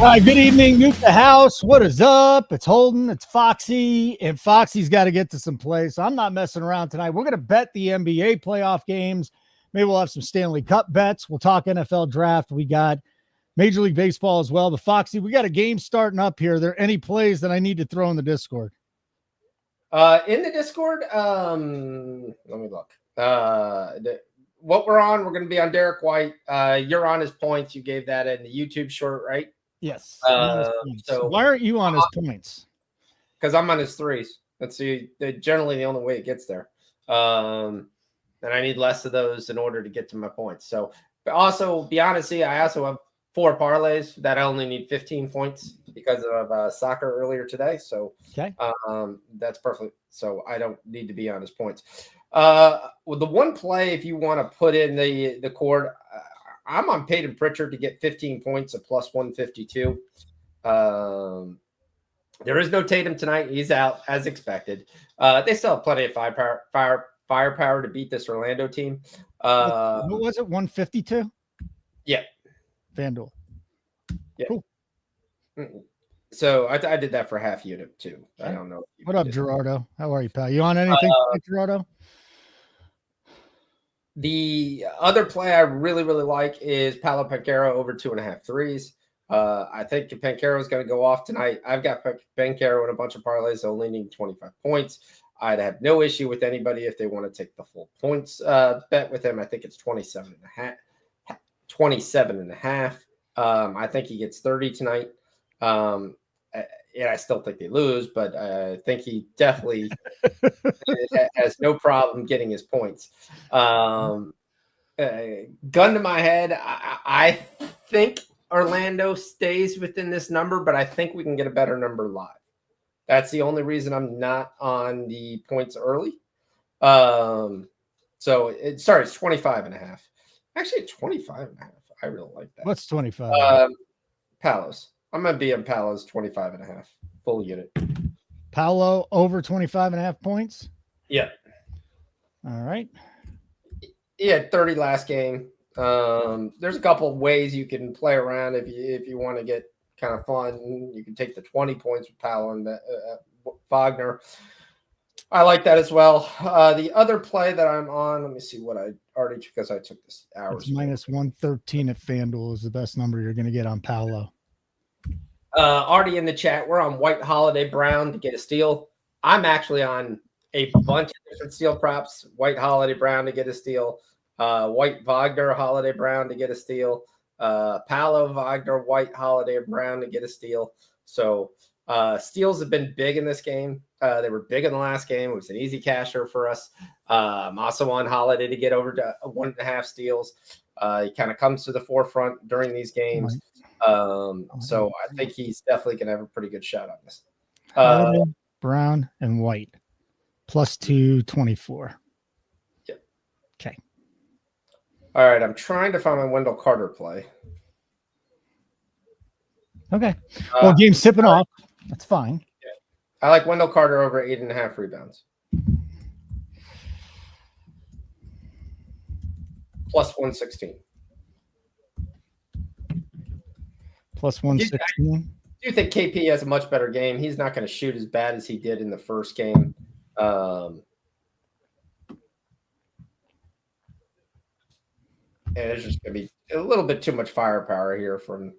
All right, good evening, Nuke the House. What is up? It's Holden, it's Foxy, and Foxy's got to get to some play, so I'm not messing around tonight. We're going to bet the NBA playoff games. Maybe we'll have some Stanley Cup bets. We'll talk NFL draft. We got Major League Baseball as well. But Foxy, we got a game starting up here. Are there any plays that I need to throw in the Discord? In the Discord, let me look. What we're on, we're going to be on Derek White. You're on his points. You gave that in the YouTube short, right? Yes. So why aren't you on his points? Because I'm on his threes. That's generally the only way it gets there. And I need less of those in order to get to my points. So, but also, be honest, I also have 4 parlays that I only need 15 points because of soccer earlier today. So, okay, that's perfect. So I don't need to be on his points. Well, the one play, if you want to put in the cord, I'm on Peyton Pritchard to get 15 points at plus 152. There is no Tatum tonight. He's out as expected. They still have plenty of firepower to beat this Orlando team. What was it? 152? Yeah. FanDuel. Yeah. Cool. So I did that for half unit too. Okay. I don't know. What up, Gerardo? How are you, pal? You on anything, Gerardo? The other play I really, really like is Paolo Banchero over 2.5 threes. I think Banchero is going to go off tonight. I've got Banchero in a bunch of parlays, only need 25 points. I'd have no issue with anybody if they want to take the full points bet with him. I think it's 27.5. I think he gets 30 tonight. I still think they lose, but I think he definitely has no problem getting his points. Gun to my head, I think Orlando stays within this number, but I think we can get a better number live. That's the only reason I'm not on the points early. It's 25.5. Actually, 25.5. I really like that. What's 25? Palos. I'm going to be on Palos 25.5 full unit. Paolo over 25.5 points? Yeah. All right. He had 30 last game. There's a couple of ways you can play around if you want to get kind of fun. You can take the 20 points with Paolo and Wagner. I like that as well. The other play that I'm on, let me see what I already, because I took this hours. It's minus 113 at FanDuel is the best number you're going to get on Paolo. Already in the chat, we're on White Holiday Brown to get a steal. I'm actually on a bunch of different steal props. White Holiday Brown to get a steal. White Wagner Holiday Brown to get a steal. Paolo Wagner White Holiday Brown to get a steal. So steals have been big in this game. They were big in the last game. It was an easy casher for us. I'm also on Holiday to get over to 1.5 steals. He kind of comes to the forefront during these games. So I think he's definitely going to have a pretty good shot on this. Brown and White plus 224. Yeah. Okay. All right. I'm trying to find my Wendell Carter play. Okay. Well, game's tipping off. That's fine. Yeah. I like Wendell Carter over 8.5 rebounds. Plus 116. Plus 116. I do think KP has a much better game. He's not going to shoot as bad as he did in the first game. And it's just going to be a little bit too much firepower here from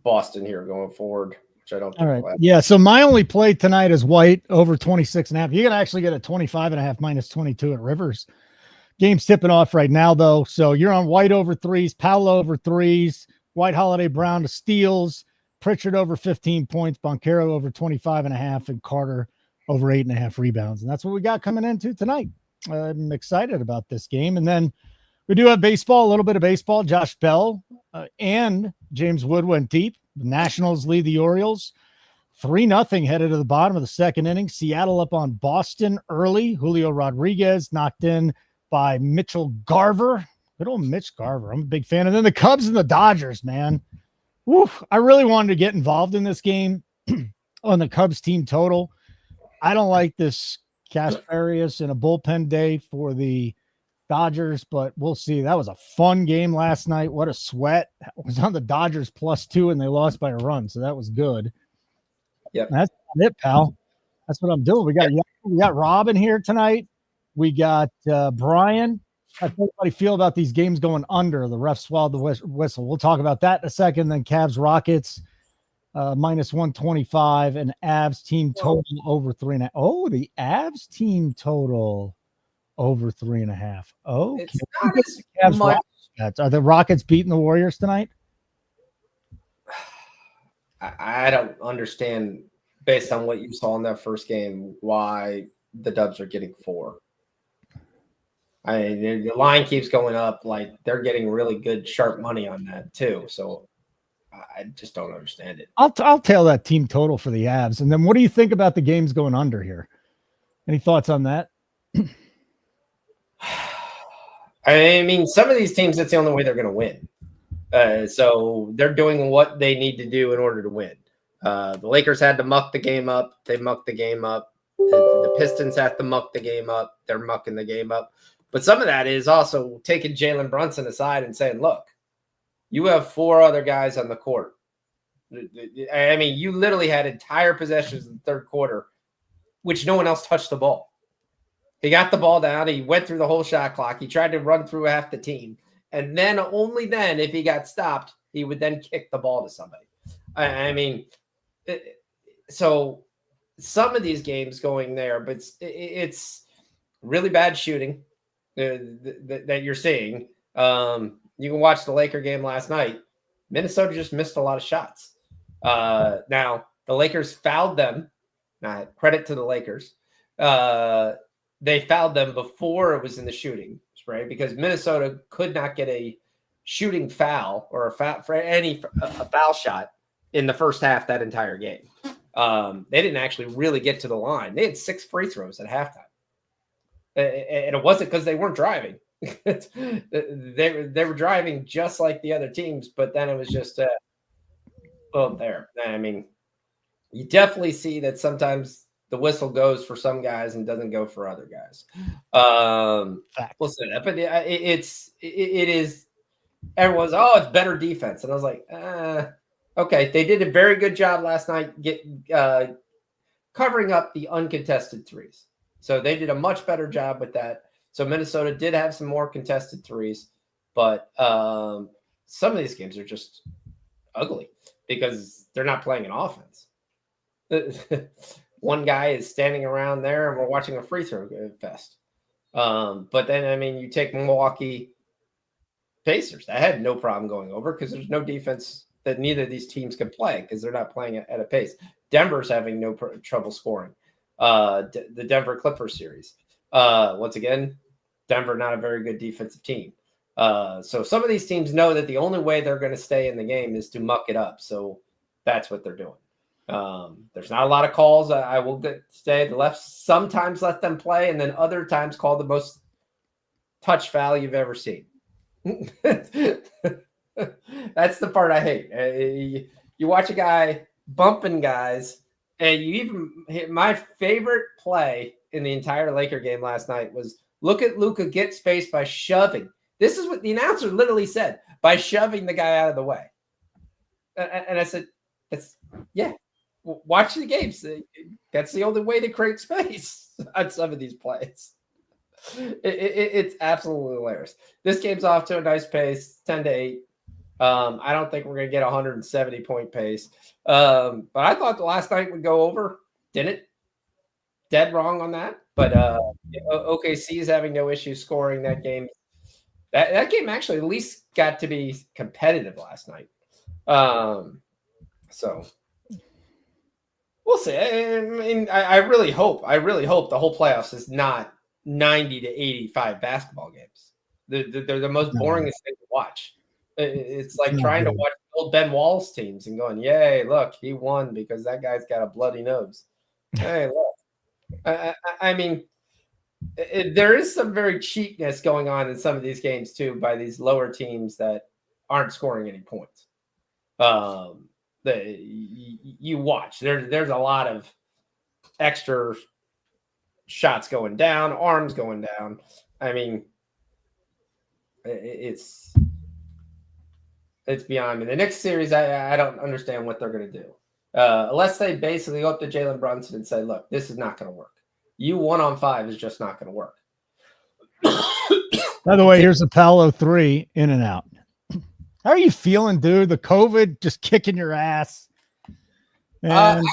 Boston here going forward, which I don't think. All right. Yeah. So my only play tonight is White over 26.5. You can actually get a 25.5 minus 22 at Rivers. Game's tipping off right now, though. So you're on White over threes, Paolo over threes, White Holiday Brown to steals, Pritchard over 15 points, Banchero over 25.5, and Carter over 8.5 rebounds. And that's what we got coming into tonight. I'm excited about this game. And then we do have baseball, a little bit of baseball. Josh Bell and James Wood went deep. The Nationals lead the Orioles 3-0 headed to the bottom of the second inning. Seattle up on Boston early. Julio Rodriguez knocked in by Mitchell Garver. Good old Mitch Garver. I'm a big fan. And then the Cubs and the Dodgers, man. Woo, I really wanted to get involved in this game on the Cubs team total. I don't like this Casparius in a bullpen day for the Dodgers, but we'll see. That was a fun game last night. What a sweat. It was on the Dodgers +2, and they lost by a run, so that was good. Yep. That's it, pal. That's what I'm doing. We got Robin here tonight. We got Brian. How does everybody feel about these games going under? The ref swallowed the whistle. We'll talk about that in a second. Then Cavs Rockets -125 and Avs team total over 3.5. Oh, the Avs team total over 3.5. Oh, it's not as much. Are the Rockets beating the Warriors tonight? I don't understand, based on what you saw in that first game, why the Dubs are getting 4. The line keeps going up. Like, they're getting really good, sharp money on that too. So I just don't understand it. I'll tail that team total for the Avs. And then what do you think about the games going under here? Any thoughts on that? I mean, some of these teams, that's the only way they're going to win. So they're doing what they need to do in order to win. The Lakers had to muck the game up. They mucked the game up. The Pistons have to muck the game up. They're mucking the game up. But some of that is also taking Jalen Brunson aside and saying, look, you have 4 other guys on the court. I mean, you literally had entire possessions in the third quarter, which no one else touched the ball. He got the ball down. He went through the whole shot clock. He tried to run through half the team. And then, only then, if he got stopped, he would then kick the ball to somebody. I mean, so some of these games going there, but it's really bad shooting that you're seeing. You can watch the Laker game last night. Minnesota just missed a lot of shots. Now, the Lakers fouled them. Credit to the Lakers. They fouled them before it was in the shooting, right? Because Minnesota could not get a shooting foul or a foul shot in the first half that entire game. They didn't actually really get to the line. They had 6 free throws at halftime. And it wasn't because they weren't driving. They were driving just like the other teams, but then it was just there. I mean, you definitely see that sometimes the whistle goes for some guys and doesn't go for other guys. Listen, but it is. Everyone's it's better defense, and I was like, okay. They did a very good job last night covering up the uncontested threes. So they did a much better job with that. So Minnesota did have some more contested threes, but some of these games are just ugly because they're not playing an offense. One guy is standing around there and we're watching a free throw fest. But then, I mean, you take Milwaukee Pacers. I had no problem going over because there's no defense that neither of these teams can play because they're not playing at a pace. Denver's having no trouble scoring. The Denver Clippers series. Once again, Denver not a very good defensive team. So some of these teams know that the only way they're going to stay in the game is to muck it up. So that's what they're doing. There's not a lot of calls. I will say the left sometimes let them play and then other times call the most touch foul you've ever seen. That's the part I hate. You watch a guy bumping guys, and you even hit my favorite play in the entire Laker game last night was look at Luka get space by shoving. This is what the announcer literally said, by shoving the guy out of the way. And I said, watch the games. That's the only way to create space on some of these plays. It's absolutely hilarious. This game's off to a nice pace, 10-8. I don't think we're going to get 170-point pace. But I thought the last night would go over. Didn't. Dead wrong on that. But OKC is having no issue scoring that game. That game actually at least got to be competitive last night. So we'll see. I mean, I really hope the whole playoffs is not 90 to 85 basketball games. They're the most boringest thing to watch. It's like trying to watch old Ben Wallace teams and going, yay, look, he won because that guy's got a bloody nose. Hey, look. I mean, there is some very cheapness going on in some of these games too by these lower teams that aren't scoring any points. You watch. There's a lot of extra shots going down, arms going down. I mean, It's beyond me. The next series, I don't understand what they're going to do. Unless they basically go up to Jalen Brunson and say, look, this is not going to work. You 1-on-5 is just not going to work. By the way, here's a Paolo 3 in and out. How are you feeling, dude? The COVID just kicking your ass. Actually,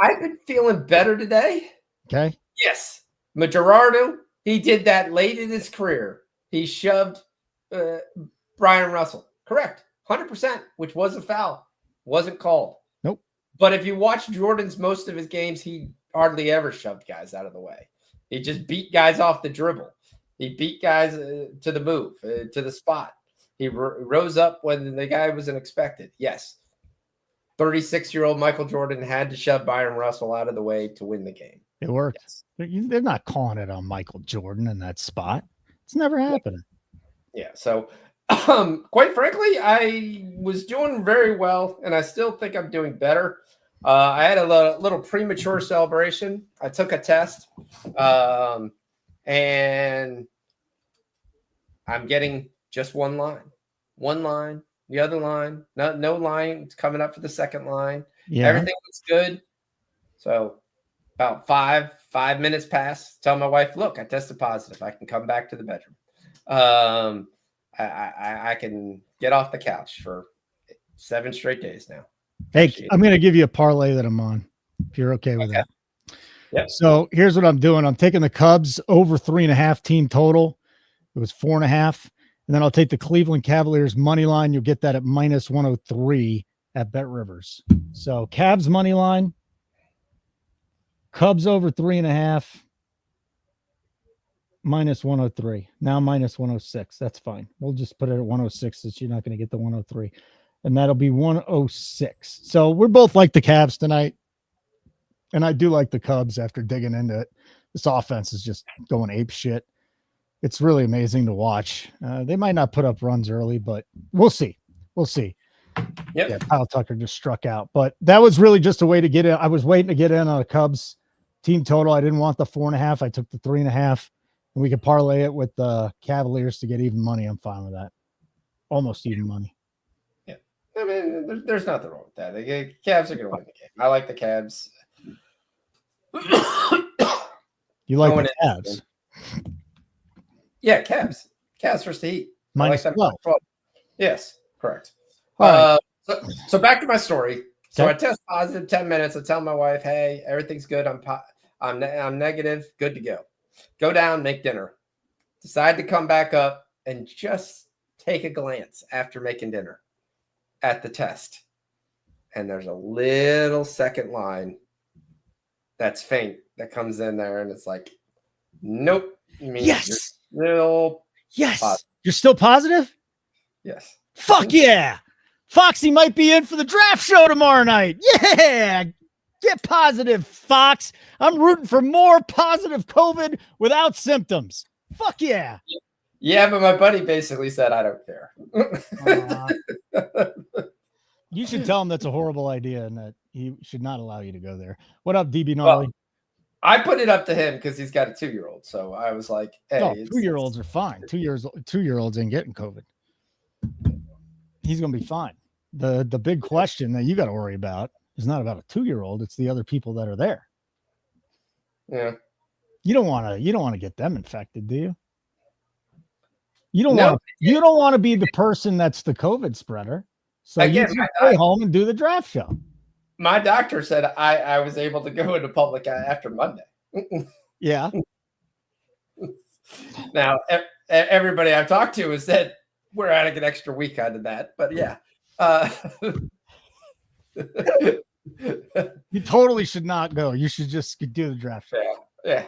I've been feeling better today. Okay. Yes. Gerardo, he did that late in his career. He shoved Brian Russell. Correct. 100%, which was a foul. Wasn't called. Nope. But if you watch Jordan's most of his games, he hardly ever shoved guys out of the way. He just beat guys off the dribble. He beat guys to the move, to the spot. He rose up when the guy wasn't expected. Yes. 36-year-old Michael Jordan had to shove Byron Russell out of the way to win the game. It worked. Yes. They're not calling it on Michael Jordan in that spot. It's never happening. Yeah. So, quite frankly, I was doing very well, and I still think I'm doing better. I had a little premature celebration. I took a test, and I'm getting just one line, the other line, no line. It's coming up for the second line. Yeah. Everything looks good. So about five minutes pass. Tell my wife, look, I tested positive. I can come back to the bedroom. I can get off the couch for 7 straight days now. Hey, I'm going to give you a parlay that I'm on, if you're okay with that. Yep. So here's what I'm doing. I'm taking the Cubs over 3.5 team total. It was 4.5. And then I'll take the Cleveland Cavaliers money line. You'll get that at minus 103 at Bet Rivers. So Cavs money line, Cubs over 3.5, minus 103. Now minus 106. That's fine. We'll just put it at 106 since you're not going to get the 103. And that'll be 106. So we're both like the Cavs tonight. And I do like the Cubs after digging into it. This offense is just going ape shit. It's really amazing to watch. They might not put up runs early, but we'll see. We'll see. Yep. Yeah, Kyle Tucker just struck out. But that was really just a way to get in. I was waiting to get in on a Cubs team total. I didn't want the 4.5. I took the 3.5. And we could parlay it with the Cavaliers to get even money. I'm fine with that. Almost even money. Yeah. I mean, there's nothing wrong with that. The Cavs are going to win the game. I like the Cavs. You like the Cavs? Yeah, Cavs. Cavs versus the Heat. Minus 12. Yes, correct. Right. So back to my story. So okay. I test positive 10 minutes. I tell my wife, hey, everything's good. I'm negative. Good to go. Go down, make dinner. Decide to come back up and just take a glance after making dinner at the test. And there's a little second line that's faint that comes in there, and it's like, nope. Yes. Yes. Positive. You're still positive? Yes. Fuck yeah. Foxy might be in for the draft show tomorrow night. Yeah. Get positive, Fox. I'm rooting for more positive COVID without symptoms. Fuck yeah. Yeah, but my buddy basically said, I don't care. You should tell him that's a horrible idea and that he should not allow you to go there. What up, DB Gnarly? Well, I put it up to him because he's got a 2-year-old. So I was like, hey. 2-year-olds are fine. 2-year-olds ain't getting COVID. He's going to be fine. The big question that you got to worry about is not about a 2-year-old. It's the other people that are there. Yeah. You don't want to get them infected, do you? You don't want to be the person that's the COVID spreader. So again, you stay home and do the draft show. My doctor said I was able to go into public after Monday. Yeah. Now, everybody I've talked to has said we're adding an extra week onto that. But yeah. You totally should not go. You should just do the draft show. Yeah.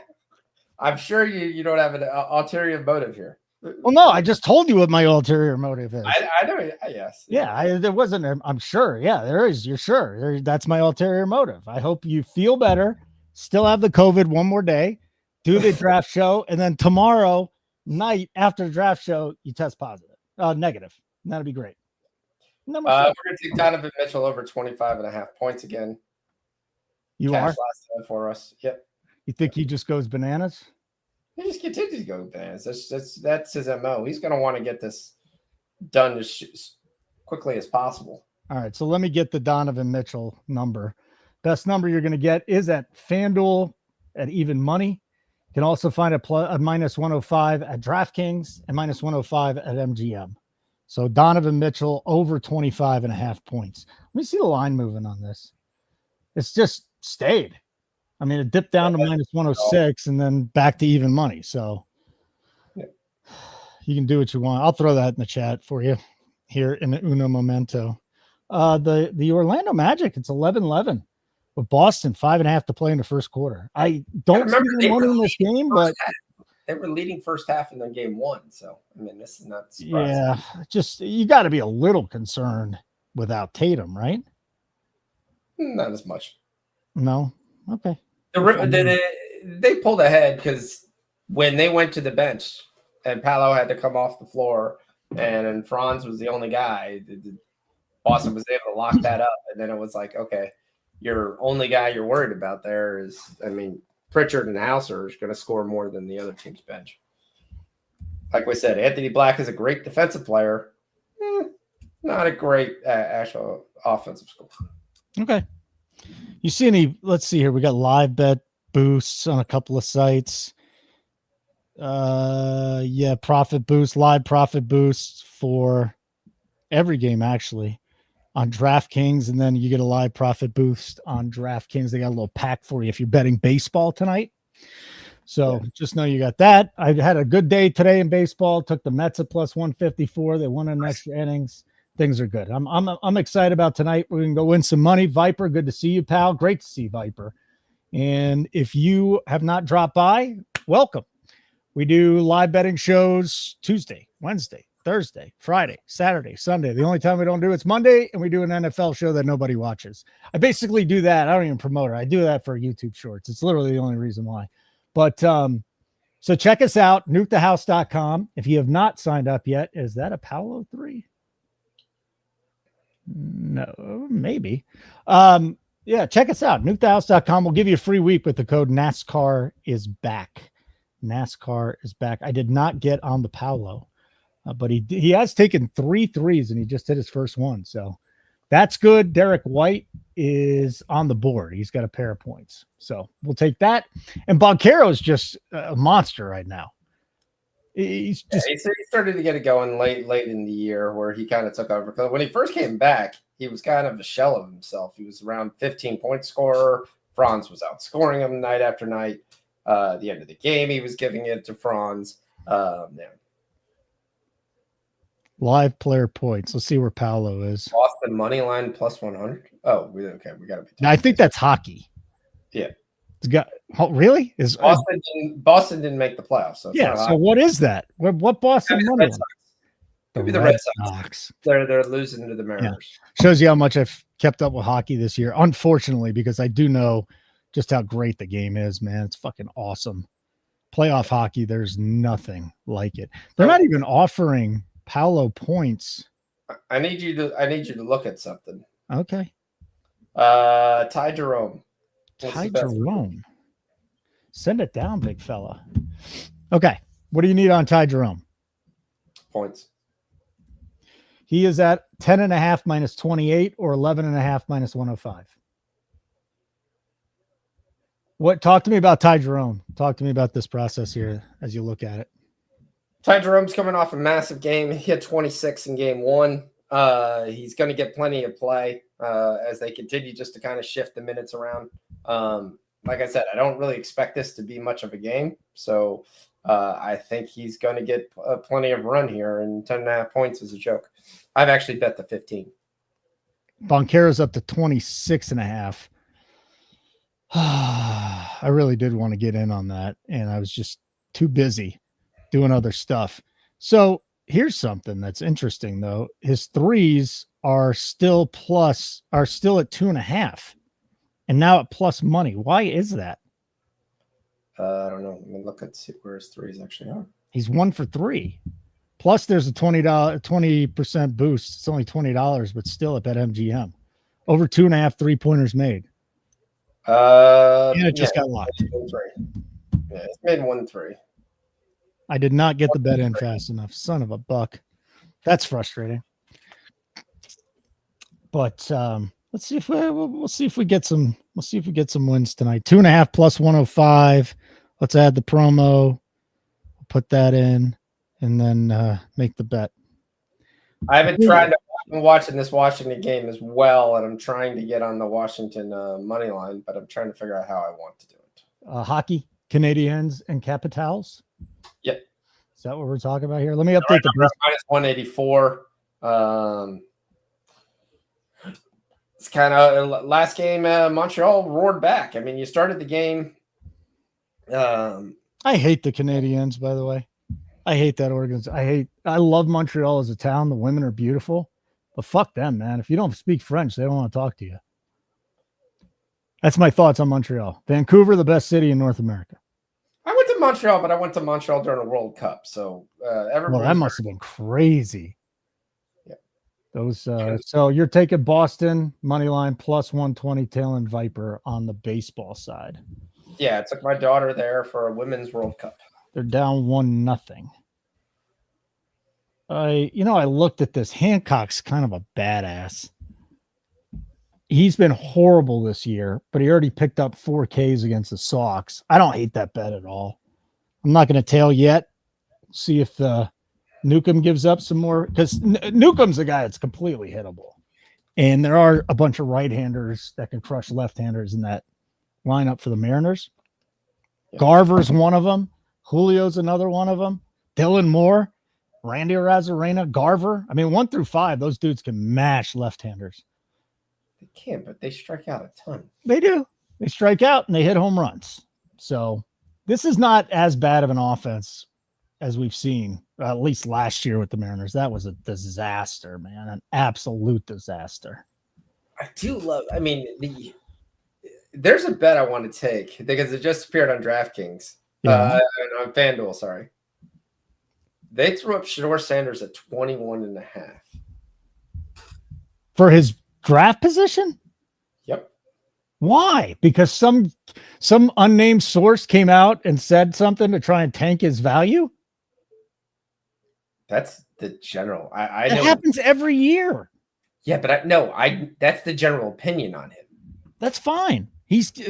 I'm sure you don't have an ulterior motive here. Well, no, I just told you what my ulterior motive is. I know. Yes. Yeah, there wasn't. I'm sure. Yeah, there is. You're sure. That's my ulterior motive. I hope you feel better. Still have the COVID one more day. Do the draft show, and then tomorrow night after the draft show, you test positive, negative. And that'd be great. We're going to take Donovan Mitchell over 25.5 points again. You Cash are last time for us. Yep. You think he just goes bananas? He just continues to go bananas. That's his MO. He's going to want to get this done as quickly as possible. All right, so let me get the Donovan Mitchell number. Best number you're going to get is at FanDuel at even money. You can also find a minus 105 at DraftKings and minus 105 at MGM. So Donovan Mitchell over 25.5 points. Let me see the line moving on this. It's just stayed. I mean, it dipped down to minus 106 and then back to even money. So you can do what you want. I'll throw that in the chat for you here in the Uno Momento. The Orlando Magic, it's 11-11 with Boston, 5.5 to play in the first quarter. I don't see them winning this game, but they were leading first half in their game one. So, I mean, this is not surprising. Yeah, just you got to be a little concerned without Tatum, right? Not as much. No? Okay. They pulled ahead because when they went to the bench and Paolo had to come off the floor and Franz was the only guy, Boston was able to lock that up. And then it was like, okay, your only guy you're worried about there is, I mean, Pritchard and Hauser is going to score more than the other team's bench. Like we said, Anthony Black is a great defensive player, not a great actual offensive scorer. Okay. You see any, let's see here. We got live bet boosts on a couple of sites. Profit boost, live profit boosts for every game actually on DraftKings. And then you get a live profit boost on DraftKings. They got a little pack for you if you're betting baseball tonight. So just know you got that. I had a good day today in baseball. Took the Mets at plus 154. They won in extra innings. Things are good. I'm excited about tonight. We're going to go win some money. Viper, good to see you, pal. Great to see Viper. And if you have not dropped by, welcome. We do live betting shows Tuesday, Wednesday, Thursday, Friday, Saturday, Sunday. The only time we don't do it's Monday, and we do an NFL show that nobody watches. I basically do that. I don't even promote it. I do that for YouTube Shorts. It's literally the only reason why. But so check us out, nukethehouse.com. If you have not signed up yet, is that a Paolo 3? No, maybe. Check us out, nukethehouse.com. We'll give you a free week with the code NASCAR is back. NASCAR is back. I did not get on the Paolo, but he has taken 3 threes and he just hit his first one. So that's good. Derek White is on the board. He's got a pair of points. So we'll take that. And Boncaro is just a monster right now. He started to get it going late in the year where he kind of took over. Because when he first came back, he was kind of a shell of himself. He was around 15-point scorer. Franz was outscoring him night after night. At the end of the game, he was giving it to Franz. Live player points. Let's see where Paolo is. Boston money line plus 100. Oh, we got to be. I think that's hockey. Yeah. Really? Boston didn't make the playoffs. So so what is that? What Boston money? Maybe the Red Sox. They're losing to the Mariners. Yeah. Shows you how much I've kept up with hockey this year. Unfortunately, because I do know just how great the game is, man. It's fucking awesome. Playoff hockey, there's nothing like it. They're not even offering Paolo points. I need you to look at something. Okay. Ty Jerome. Ty Jerome. Send it down, big fella. Okay. What do you need on Ty Jerome? Points. He is at 10.5 minus 28 or 11.5 minus 105. Talk to me about Ty Jerome. Talk to me about this process here as you look at it. Ty Jerome's coming off a massive game. He had 26 in game one. He's going to get plenty of play as they continue just to kind of shift the minutes around. Like I said, I don't really expect this to be much of a game. So I think he's going to get plenty of run here, and 10.5 points is a joke. I've actually bet the 15. Boncaro's up to 26.5. I really did want to get in on that, and I was just too busy doing other stuff. So here's something that's interesting, though. His threes are still at 2.5, and now at plus money. Why is that? I don't know. Let me look at see where his threes actually are. He's 1 for 3. Plus, there's a $20% boost. It's only $20, but still at BetMGM. Over 2.5 3-pointers made. It just got locked. Yeah, it's made 1-3. I did not get the bet in fast enough. Son of a buck. That's frustrating. But let's see if we'll see if we get some. We'll see if we get some wins tonight. 2.5 plus 105. Let's add the promo. Put that in, and then make the bet. I haven't tried. I'm watching this Washington game as well, and I'm trying to get on the Washington money line, but I'm trying to figure out how I want to do it. Hockey, Canadiens, and Capitals. Yep. Is that what we're talking about here? Let me update the minus 184. It's kind of last game. Montreal roared back. I mean, you started the game. I hate the Canadiens, by the way. I hate that organization. I love Montreal as a town. The women are beautiful, but fuck them, man. If you don't speak French, they don't want to talk to you. That's my thoughts on Montreal. Vancouver, the best city in North America. I went to Montreal, but I went to Montreal during the World Cup, so well, that must have been crazy. Yeah. Those. So you're taking Boston money line plus 120 tail and Viper on the baseball side. Yeah, I took my daughter there for a Women's World Cup. They're down 1-0. I looked at this. Hancock's kind of a badass. He's been horrible this year, but he already picked up 4 Ks against the Sox. I don't hate that bet at all. I'm not going to tail yet. See if Newcomb gives up some more, because Newcomb's a guy that's completely hittable. And there are a bunch of right-handers that can crush left-handers in that lineup for the Mariners. Yeah. Garver's one of them. Julio's another one of them. Dylan Moore, Randy Arozarena, Garver. I mean, 1 through 5, those dudes can mash left-handers. They can, but they strike out a ton. They do. They strike out and they hit home runs. So this is not as bad of an offense as we've seen, at least last year with the Mariners. That was a disaster, man. An absolute disaster. I do love, I mean, there's a bet I want to take because it just appeared on DraftKings. On FanDuel, sorry. They threw up Shedeur Sanders at 21.5. For his draft position? Yep. Why? Because some unnamed source came out and said something to try and tank his value? That's the general. I that know. Happens every year. Yeah, but that's the general opinion on him. That's fine.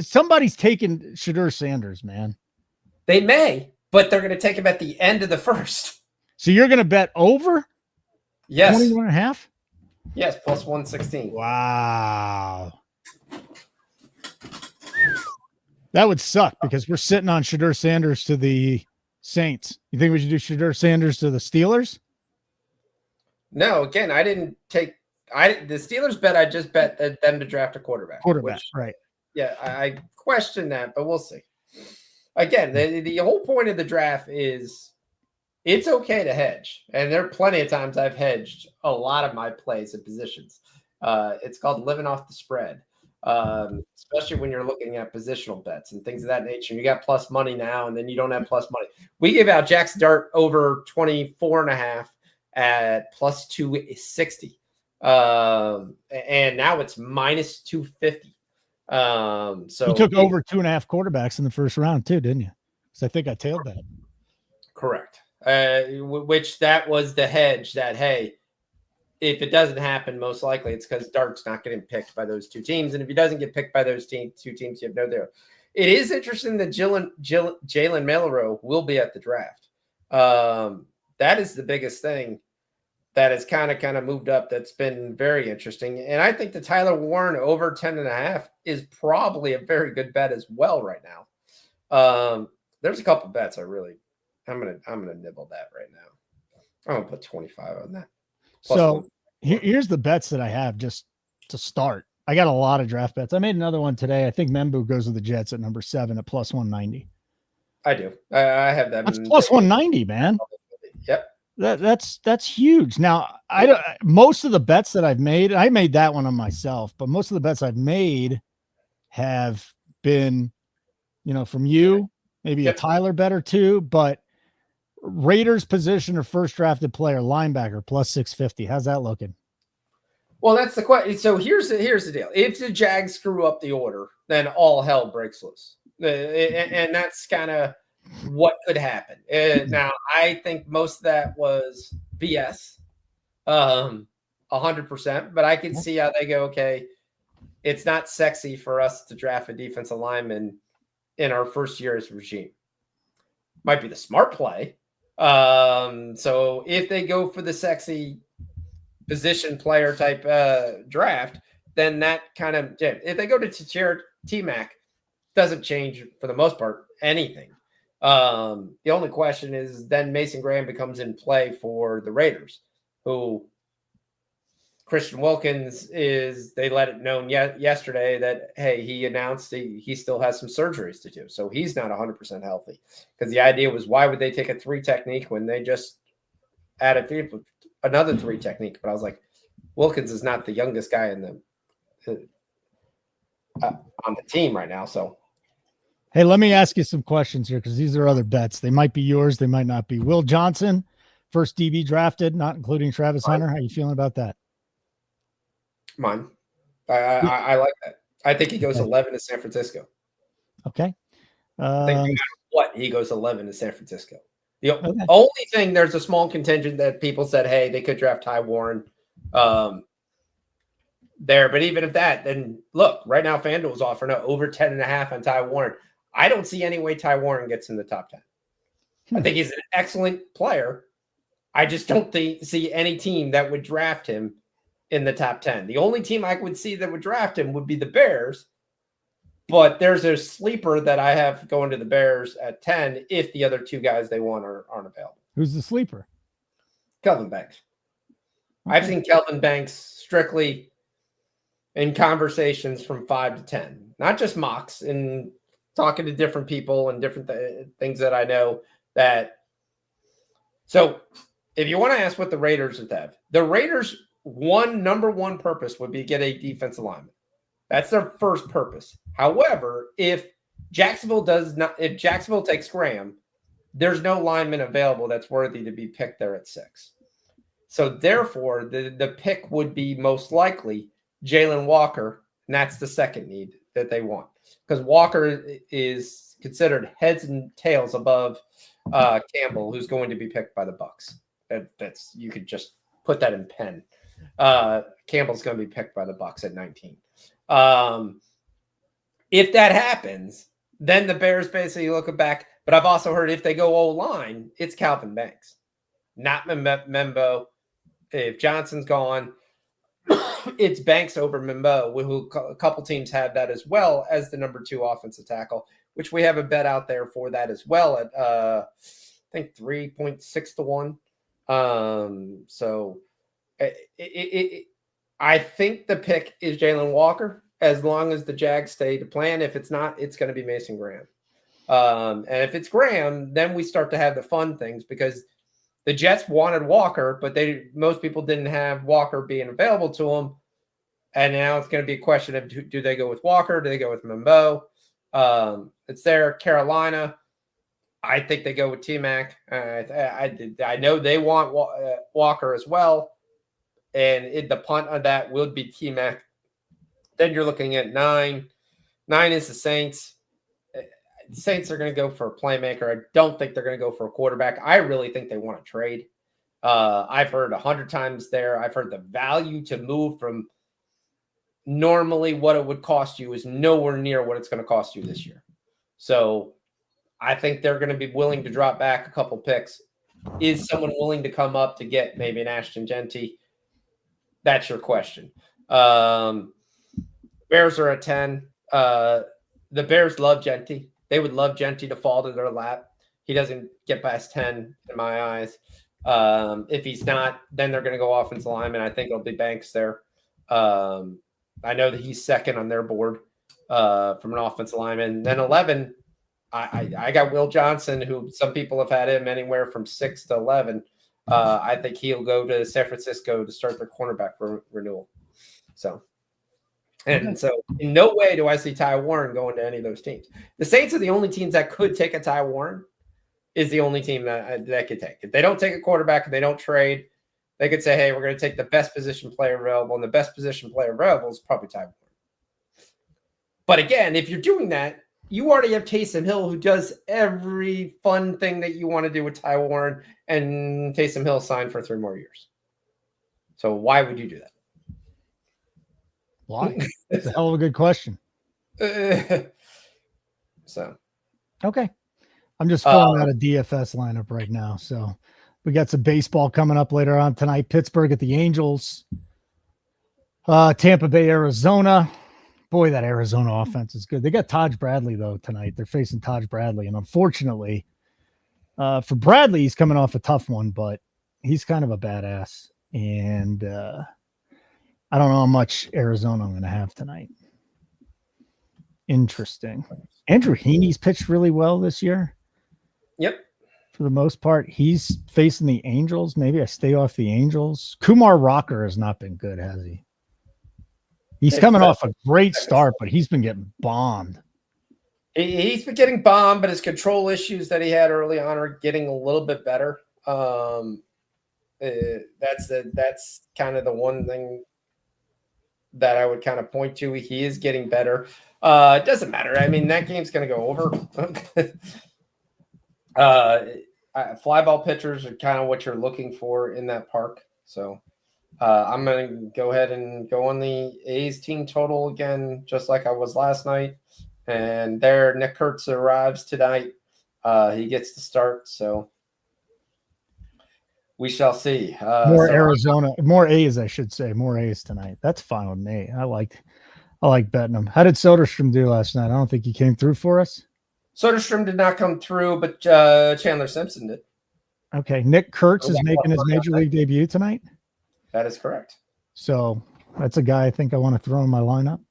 Somebody's taking Shedeur Sanders, man. They may, but they're going to take him at the end of the first. So you're going to bet over? Yes. 21.5? Yes, plus 116. Wow. That would suck because we're sitting on Shedeur Sanders to the Saints. You think we should do Shedeur Sanders to the Steelers? No, again, I didn't take the Steelers bet. I just bet them to draft a quarterback. Right. Yeah, I question that, but we'll see. Again, the whole point of the draft is it's okay to hedge. And there are plenty of times I've hedged a lot of my plays and positions. It's called living off the spread, especially when you're looking at positional bets and things of that nature. You got plus money now, and then you don't have plus money. We gave out Jack's Dart over 24.5 at plus 260. And now it's minus 250. So you took over 2.5 quarterbacks in the first round too, didn't you? Because I think I tailed that. Correct. Which that was the hedge that, hey, if it doesn't happen, most likely it's because Dart's not getting picked by those 2 teams. And if he doesn't get picked by those 2 teams, you have no there. It is interesting that Jalen Milroe will be at the draft. That is the biggest thing that has kind of moved up. That's been very interesting. And I think the Tyler Warren over 10.5 is probably a very good bet as well right now. There's a couple bets I'm gonna nibble that right now. I'm gonna put 25 on that. So here's the bets that I have just to start. I got a lot of draft bets. I made another one today. I think Membu goes with the Jets at number 7 at plus 190. I do. I have that. That's plus 190, man. Yep. That's huge. Now, most of the bets that I've made, I made that one on myself, but most of the bets I've made have been, from you, maybe a Tyler bet or 2, but Raiders position or first drafted player, linebacker, plus 650. How's that looking? Well, that's the question. So here's the deal. If the Jags screw up the order, then all hell breaks loose. And that's kind of what could happen. Now, I think most of that was BS, 100%, but I can see how they go, okay, it's not sexy for us to draft a defensive lineman in our first year's regime. Might be the smart play. So if they go for the sexy position player type draft, then that kind of, if they go to T-Mac, doesn't change for the most part anything. The only question is then Mason Graham becomes in play for the Raiders, who Christian Wilkins is, they let it known yesterday that, hey, he announced he still has some surgeries to do. So he's not 100% healthy, because the idea was, why would they take a 3 technique when they just added another 3 technique? But I was like, Wilkins is not the youngest guy in on the team right now. So, hey, let me ask you some questions here, because these are other bets. They might be yours, they might not be. Will Johnson, first DB drafted, not including Travis Hunter. How you feeling about that? Mine. I like that. I think he goes 11 to San Francisco. Okay. I think no matter what, he goes 11 to San Francisco. The only thing, there's a small contingent that people said, hey, they could draft Ty Warren there. But even if that, then look, right now FanDuel's offering over 10.5 on Ty Warren. I don't see any way Ty Warren gets in the top 10. I think he's an excellent player. I just don't see any team that would draft him in the top 10. The only team I would see that would draft him would be the Bears. But there's a sleeper that I have going to the Bears at 10 if the other 2 guys they want aren't available. Who's the sleeper? Kelvin Banks. Okay. I've seen Kelvin Banks strictly in conversations from 5 to 10, not just mocks, and talking to different people and different things that I know that. So if you want to ask what the Raiders would have, the Raiders' number one purpose would be get a defensive lineman. That's their first purpose. However, if Jacksonville takes Graham, there's no lineman available that's worthy to be picked there at 6. So therefore, the pick would be most likely Jalen Walker, and that's the second need that they want, because Walker is considered heads and tails above Campbell, who's going to be picked by the Bucs. That's, you could just put that in pen. Campbell's going to be picked by the Bucs at 19. If that happens, then the Bears basically look back. But I've also heard if they go O-line, it's Calvin Banks, not Membo. If Johnson's gone, it's Banks over Membo, who a couple teams have that as well as the number 2 offensive tackle, which we have a bet out there for that as well at I think 3.6 to 1. So I think the pick is Jalen Walker, as long as the Jags stay to plan. If it's not, it's going to be Mason Graham. And if it's Graham, then we start to have the fun things, because the Jets wanted Walker, but most people didn't have Walker being available to them. And now it's going to be a question of, do they go with Walker? Do they go with Membo? It's there. Carolina, I think they go with T-Mac. I know they want Walker as well. And the punt on that would be T-Mac. Then you're looking at 9. 9 is the Saints. The Saints are going to go for a playmaker. I don't think they're going to go for a quarterback. I really think they want to trade. I've heard 100 times there. I've heard the value to move from normally what it would cost you is nowhere near what it's going to cost you this year. So I think they're going to be willing to drop back a couple picks. Is someone willing to come up to get maybe an Ashton Genty? That's your question. Bears are at 10. The Bears love Genty. They would love Genty to fall to their lap. He doesn't get past 10 in my eyes. If he's not, then they're going to go offensive lineman. I think it'll be Banks there. I know that he's second on their board from an offensive lineman. Then 11, I got Will Johnson, who some people have had him anywhere from 6 to 11. I think he'll go to San Francisco to start their cornerback renewal. So in no way do I see Ty Warren going to any of those teams. The Saints are the only teams that could take a Ty Warren. Is the only team that could take. If they don't take a quarterback and they don't trade, they could say, hey, we're going to take the best position player available, and the best position player available is probably Ty Warren. But again, if you're doing that, you already have Taysom Hill, who does every fun thing that you want to do with Ty Warren, and Taysom Hill signed for 3 more years. So why would you do that? Why? It's a hell of a good question. So okay, I'm just filling out a DFS lineup right now. So we got some baseball coming up later on tonight. Pittsburgh at the Angels. Tampa Bay, Arizona. Boy, that Arizona offense is good. They got Taj Bradley, though, tonight. They're facing Taj Bradley. And unfortunately, for Bradley, he's coming off a tough one, but he's kind of a badass. And I don't know how much Arizona I'm going to have tonight. Interesting. Andrew Heaney's pitched really well this year. Yep. For the most part, he's facing the Angels. Maybe I stay off the Angels. Kumar Rocker has not been good, has he? He's coming off a great start, but he's been getting bombed. He's been getting bombed, but his control issues that he had early on are getting a little bit better. That's kind of the one thing that I would kind of point to. He is getting better. It doesn't matter. I mean, that game's going to go over. Fly ball pitchers are kind of what you're looking for in that park. So I'm going to go ahead and go on the A's team total again, just like I was last night. And there, Nick Kurtz arrives tonight. He gets to start. So we shall see. More A's, I should say. More A's tonight. That's fine with me. I like betting them. How did Soderstrom do last night? I don't think he came through for us. Soderstrom did not come through, but Chandler Simpson did. Okay. Nick Kurtz is making his major league debut tonight. That is correct. So that's a guy I think I want to throw in my lineup.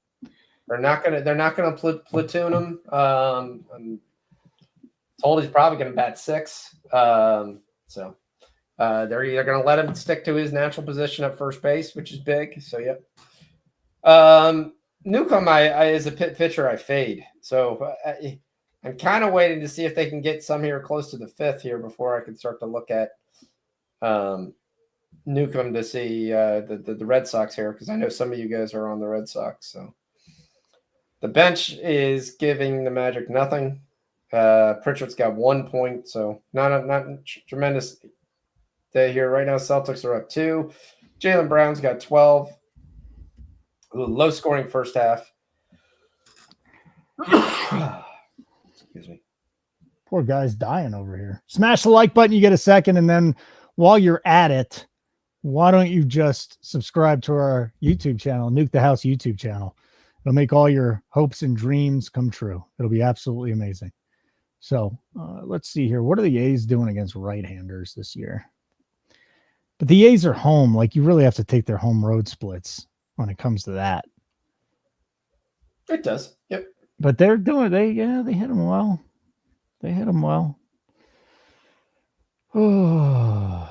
They're not gonna platoon him. I'm told he's probably gonna bat 6. So they're either gonna let him stick to his natural position at first base, which is big. So yep. Newcomb is a pitcher I fade. So I'm kind of waiting to see if they can get some here close to the 5th here before I can start to look at Newcomb to see the Red Sox here, because I know some of you guys are on the Red Sox. So the bench is giving the Magic nothing. Pritchard's got 1 point, so not tremendous day here right now. Celtics are up 2. Jaylen Brown's got 12. Low scoring first half. Excuse me. Poor guy's dying over here. Smash the like button, you get a second, and then while you're at it, why don't you just subscribe to our YouTube channel, Nuke the House YouTube channel. It'll make all your hopes and dreams come true. It'll be absolutely amazing. So let's see here. What are the A's doing against right-handers this year? But the A's are home. Like, you really have to take their home road splits when it comes to that. It does. Yep. But they're doing they hit them well. They hit them well. Oh.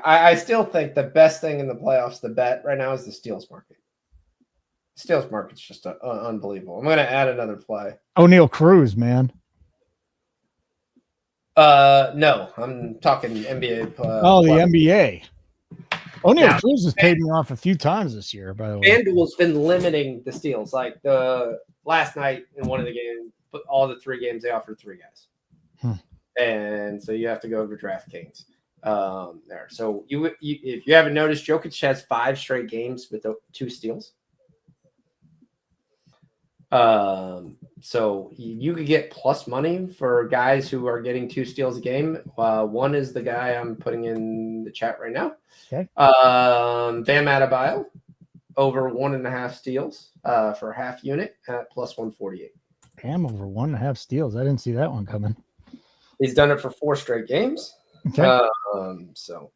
I still think the best thing in the playoffs to bet right now is the steals market. Steals market's just unbelievable. I'm going to add another play. O'Neal Cruz, man. No, I'm talking NBA. The NBA. O'Neal Cruz has paid me off a few times this year, by the way. FanDuel's been limiting the steals. Like the last night in one of the games, all the 3 games, they offered 3 guys. And so you have to go over DraftKings there. So you if you haven't noticed, Jokic has 5 straight games with 2 steals. So you could get plus money for guys who are getting 2 steals a game. One is the guy I'm putting in the chat right now. Okay. Bam Adebayo over 1.5 steals for half unit at plus 148. Bam over 1.5 steals. I didn't see that one coming. He's done it for 4 straight games. Okay. So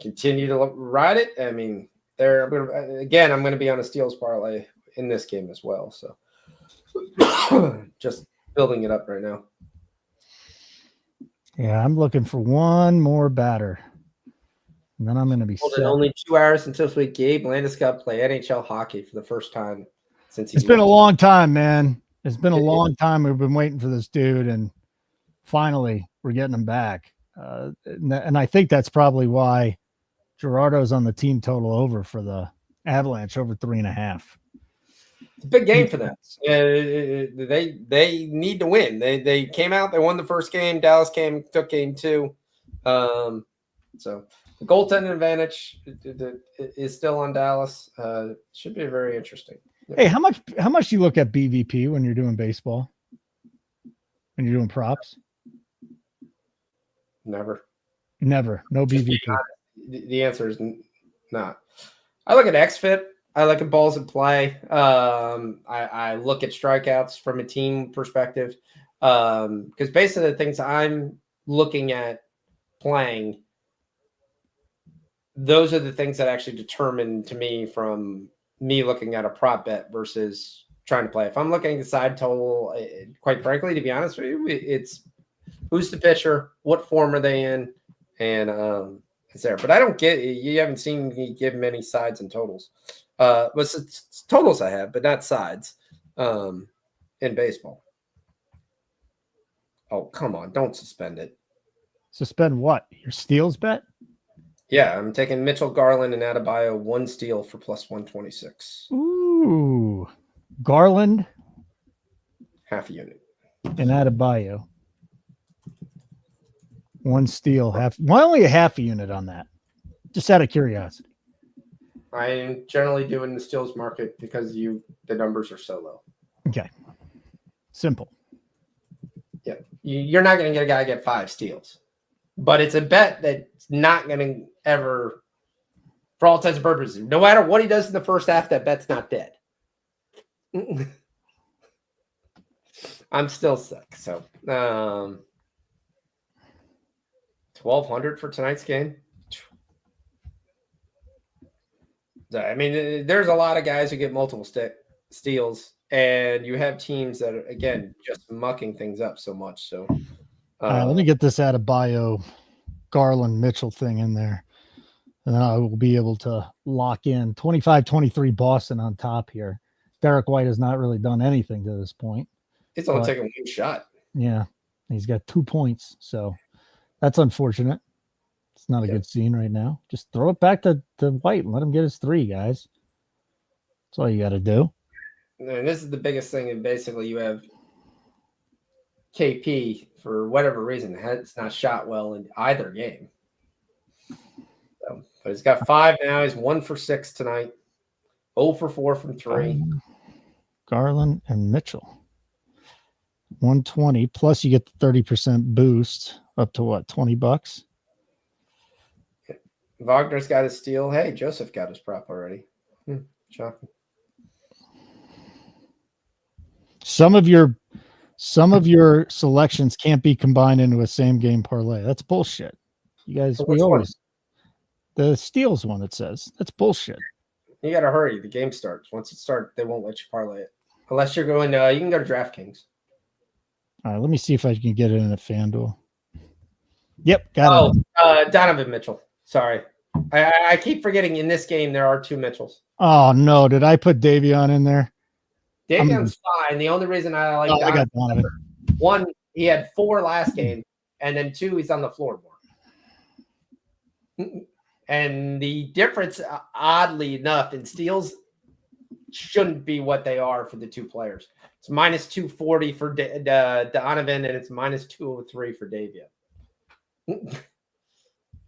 continue to ride it. I mean, I'm going to be on a steals parlay in this game as well. So just building it up right now. Yeah, I'm looking for one more batter. And then I'm going to be set. Only 2 hours until this week. Gabe Landeskog play NHL hockey for the first time since it's been a long time, man. It's been a long time. We've been waiting for this dude, and finally we're getting him back. And I think that's probably why Gerardo's on the team total over for the Avalanche over 3.5. It's a big game for them. They need to win. They came out. They won the first game. Dallas took game 2. So the goaltending advantage is still on Dallas. Should be very interesting. Hey, how much do you look at BVP when you're doing baseball? When you're doing props? Never. No BVP. The answer is not. I look at XFIP. I look at balls in play. I look at strikeouts from a team perspective. Because basically the things I'm looking at playing, those are the things that actually determine to me from me looking at a prop bet versus trying to play. If I'm looking at the side total, quite frankly, to be honest with you, it's who's the pitcher, what form are they in, and it's there. But you haven't seen me give many sides and totals. But it's totals I have, but not sides in baseball. Oh, come on. Don't suspend it. Suspend what? Your steals bet? Yeah, I'm taking Mitchell, Garland, and Adebayo 1 steal for plus 126. Ooh. Garland. Half a unit. And Adebayo. 1 steal. Why only a half a unit on that? Just out of curiosity. I'm generally doing the steals market because the numbers are so low. Okay. Simple. Yeah. You're not going to get a guy get 5 steals. But it's a bet that's not going to ever, for all intents and purposes, no matter what he does in the first half, that bet's not dead. I'm still sick. So, 1,200 for tonight's game. I mean, there's a lot of guys who get multiple steals, and you have teams that are, again, just mucking things up so much. So, let me get this Adebayo, Garland, Mitchell thing in there, and then I will be able to lock in 25-23 Boston on top here. Derek White has not really done anything to this point. It's only taken 1 shot. Yeah, he's got 2 points, so that's unfortunate. It's not a good scene right now. Just throw it back to White and let him get his 3, guys. That's all you got to do. And this is the biggest thing. And basically, you have KP, for whatever reason, has not shot well in either game. So, but he's got 5 now. He's 1 for 6 tonight. 0 for 4 from 3. Garland and Mitchell. 120 plus you get the 30% boost up to what, $20? Wagner's got his steal. Hey, Joseph got his prop already. Shocking. Some of your selections can't be combined into a same game parlay. That's bullshit. You guys, the steals one, it says. That's bullshit. You got to hurry. The game starts. Once it starts, they won't let you parlay it. Unless you're going to, you can go to DraftKings. All right, let me see if I can get it in a FanDuel. Yep, got it. Donovan Mitchell. Sorry. I keep forgetting in this game there are 2 Mitchells. Oh, no. Did I put Davion in there? Davion's fine. The only reason I like I got Donovan. 1, he had 4 last game, and then 2, he's on the floor more. And the difference, oddly enough, in steals shouldn't be what they are for the 2 players. It's minus 240 for Donovan, and it's minus 203 for Davion.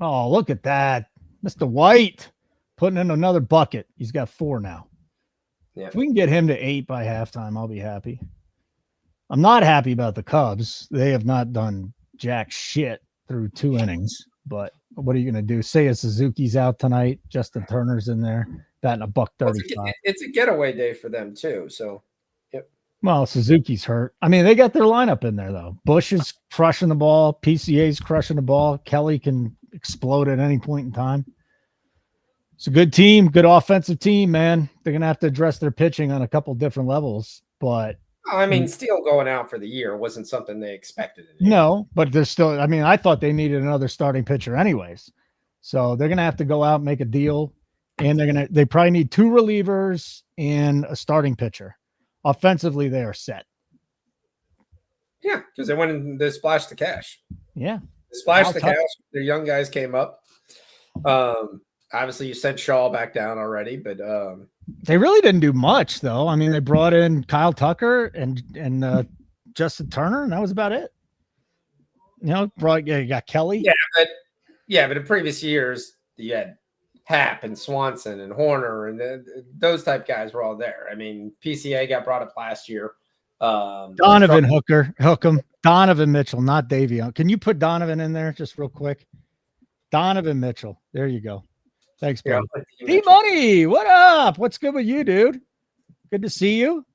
Oh, look at that. Mr. White putting in another bucket. He's got 4 now. Yeah. If we can get him to 8 by halftime, I'll be happy. I'm not happy about the Cubs. They have not done jack shit through 2 innings. But what are you going to do? Say Suzuki's out tonight. Justin Turner's in there, batting $135. It's a getaway day for them too. So, yep. Well, Suzuki's hurt. I mean, they got their lineup in there though. Bush is crushing the ball. PCA's crushing the ball. Kelly can explode at any point in time. It's a good team, good offensive team, man. They're going to have to address their pitching on a couple different levels, but I mean, Steele going out for the year wasn't something they expected. No, but they're still, I mean, I thought they needed another starting pitcher anyways. So they're going to have to go out and make a deal, and they probably need 2 relievers and a starting pitcher. Offensively, they are set. Yeah, because they went and they splashed the cash. Yeah. They splashed the cash. Their young guys came up. Obviously, you sent Shaw back down already, but they really didn't do much, though. I mean, they brought in Kyle Tucker and Justin Turner, and that was about it. You got Kelly. But in previous years, you had Happ and Swanson and Horner, and those type guys were all there. I mean, PCA got brought up last year. Donovan Hookham, Donovan Mitchell, not Davey. Can you put Donovan in there just real quick? Donovan Mitchell. There you go. Thanks, bro. D-Money, what up? What's good with you, dude? Good to see you.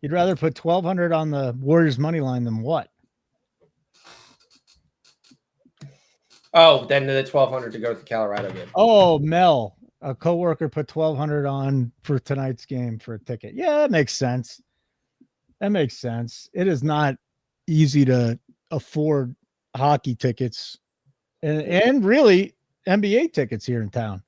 You'd rather put 1,200 on the Warriors money line than what? Oh, then the 1,200 to go to the Colorado game. Oh, Mel, a coworker put 1,200 on for tonight's game for a ticket. Yeah, that makes sense. That makes sense. It is not easy to afford hockey tickets and really NBA tickets here in town.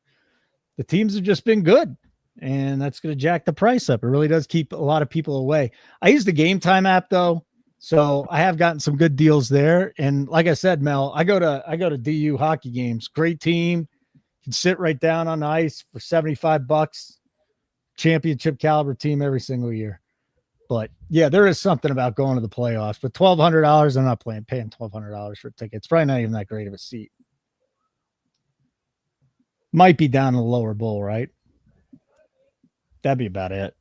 The teams have just been good, and that's going to jack the price up. It really does keep a lot of people away. I use the Game Time app, though, so I have gotten some good deals there. And like I said, Mel, I go to DU hockey games. Great team. You can sit right down on the ice for $75. Championship caliber team every single year. But yeah, there is something about going to the playoffs. But $1,200, I'm not paying $1,200 for a ticket. It's probably not even that great of a seat. Might be down in the lower bowl, right? That'd be about it.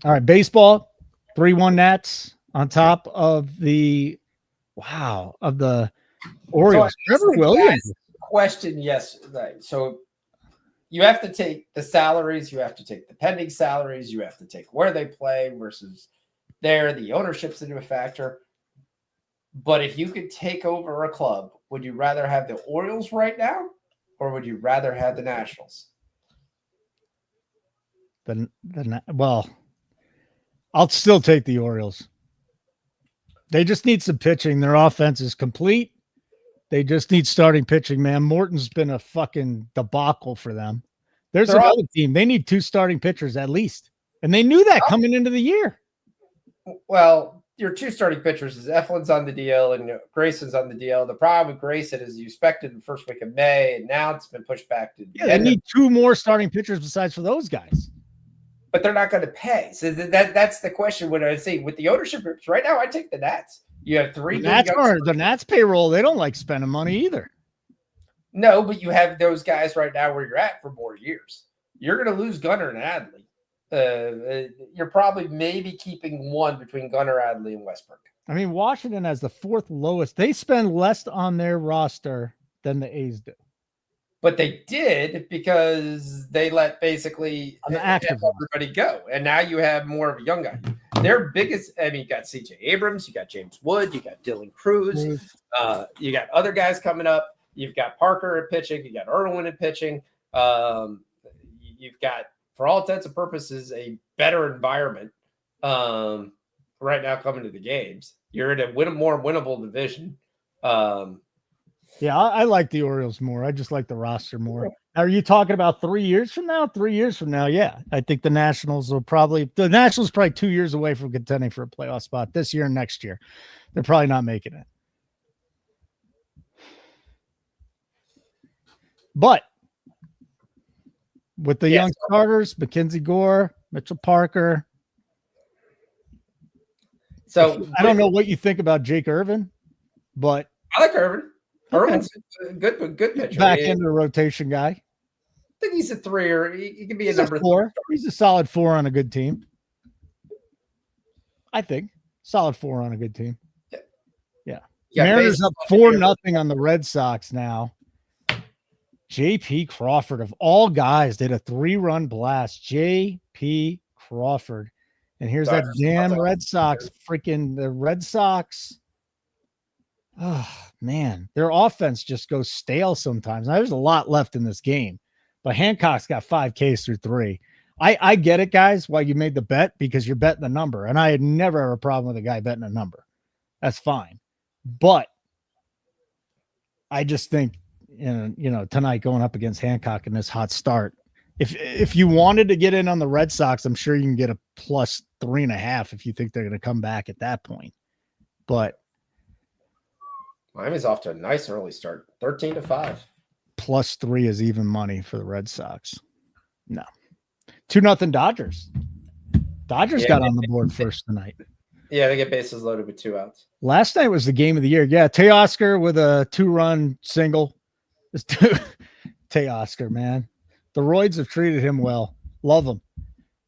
All right, baseball, 3-1 Nats on top of the Orioles. Trevor Williams. Question, yes. Right. So you have to take the salaries, you have to take the pending salaries, you have to take where they play versus the ownership's into a factor. But if you could take over a club, would you rather have the Orioles right now? Or would you rather have the Nationals? Well, I'll still take the Orioles. They just need some pitching. Their offense is complete. They just need starting pitching, man. Morton's been a fucking debacle for them. There's another team. They need 2 starting pitchers at least. And they knew that coming into the year. Well, your 2 starting pitchers is Eflin's on the deal and Grayson's on the deal. The problem with Grayson is you expected the first week of May, and now it's been pushed back to the they need 2 more starting pitchers besides for those guys. But they're not going to pay. So that's the question. When I say with the ownership groups right now, I take the Nats. You have 3. The Nats payroll. They don't like spending money either. No, but you have those guys right now where you're at for more years. You're going to lose Gunnar and Adley. You're probably maybe keeping one between Gunnar, Adley, and Westbrook. I mean, Washington has the 4th lowest. They spend less on their roster than the A's do. But they did because they let basically everybody go. And now you have more of a young guy. Their biggest, you got CJ Abrams, you got James Wood, you got Dylan Cruz, you got other guys coming up. You've got Parker at pitching, you got Irwin at pitching. You've got, for all intents and purposes, a better environment right now coming to the games. You're in a more winnable division. Yeah, I like the Orioles more. I just like the roster more. Are you talking about 3 years from now? 3 years from now, yeah. I think the Nationals probably 2 years away from contending for a playoff spot this year and next year. They're probably not making it. But with the young starters, Mackenzie Gore, Mitchell Parker. So I don't know what you think about Jake Irvin, but I like Irvin. Irvin's a good pitcher. Back into the rotation guy. I think he's a 3 or he can be a number 4. He's a solid 4 on a good team. I think solid 4 on a good team. Yeah. Mariners up 4-0 on the Red Sox now. JP Crawford of all guys did a 3-run blast. JP Crawford. And here's that damn Red Sox. The Red Sox. Oh, man. Their offense just goes stale sometimes. Now, there's a lot left in this game. But Hancock's got 5 Ks through 3. I get it, guys, why you made the bet, because you're betting the number. And I had never had a problem with a guy betting a number. That's fine. But I just think, tonight going up against Hancock in this hot start, if you wanted to get in on the Red Sox, I'm sure you can get a plus 3.5 if you think they're going to come back at that point. But Miami's off to a nice early start, 13-5. +3 is even money for the Red Sox. No. 2-0 Dodgers. Dodgers got on the board first tonight. Yeah, they get bases loaded with 2 outs. Last night was the game of the year. Yeah, Teoscar with a 2-run single. Teoscar, man. The Roids have treated him well. Love him.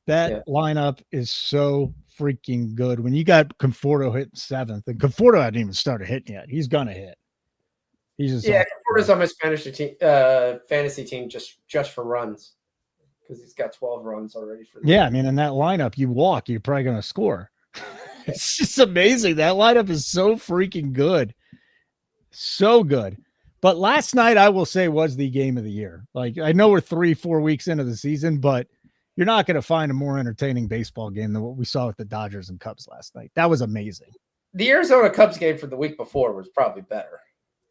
That lineup is so freaking good. When you got Conforto hitting 7th, and Conforto hadn't even started hitting yet. He's gonna hit. He's just Conforto's on my fantasy team just for runs because he's got 12 runs already for. I mean, in that lineup, you walk, you're probably gonna score. It's just amazing. That lineup is so freaking good, so good. But last night, I will say, was the game of the year. Like, I know we're 3-4 weeks into the season, but you're not going to find a more entertaining baseball game than what we saw with the Dodgers and Cubs last night. That was amazing. The Arizona Cubs game from the week before was probably better.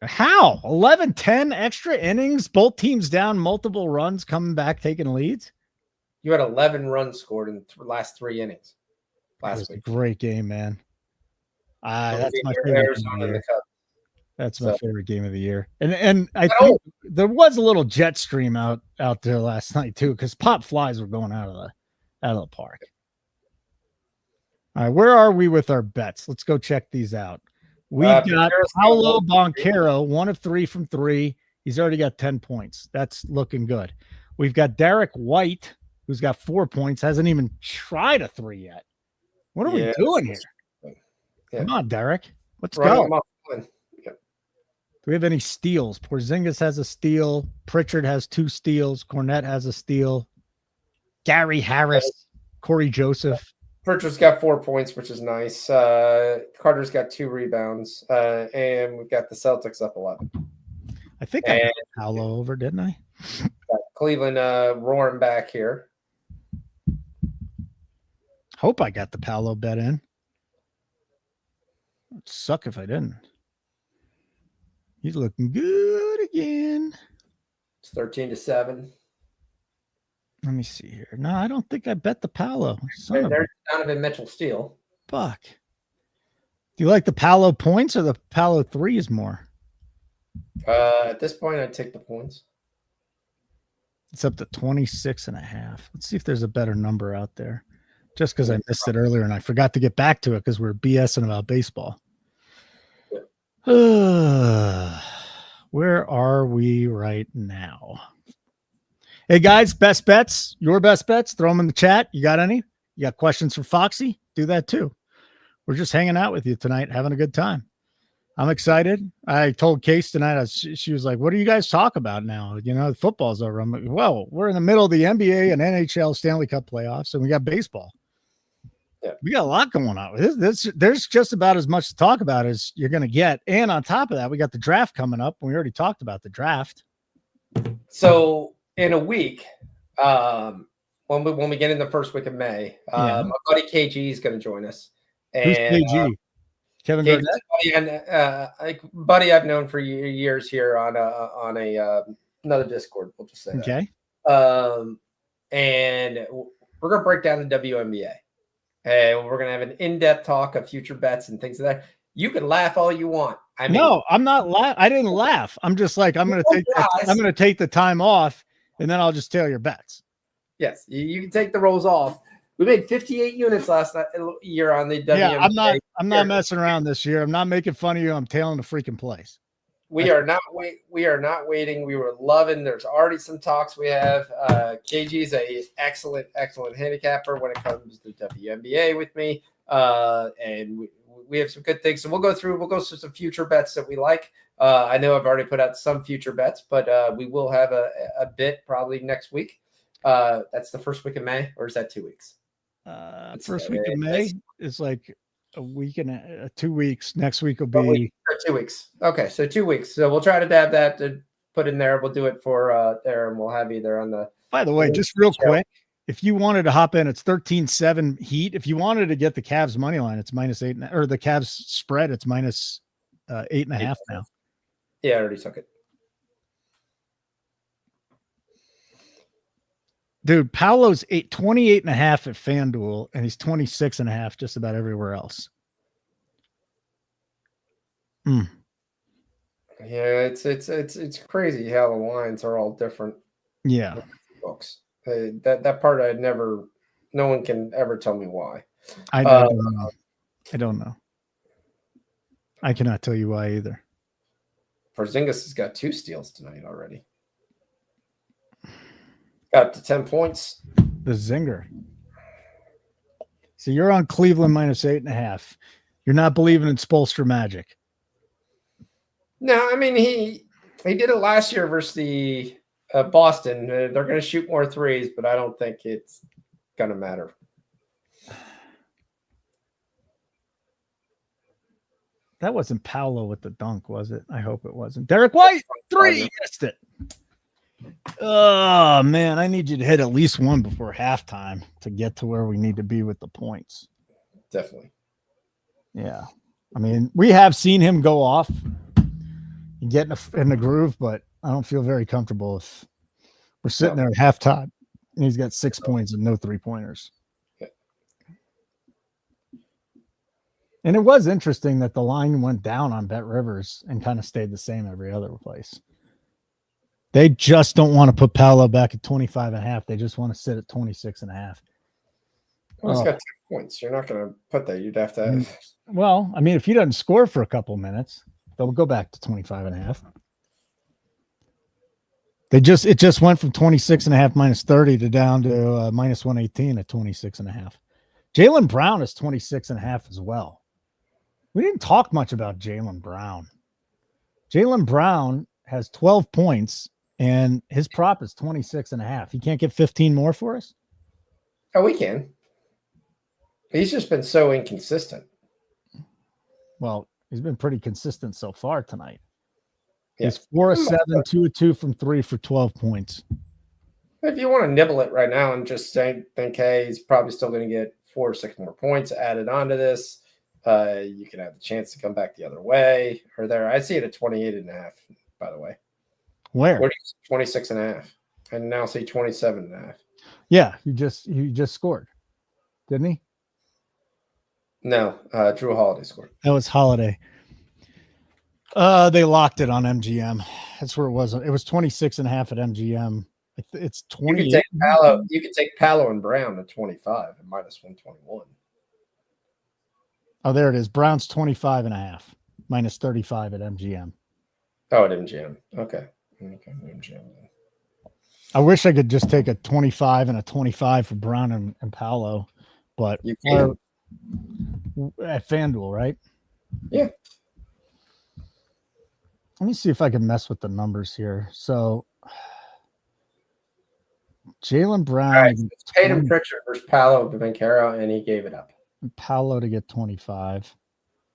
How? 11-10 extra innings, both teams down multiple runs, coming back, taking leads? You had 11 runs scored in the last 3 innings last week. Great game, man. That's my favorite. Arizona and the Cubs. That's my favorite game of the year. And I think there was a little jet stream out there last night too, because pop flies were going out of the park. All right, where are we with our bets? Let's go check these out. We've got Paolo Boncaro, 1 of 3 from 3. He's already got 10 points. That's looking good. We've got Derek White, who's got 4 points, hasn't even tried a 3 yet. What are we doing here? Come on, Derek. Let's go. Do we have any steals? Porzingis has a steal. Pritchard has 2 steals. Cornette has a steal. Gary Harris, Corey Joseph. Pritchard's got 4 points, which is nice. Carter's got 2 rebounds. And we've got the Celtics up 11. I think I got Paolo over, didn't I? Got Cleveland roaring back here. Hope I got the Paolo bet in. It'd suck if I didn't. He's looking good again. It's 13-7. Let me see here. No, I don't think I bet the Paolo. There's Donovan Mitchell steal. Fuck. Do you like the Paolo points or the Paolo threes more? At this point, I'd take the points. It's up to 26.5. Let's see if there's a better number out there. Just because I missed it earlier and I forgot to get back to it because we're BSing about baseball. Where are we right now? Hey guys, best bets, your best bets, throw them in the chat. You got any? You got questions for Foxy? Do that too. We're just hanging out with you tonight, having a good time. I'm excited. I told Case tonight, she was like, what do you guys talk about now? You know, football's over. I'm like, well, we're in the middle of the NBA and NHL Stanley Cup playoffs, and we got baseball. Yeah. We got a lot going on. There's just about as much to talk about as you're going to get. And on top of that, we got the draft coming up. We already talked about the draft. So in a week, when we get in the first week of May, my buddy KG is going to join us. And, who's KG? Kevin Garnett? Buddy I've known for years here on another Discord. We'll just say okay. That. And we're going to break down the WNBA. And we're going to have an in-depth talk of future bets and things like that. You can laugh all you want. I mean, no, I'm not I didn't laugh. I'm just like, I'm going to take the time off and then I'll just tell your bets. Yes. You can take the rolls off. We made 58 units last year on the WNBA. Yeah, I'm not messing around this year. I'm not making fun of you. I'm tailing the freaking place. We are not waiting. We were loving. There's already some talks we have. KG is a excellent handicapper when it comes to WNBA with me. And we have some good things. So we'll go through some future bets that we like. I know I've already put out some future bets, but we will have a bit probably next week. That's the first week of May, or is that 2 weeks? First week of May is like a week and 2 weeks. Next week will be 2 weeks. Okay, so 2 weeks. So we'll try to have that to put in there. We'll do it for there, and we'll have you there on the. By the way, just real quick, if you wanted to hop in, it's 13-7 Heat. If you wanted to get the Cavs money line, it's -8, or the Cavs spread, it's -8.5 now. Yeah, I already took it. Dude, Paolo's 28.5 at FanDuel, and he's 26.5 just about everywhere else. Yeah, it's crazy how the lines are all different. Yeah. Books. That part no one can ever tell me why. I don't know. I don't know. I cannot tell you why either. Porzingis has got 2 steals tonight already. Got up to 10 points. The zinger. So you're on Cleveland -8.5. You're not believing in Spoelstra magic. No, I mean he did it last year versus the Boston. They're going to shoot more threes, but I don't think it's going to matter. That wasn't Paolo with the dunk, was it? I hope it wasn't. Derek White, 3, missed it. Oh, man, I need you to hit at least one before halftime to get to where we need to be with the points. Definitely. Yeah. I mean, we have seen him go off and get in the groove, but I don't feel very comfortable if we're sitting there at halftime and he's got 6 points and no 3-pointers. And it was interesting that the line went down on Bet Rivers and kind of stayed the same every other place. They just don't want to put Paolo back at 25.5. They just want to sit at 26.5. Well, he's got 2 points. You're not going to put that. You'd have to. Well, I mean, if he doesn't score for a couple minutes, they'll go back to 25.5. It just went from 26.5 -30 to down to -118 at 26.5. Jaylen Brown is 26.5 as well. We didn't talk much about Jaylen Brown. Jaylen Brown has 12 points and his prop is 26.5. He can't get 15 more for us? Oh, we can. He's just been so inconsistent. Well, he's been pretty consistent so far tonight. Yeah. He's 4 of 7, 2 of 2 from 3 for 12 points. If you want to nibble it right now and just think, hey, he's probably still going to get 4 or 6 more points added onto this, you can have the chance to come back the other way or there. I see it at 28.5, by the way. Where? 26.5. And now see 27.5. Yeah, he just scored, didn't he? No, Drew Holiday scored. That was Holiday. They locked it on MGM. That's where it was. It was 26.5 at MGM. It's 20. You could take Paolo and Brown at 25 and -121. Oh, there it is. Brown's 25.5 -35 at MGM. Oh, at MGM. Okay, MGM. I wish I could just take a 25 and a 25 for Brown and Paolo, but you can at FanDuel, right? Yeah. Let me see if I can mess with the numbers here. So Jaylen Brown. All right, it's Peyton Pritchard versus Paolo Banchero, and he gave it up. Paolo to get 25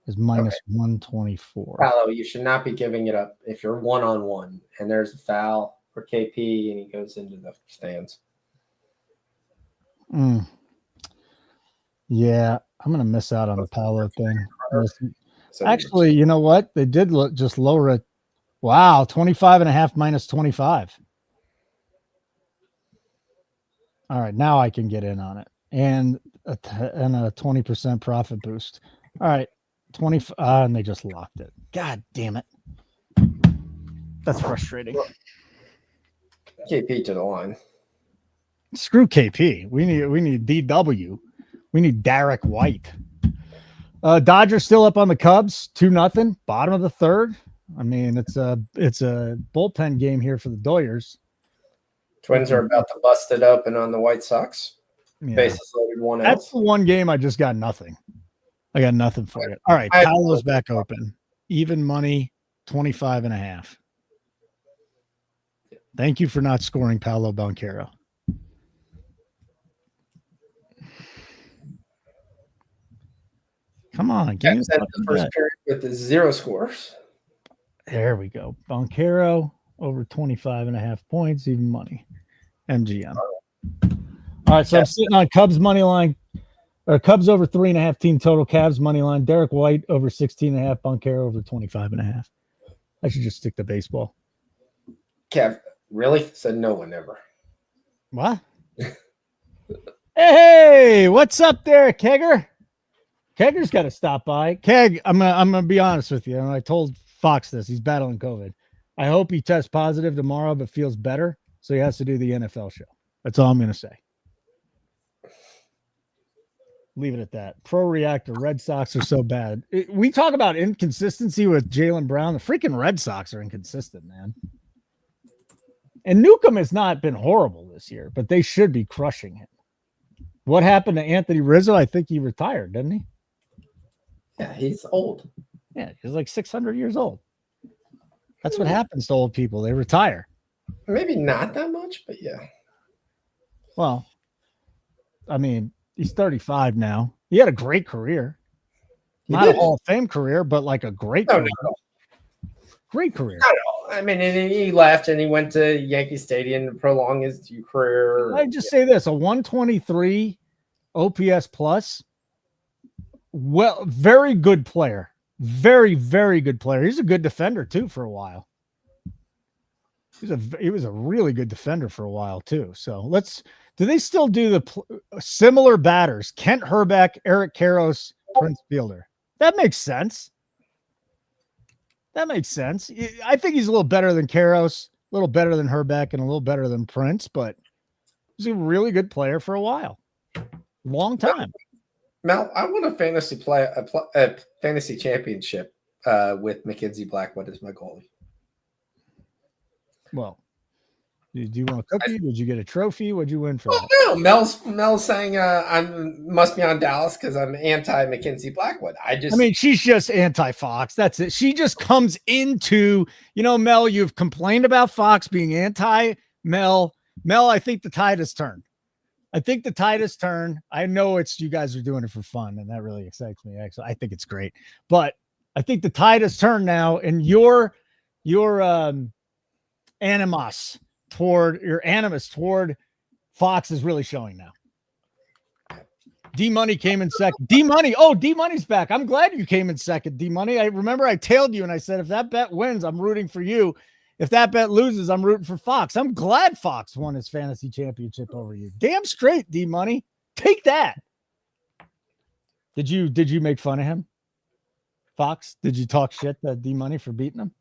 is -124. Paolo, you should not be giving it up if you're 1-on-1 and there's a foul for KP and he goes into the stands. Yeah, I'm going to miss out on the Paolo thing. Actually, you know what? They did just lower it. Wow, 25.5 -25. All right, now I can get in on it. And a 20% profit boost. All right, 20, and they just locked it. God damn it. That's frustrating. KP to the line. Screw KP. We need DW. We need Derek White. Dodgers still up on the Cubs, 2-0, bottom of the third. I mean, it's a bullpen game here for the Doyers. Twins are about to bust it open on the White Sox. Yeah. Bases loaded, 1 out. That's the one game I just got nothing. I got nothing for it. All right, Paolo's back open. Even money, 25.5. Thank you for not scoring Paolo Banchero. Come on, give me the first period with the 0 scores. There we go. Banchero over 25.5 points, even money. MGM. All right, so I'm sitting on Cubs money line. Cubs over 3.5 team total. Cavs money line. Derek White over 16.5. Banchero over 25.5. I should just stick to baseball. Kev, really? Said no one ever. What? Hey, what's up there, Kegger? Kegger's got to stop by. Keg, I'm gonna be honest with you. And I told Fox this. He's battling COVID. I hope he tests positive tomorrow, but feels better. So he has to do the NFL show. That's all I'm going to say. Leave it at that. Pro Reactor, Red Sox are so bad. We talk about inconsistency with Jaylen Brown. The freaking Red Sox are inconsistent, man. And Newcomb has not been horrible this year, but they should be crushing him. What happened to Anthony Rizzo? I think he retired, didn't he? Yeah, he's old. Yeah, he's like 600 years old. That's what happens to old people. They retire. Maybe not that much, but yeah. Well, I mean, he's 35 now. He had a great career. Not a Hall of Fame career, but like a great career. No. Great career. Not at all. I mean, and he left and he went to Yankee Stadium to prolong his career. I just say this, a 123 OPS plus. Well, very good player. Very, very good player. He's a good defender too for a while. He was a really good defender for a while too. So do they still do the similar batters? Kent Herbeck, Eric Karros, Prince Fielder. That makes sense. I think he's a little better than Karros, a little better than Herbeck, and a little better than Prince, but he's a really good player for a while. Long time. Mel, I want a fantasy championship with Mackenzie Blackwood as my goalie. Well, do you want a cookie? Did you get a trophy? What'd you win for that? No, Mel's saying I must be on Dallas because I'm anti Mackenzie Blackwood. I mean, she's just anti Fox. That's it. She just comes into, Mel, you've complained about Fox being anti Mel. I think the tide has turned. I know you guys are doing it for fun, and that really excites me. Actually, I think it's great, but I think the tide has turned now, and your animus toward Fox is really showing now. D-Money came in second. D-Money's back. I'm glad you came in second, D-Money. I remember I tailed you and I said, if that bet wins, I'm rooting for you. If that bet loses, I'm rooting for Fox. I'm glad Fox won his fantasy championship over you. Damn straight, D-Money. Take that. Did you make fun of him? Fox? Did you talk shit to D-Money for beating him?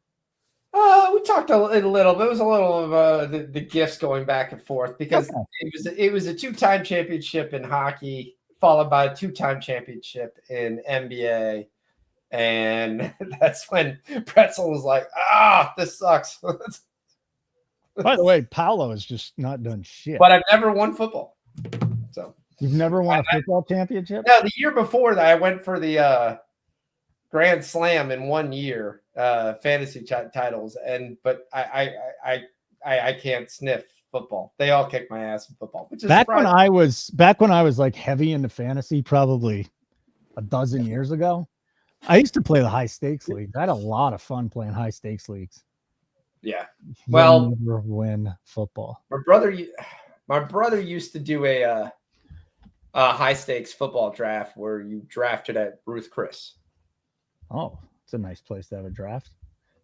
We talked a little bit. It was a little of the gifts going back and forth because it was a 2-time championship in hockey, followed by a 2-time championship in NBA. And that's when Pretzel was like, this sucks. By the way, Paolo has just not done shit. But I've never won football. So you've never won a football championship? No, the year before that, I went for the Grand Slam in 1 year, fantasy titles, but I can't sniff football. They all kick my ass in football, which is back when I was like heavy into fantasy, probably a dozen years ago. I used to play the high stakes league. I had a lot of fun playing high stakes leagues. Yeah, well, never win football. My brother used to do a high stakes football draft where you drafted at Ruth Chris. Oh, it's a nice place to have a draft.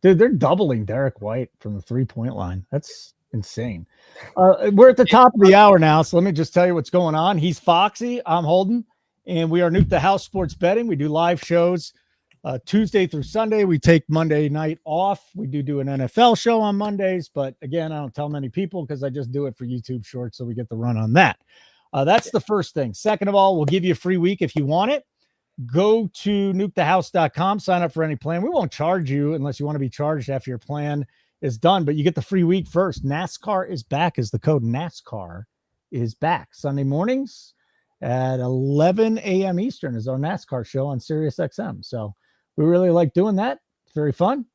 Dude, they're doubling Derek White from the 3-point line. That's insane. We're at the top of the hour now, so let me just tell you what's going on. He's Foxy, I'm Holden, and we are Nuke the House Sports Betting. We do live shows Tuesday through Sunday. We take Monday night off. We do an NFL show on Mondays, but again, I don't tell many people because I just do it for YouTube Shorts, so we get the run on that. That's the first thing. Second of all, we'll give you a free week if you want it. Go to nukethehouse.com, sign up for any plan. We won't charge you unless you want to be charged after your plan is done, but you get the free week first. NASCAR is back is the code. NASCAR is back. Sunday mornings at 11 a.m. Eastern is our NASCAR show on Sirius XM. So we really like doing that. It's very fun,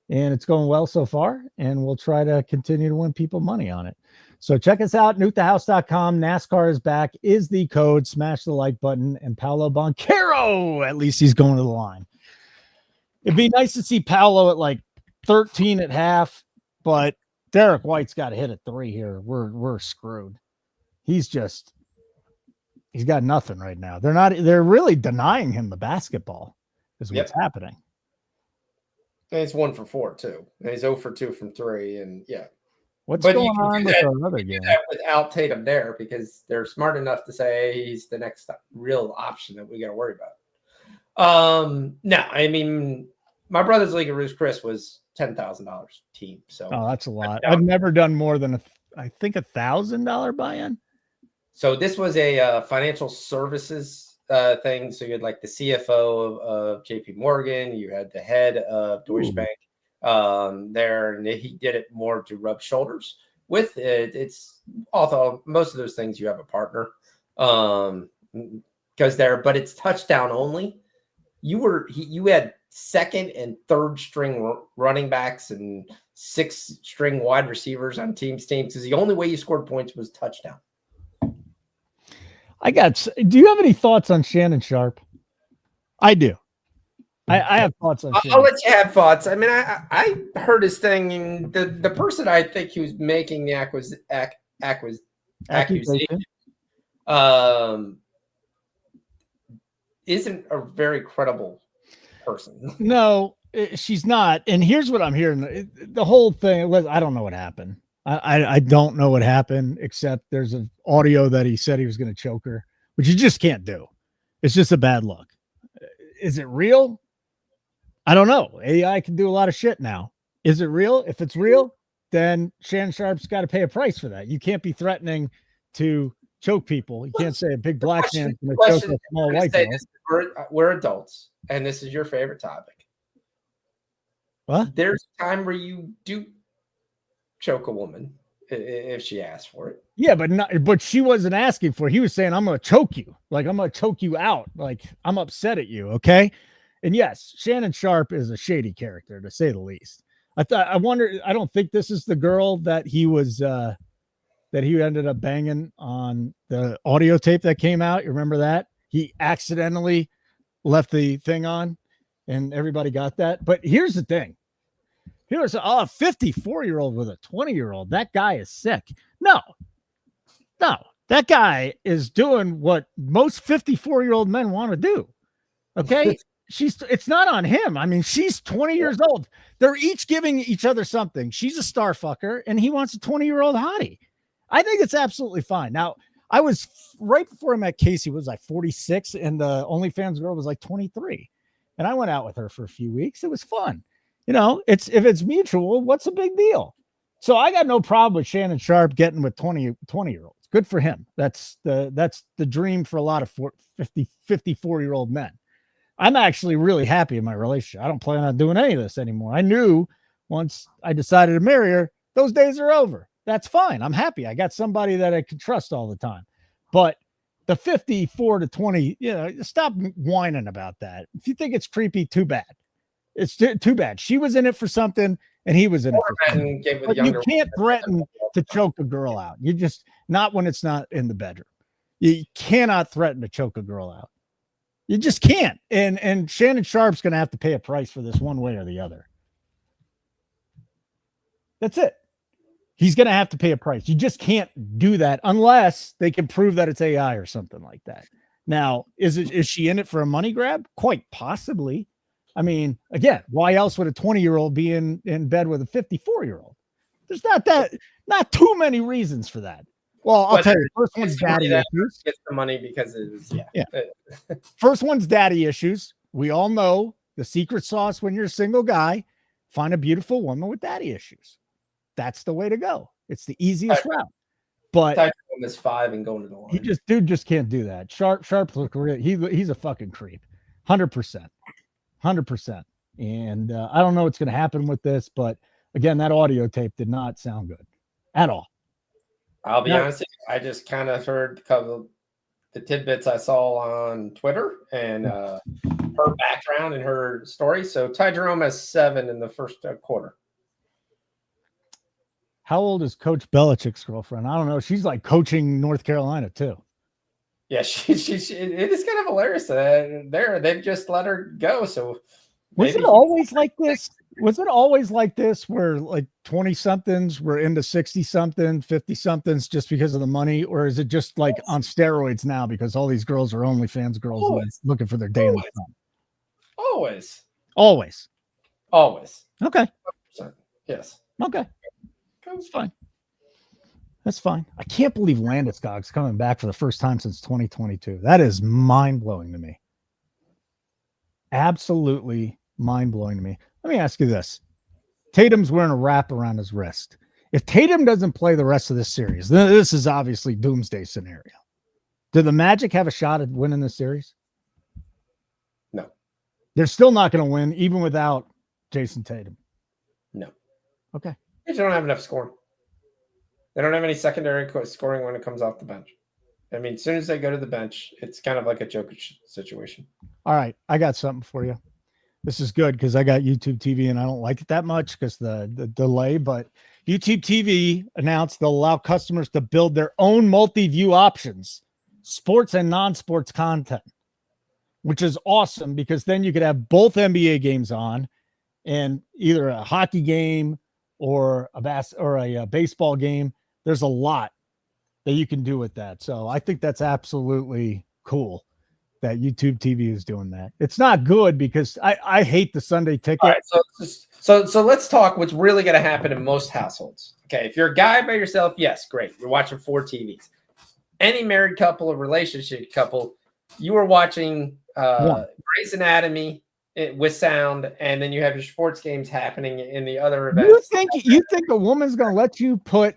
and it's going well so far, and we'll try to continue to win people money on it. So check us out, nukethehouse.com. NASCAR is back is the code. Smash the like button. And Paolo Banchero, at least he's going to the line. It'd be nice to see Paolo at like 13 at half, but Derek White's got to hit at 3 here. We're screwed. He's got nothing right now. They're really denying him the basketball is what's happening. And he's 1 for 4 too. And he's 0 for 2 from 3. And yeah. What's going on with our other game? Without Tatum there because they're smart enough to say he's the next real option that we got to worry about. No, I mean, my brother's league of Ruth Chris was $10,000 team. So that's a lot. I've never done more than I think $1,000 buy-in. So this was a financial services thing. So you had like the CFO of JP Morgan, you had the head of Deutsche Bank there, and he did it more to rub shoulders with it. It's although most of those things you have a partner because but it's touchdown only. You had second and third string running backs and sixth string wide receivers on teams because the only way you scored points was touchdown. Do you have any thoughts on Shannon Sharp? I do. I have thoughts on Shannon. I'll let you have thoughts. I mean, I heard his thing, and the person I think he was making the accusation isn't a very credible person. No, she's not. And here's what I'm hearing. The whole thing, I don't know what happened. I don't know what happened, except there's an audio that he said he was going to choke her, which you just can't do. It's just a bad look. Is it real? I don't know. AI can do a lot of shit now. Is it real? If it's real, then Shannon Sharp's got to pay a price for that. You can't be threatening to choke people. You can't say a big black man's going to choke a small white girl. We're adults, and this is your favorite topic. What? There's a time where you do choke a woman if she asks for it. Yeah, but she wasn't asking for it. He was saying, I'm going to choke you. Like, I'm going to choke you out. Like, I'm upset at you. Okay. And yes, Shannon Sharp is a shady character, to say the least. I wonder, I don't think this is the girl that he ended up banging on the audio tape that came out. You remember that? He accidentally left the thing on and everybody got that. But here's the thing. Here's a 54-year-old with a 20-year-old. That guy is sick. No, that guy is doing what most 54-year-old men want to do. Okay. It's not on him. I mean, she's 20 years old. They're each giving each other something. She's a star fucker and he wants a 20-year-old hottie. I think it's absolutely fine. Now, I was right before I met Casey was like 46 and the OnlyFans girl was like 23. And I went out with her for a few weeks. It was fun. You know, if it's mutual, what's a big deal? So I got no problem with Shannon Sharp getting with 20-year-olds. Good for him. That's the dream for a lot of 54-year-old men. I'm actually really happy in my relationship. I don't plan on doing any of this anymore. I knew once I decided to marry her, those days are over. That's fine. I'm happy. I got somebody that I can trust all the time. But the 54 to 20, stop whining about that. If you think it's creepy, too bad. It's too bad. She was in it for something and he was in it for something. But you can't threaten to choke a girl out. You just, not when it's not in the bedroom. You cannot threaten to choke a girl out. You just can't. And Shannon Sharp's going to have to pay a price for this one way or the other. That's it. He's going to have to pay a price. You just can't do that unless they can prove that it's AI or something like that. Now, is she in it for a money grab? Quite possibly. I mean, again, why else would a 20-year-old be in bed with a 54-year-old? There's not too many reasons for that. Well, I'll tell you, first one's daddy issues. Gets the money because it was, yeah. First one's daddy issues. We all know the secret sauce when you're a single guy, find a beautiful woman with daddy issues. That's the way to go. It's the easiest route. But this 5 and going to the line. Dude just can't do that. Sharp look real. He's a fucking creep. 100%. And I don't know what's going to happen with this, but again, that audio tape did not sound good at all. I'll be honest, I just kind of heard a couple of the tidbits I saw on Twitter and her background and her story. So Ty Jerome has 7 in the first quarter. How old is Coach Belichick's girlfriend? I don't know. She's like coaching North Carolina too. Yeah, she it is kind of hilarious. They've just let her go. So was it always like this? Was it always like this where like 20-somethings were into 60-something, 50-somethings just because of the money? Or is it just like on steroids now because all these girls are OnlyFans girls looking for their day in the sun? Always. Okay. 100%. Yes. Okay. That's fine. That's fine. I can't believe Landeskog's coming back for the first time since 2022. That is mind-blowing to me. Absolutely mind-blowing to me. Let me ask you this. Tatum's wearing a wrap around his wrist. If Tatum doesn't play the rest of this series, this is obviously doomsday scenario. Do the Magic have a shot at winning this series? No. They're still not going to win, even without Jason Tatum. No. Okay. They don't have enough scoring. They don't have any secondary scoring when it comes off the bench. I mean, as soon as they go to the bench, it's kind of like a Jokic situation. All right. I got something for you. This is good because I got YouTube TV and I don't like it that much because the delay, but YouTube TV announced they'll allow customers to build their own multi-view options, sports and non-sports content, which is awesome because then you could have both NBA games on and either a hockey game or a baseball game. There's a lot that you can do with that. So I think that's absolutely cool that YouTube TV is doing that. It's not good because I hate the Sunday ticket. All right, so let's talk what's really going to happen in most households. Okay, if you're a guy by yourself, yes, great. You're watching 4 TVs. Any married couple or relationship couple, you are watching Grey's Anatomy with sound, and then you have your sports games happening in the other events. You think a woman's going to let you put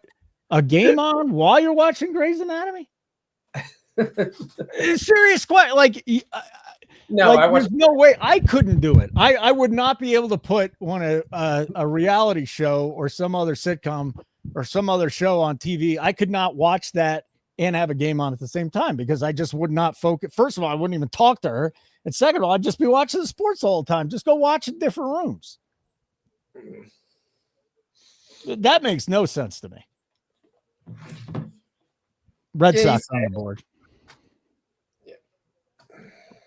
a game on while you're watching Grey's Anatomy? Serious question. No, there's no way I couldn't do it. I would not be able to put a reality show or some other sitcom or some other show on TV. I could not watch that and have a game on at the same time because I just would not focus. First of all, I wouldn't even talk to her. And second of all, I'd just be watching the sports all the time. Just go watch in different rooms. That makes no sense to me. Red Sox on the board.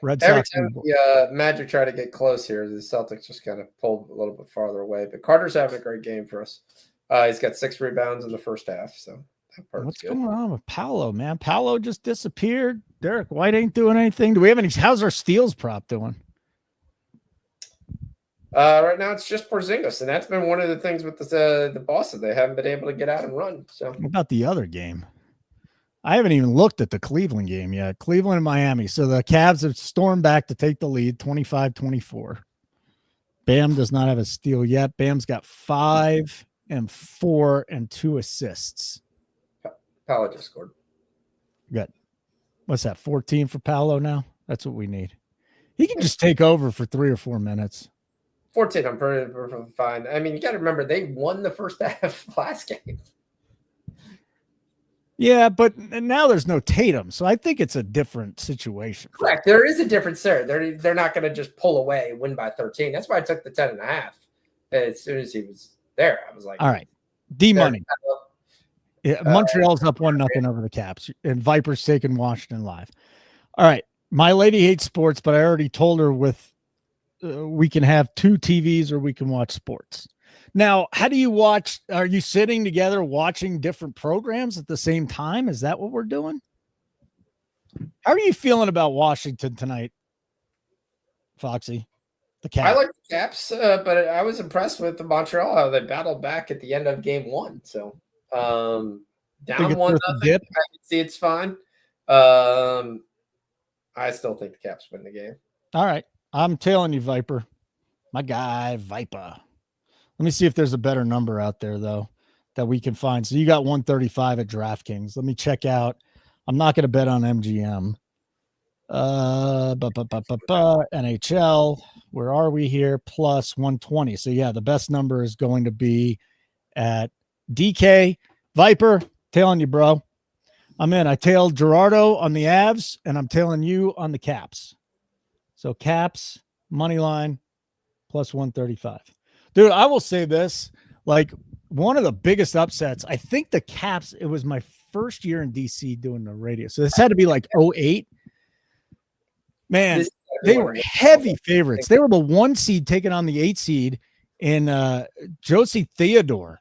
Red Sox. Every time the Magic try to get close here, the Celtics just kind of pulled a little bit farther away. But Carter's having a great game for us. He's got 6 rebounds in the first half. So that part's what's good. going on with Paolo, man? Paolo just disappeared. Derek White ain't doing anything. Do we have any? How's our steals prop doing? Right now it's just Porzingis, and that's been one of the things with the Boston. They haven't been able to get out and run. So what about the other game? I haven't even looked at the Cleveland game yet. Cleveland and Miami. So the Cavs have stormed back to take the lead, 25-24. Bam does not have a steal yet. Bam's got 5 and 4 and 2 assists. Paolo just scored. Good. What's that, 14 for Paolo now? That's what we need. He can just take over for 3 or 4 minutes. 14, I'm pretty fine. I mean, you got to remember, they won the first half last game. Yeah, but now there's no Tatum, so I think it's a different situation. Correct. There is a difference there. They're not going to just pull away, win by 13. That's why I took the 10.5. As soon as he was there, I was like, all right, D-money. Yeah, Montreal's up 1-0 over the Caps, and Vipers taking Washington live. All right, my lady hates sports, but I already told her we can have 2 TVs or we can watch sports. Now, how do you watch? Are you sitting together watching different programs at the same time? Is that what we're doing? How are you feeling about Washington tonight, Foxy? The Caps. I like the Caps, but I was impressed with the Montreal, how they battled back at the end of game 1. So down 1-0, I can see it's fine. I still think the Caps win the game. All right. I'm telling you, Viper. My guy, Viper. Let me see if there's a better number out there, though, that we can find. So you got 135 at DraftKings. Let me check out. I'm not going to bet on MGM. NHL. Where are we here? Plus 120. So, yeah, the best number is going to be at DK. Viper, tailing you, bro. I'm in. I tailed Gerardo on the Avs, and I'm tailing you on the Caps. So, Caps, money line, plus 135. Dude, I will say this, like one of the biggest upsets, I think the Caps, it was my first year in DC doing the radio. So this had to be like 08. Man, they were heavy favorites. They were the 1 seed taking on the 8 seed, and Josie Theodore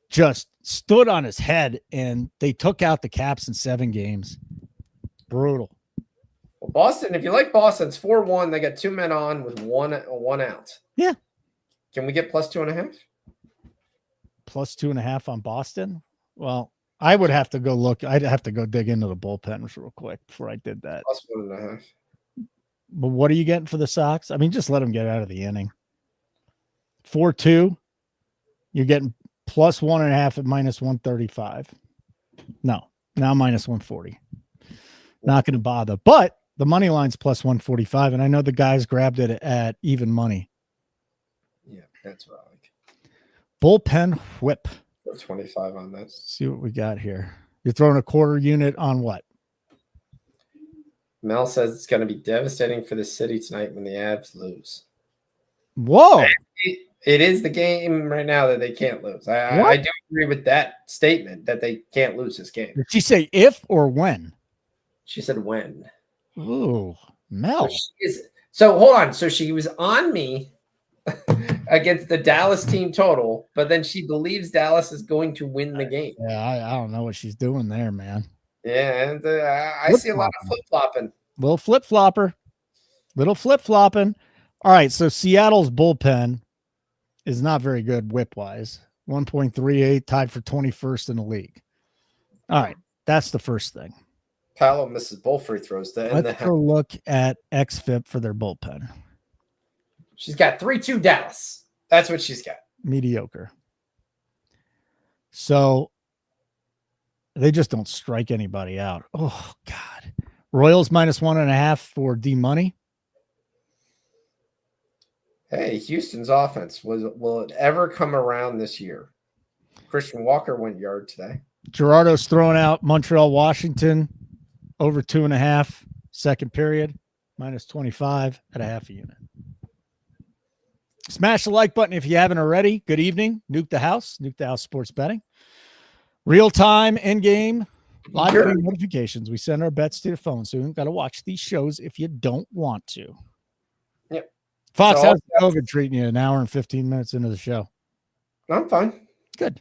just stood on his head, and they took out the Caps in 7 games. Brutal. Well, Boston, if you like Boston, it's 4-1. They got 2 men on with one out. Yeah. Can we get plus 2.5? Plus 2.5 on Boston? Well, I would have to go look. I'd have to go dig into the bullpens real quick before I did that. Plus 1.5. But what are you getting for the Sox? I mean, just let them get out of the inning. 4-2. You're getting plus 1.5 at minus 135. No, now minus 140. Not going to bother. But the money line's plus 145, and I know the guys grabbed it at even money. Yeah, that's what I like. Bullpen whip. 25 on this. See what we got here. You're throwing a quarter unit on what? Mel says it's going to be devastating for the city tonight when the Avs lose. Whoa. It is the game right now that they can't lose. I do agree with that statement that they can't lose this game. Did she say if or when? She said when. Ooh, Mel. So hold on. So she was on me against the Dallas team total, but then she believes Dallas is going to win the game. Yeah, I don't know what she's doing there, man. Yeah, and I see a lot of flip-flopping. Little flip-flopping. All right, so Seattle's bullpen is not very good whip-wise. 1.38, tied for 21st in the league. All right, that's the first thing. Paolo misses both free throws. Let's go look at XFIP for their bullpen. She's got 3-2 Dallas. That's what she's got. Mediocre. So they just don't strike anybody out. Oh, God. Royals minus 1.5 for D Money. Hey, Houston's offense, will it ever come around this year? Christian Walker went yard today. Gerardo's throwing out Montreal, Washington, over 2.5, second period, minus 25 at a half a unit. Smash the like button if you haven't already. Good evening. Nuke the House Sports Betting. Real-time, in-game, live notifications. We send our bets to your phone, so you've got to watch these shows if you don't want to. Yep. Fox, how's COVID treating you an hour and 15 minutes into the show? I'm fine. Good.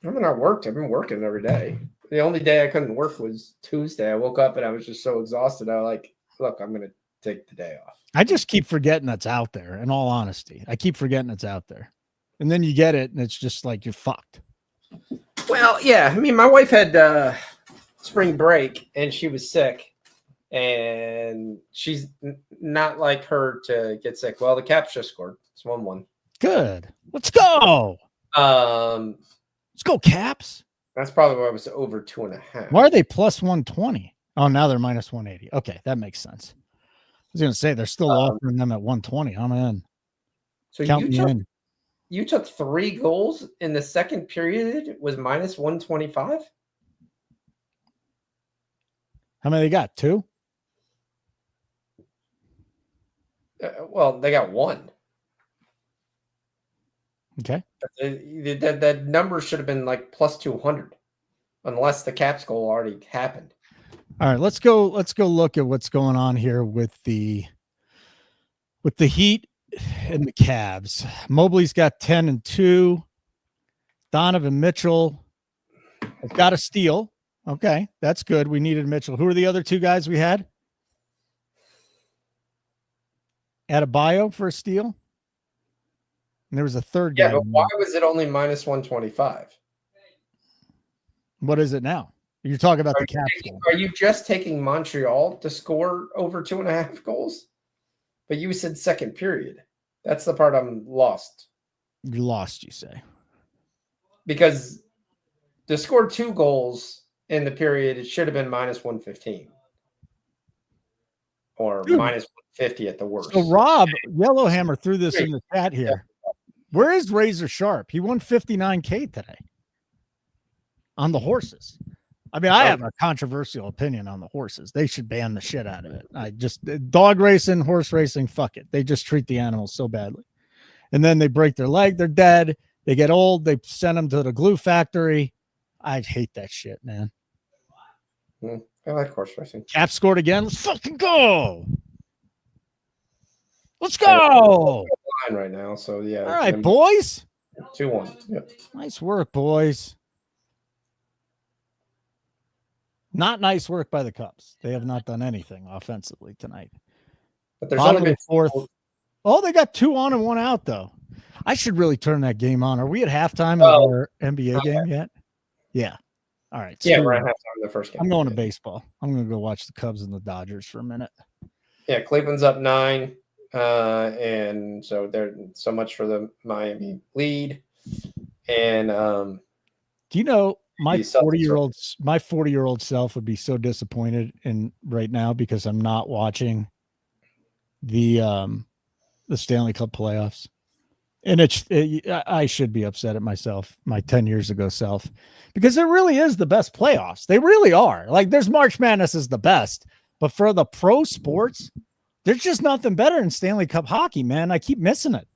I mean, I worked. I've been working every day. The only day I couldn't work was Tuesday. I woke up and I was just so exhausted. I was like, look, I'm going to take the day off. I just keep forgetting that's out there, in all honesty. I keep forgetting it's out there. And then you get it, and it's just like you're fucked. Well, yeah. I mean, my wife had spring break, and she was sick. And she's not like her to get sick. Well, the Caps just scored. It's 1-1. Good. Let's go. Let's go, Caps. That's probably why it was over 2.5. Why are they plus 120? Oh, now they're minus 180. Okay, that makes sense. I was going to say they're still offering them at 120. I'm in. So you took 3 goals in the second period. It was minus 125. How many they got? 2? Well, they got 1. Okay. That number should have been like plus 200, unless the Caps goal already happened. All right, let's go look at what's going on here with the Heat and the Cavs. Mobley's got 10 and 2. Donovan Mitchell has got a steal. Okay, that's good. We needed Mitchell. Who are the other 2 guys we had? Adebayo for a steal. And there was a third guy. Yeah, but why was it only minus 125? What is it now? You're talking about the Caps. Are you just taking Montreal to score over 2.5 goals? But you said second period. That's the part I'm lost. You lost, you say. Because to score 2 goals in the period, it should have been minus 115. Or minus 150 at the worst. So Rob Yellowhammer threw this in the chat here. Where is Razor Sharp? He won 59K today on the horses. I mean, I have a controversial opinion on the horses. They should ban the shit out of it. Dog racing, horse racing, fuck it. They just treat the animals so badly. And then they break their leg, they're dead. They get old, they send them to the glue factory. I hate that shit, man. I like horse racing. Cap scored again. Let's fucking go. Let's go. Right now, so yeah. All right, boys. 2-1. Yep. Nice work, boys. Not nice work by the Cubs. They have not done anything offensively tonight. But there's only been 4th. Oh, they got 2 on and 1 out, though. I should really turn that game on. Are we at halftime of our NBA game yet? Yeah. All right. Yeah, we're at halftime of the first game. I'm going to baseball. I'm going to go watch the Cubs and the Dodgers for a minute. Yeah, Cleveland's up 9. And so there's so much for the Miami lead. And do you know my the Celtics 40-year-old self would be so disappointed in right now because I'm not watching the Stanley Cup playoffs. And I should be upset at myself, my 10 years ago self, because it really is the best playoffs. They really are. Like, there's March Madness is the best, but for the pro sports, there's just nothing better than Stanley Cup hockey, man. I keep missing it.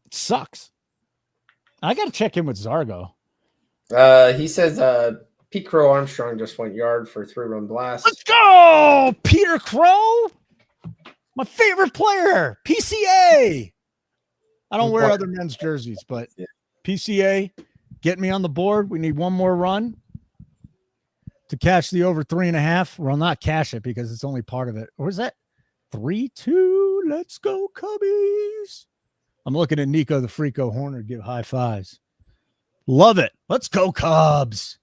It sucks. I got to check in with Zargo. He says Pete Crow Armstrong just went yard for a 3-run blast. Let's go, Peter Crow. My favorite player, PCA. I don't wear other men's jerseys, but PCA, get me on the board. We need one more run to cash the over 3.5. Well, not cash it because it's only part of it. Or is that 3-2? Let's go, Cubbies. I'm looking at Nico the Freako Horner give high fives. Love it. Let's go, Cubs.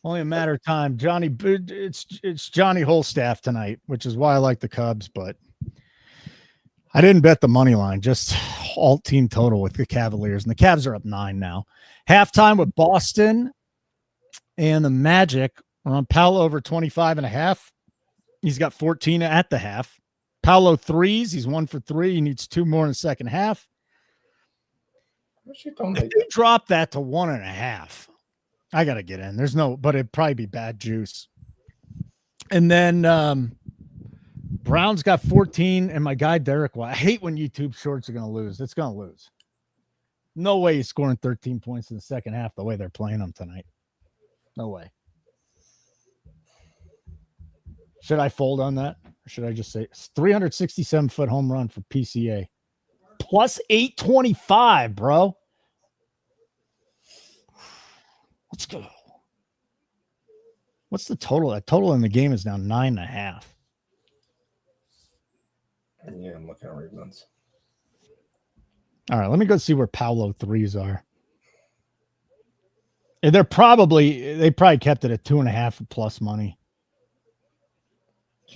Only a matter of time. Johnny, it's Johnny Holstaff tonight, which is why I like the Cubs, but I didn't bet the money line, just all team total with the Cavaliers. And the Cavs are up 9 now. Halftime with Boston and the Magic are on Paolo over 25.5. He's got 14 at the half. Paolo threes. He's 1 for 3. He needs 2 more in the second half. If they drop that to 1.5, I got to get in. But it'd probably be bad juice. And then Brown's got 14, and my guy Derek White. I hate when YouTube shorts are going to lose. It's going to lose. No way he's scoring 13 points in the second half the way they're playing them tonight. No way. Should I fold on that? Or should I just say 367-foot home run for PCA? Plus 825, bro. Let's go. What's the total? That total in the game is now 9.5. Yeah, I'm looking at rebounds. All right, let me go see where Paolo threes are. And they probably kept it at 2.5 plus money.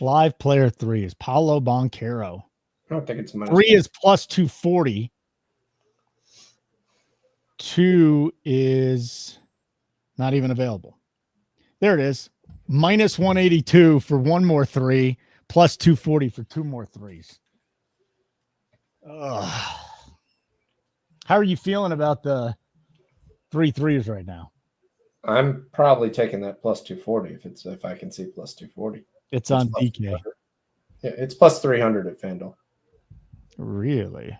Live player 3 is Paolo Banchero. I don't think it's minus 3 is plus 240. 2 is not even available. There it is. Minus 182 for 1 more 3, plus 240 for 2 more 3s. Ugh. How are you feeling about the 3 3s right now? I'm probably taking that plus 240 if I can see plus 240. It's on DK. Yeah, it's plus 300 at FanDuel. Really?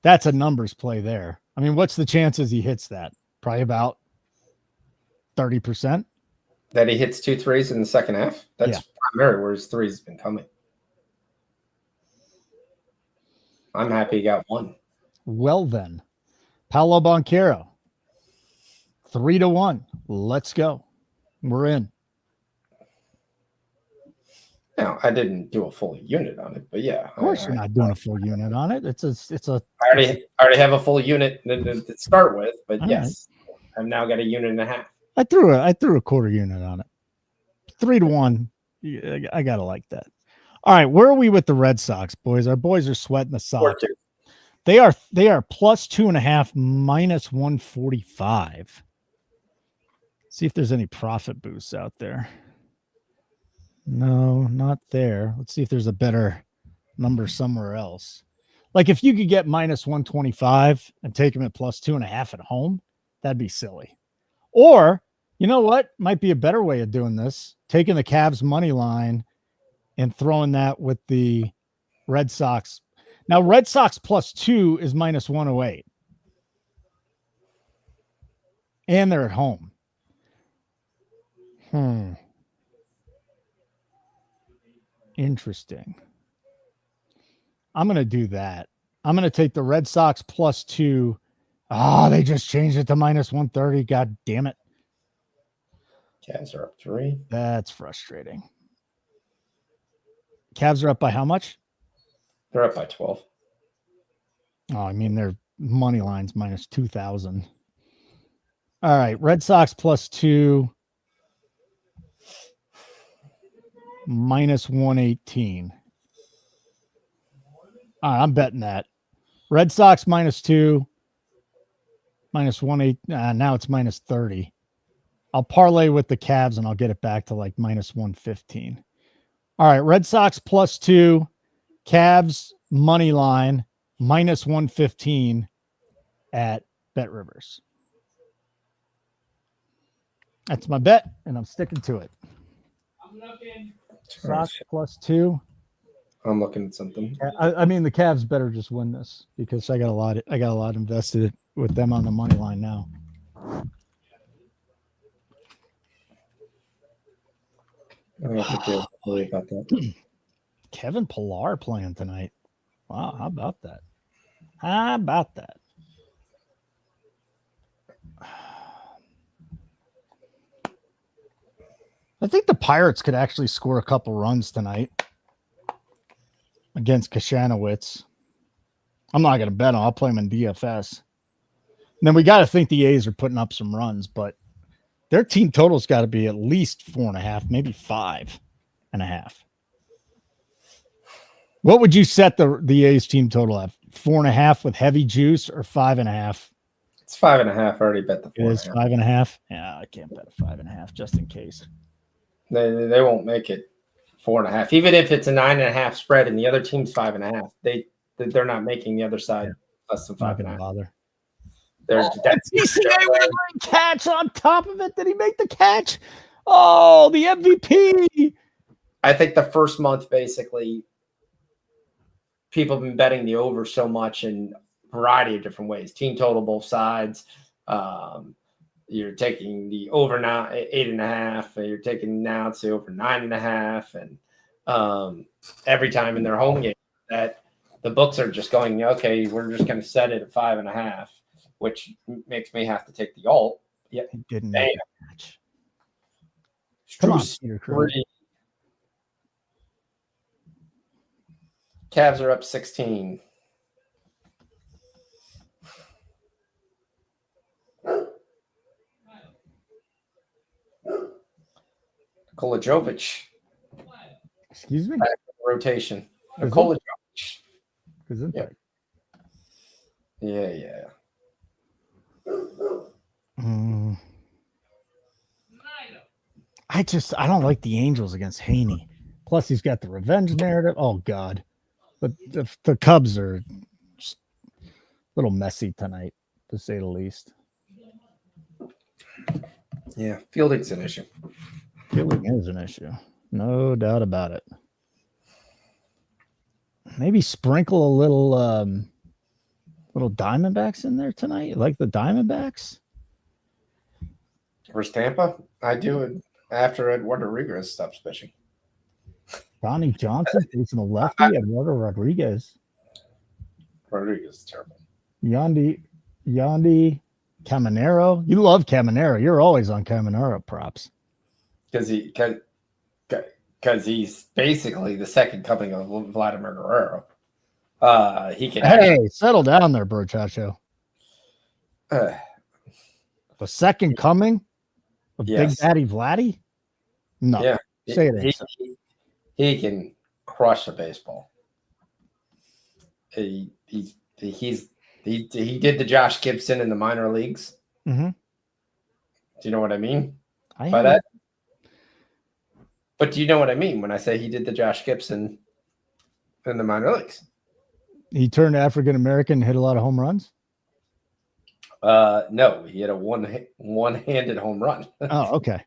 That's a numbers play there. I mean, what's the chances he hits that? Probably about 30%. That he hits 2 threes in the second half? That's primary where his threes have been coming. I'm happy he got 1. Well then, Paolo Banchero, 3-1. Let's go. We're in. Now, I didn't do a full unit on it, but yeah. Of course, you're not doing a full unit on it. It's a. I already have a full unit to start with, but All yes, right. I've now got a unit and a half. I threw a quarter unit on it. 3-1. I gotta like that. All right, where are we with the Red Sox, boys? Our boys are sweating the socks. They are plus 2.5, minus 145. See if there's any profit boosts out there. No, not there. Let's see if there's a better number somewhere else. Like if you could get minus 125 and take them at plus 2.5 at home, that'd be silly. Or, you know what? Might be a better way of doing this. Taking the Cavs money line and throwing that with the Red Sox. Now, Red Sox plus 2 is minus 108. And they're at home. Interesting. I'm going to do that. I'm going to take the Red Sox plus 2. They just changed it to minus 130. God damn it. Cavs are up 3. That's frustrating. Cavs are up by how much? They're up by 12. Oh, I mean, their money line's minus 2,000. All right. Red Sox plus 2. minus 118. I'm betting that. Red Sox -2, minus 18. Now it's minus 30. I'll parlay with the Cavs and I'll get it back to like minus 115. All right, Red Sox +2, Cavs money line minus 115 at Bet Rivers. That's my bet, and I'm sticking to it. I'm looking. Sox +2. I'm looking at something. I mean, the Cavs better just win this because I got a lot invested with them on the money line now. I don't think you'll worry about that. Kevin Pillar playing tonight. Wow, how about that? How about that? I think the Pirates could actually score a couple runs tonight against Kashanowitz. I'm not going to bet on. I'll play them in DFS. And then we got to think the A's are putting up some runs, but their team total's got to be at least 4.5, maybe 5.5. What would you set the A's team total at? 4.5 with heavy juice or 5.5? It's 5.5. I already bet the 4.5. It is 5.5. Yeah, I can't bet a 5.5 just in case. They won't make it 4.5. Even if it's a 9.5 spread and the other team's 5.5, they're not making the other side less than 5.5. Bother. That's CCA with a great catch on top of it. Did he make the catch? Oh, the MVP. I think the first month, basically, people have been betting the over so much in a variety of different ways. Team total, both sides. You're taking the over now 8.5, and you're taking now it's the over 9.5, and every time in their home game, that the books are just going, okay, we're just going to set it at 5.5, which makes me have to take the alt. Yeah, He didn't make the catch. Come on, Struce, Peter Crow. Cavs are up 16. Nikola Jovic. Excuse me? Back in the rotation. Is Nikola Jovic. Gesundheit. Yeah. I don't like the Angels against Haney. Plus, he's got the revenge narrative. Oh, God. But the Cubs are just a little messy tonight, to say the least. Yeah, fielding's an issue. Fielding is an issue. No doubt about it. Maybe sprinkle a little Diamondbacks in there tonight. You like the Diamondbacks? Where's Tampa? I do it after Eduardo Rodriguez stops pitching. Ronnie Johnson facing a lefty. Eduardo Rodriguez. Rodriguez is terrible. Yandy, Caminero. You love Caminero. You're always on Caminero props. Because he's basically the second coming of Vladimir Guerrero. He can. Hey, settle down there, Brochacho. The The second coming of Yes. Big Daddy Vladdy? No. Yeah, Say it ain't so. he can crush a baseball. He did the Josh Gibson in the minor leagues. Mm-hmm. Do you know what I mean I by hear that? But do you know what I mean when I say he did the Josh Gibson in the minor leagues? He turned African American and hit a lot of home runs. No, he had a one-handed home run. Oh, okay.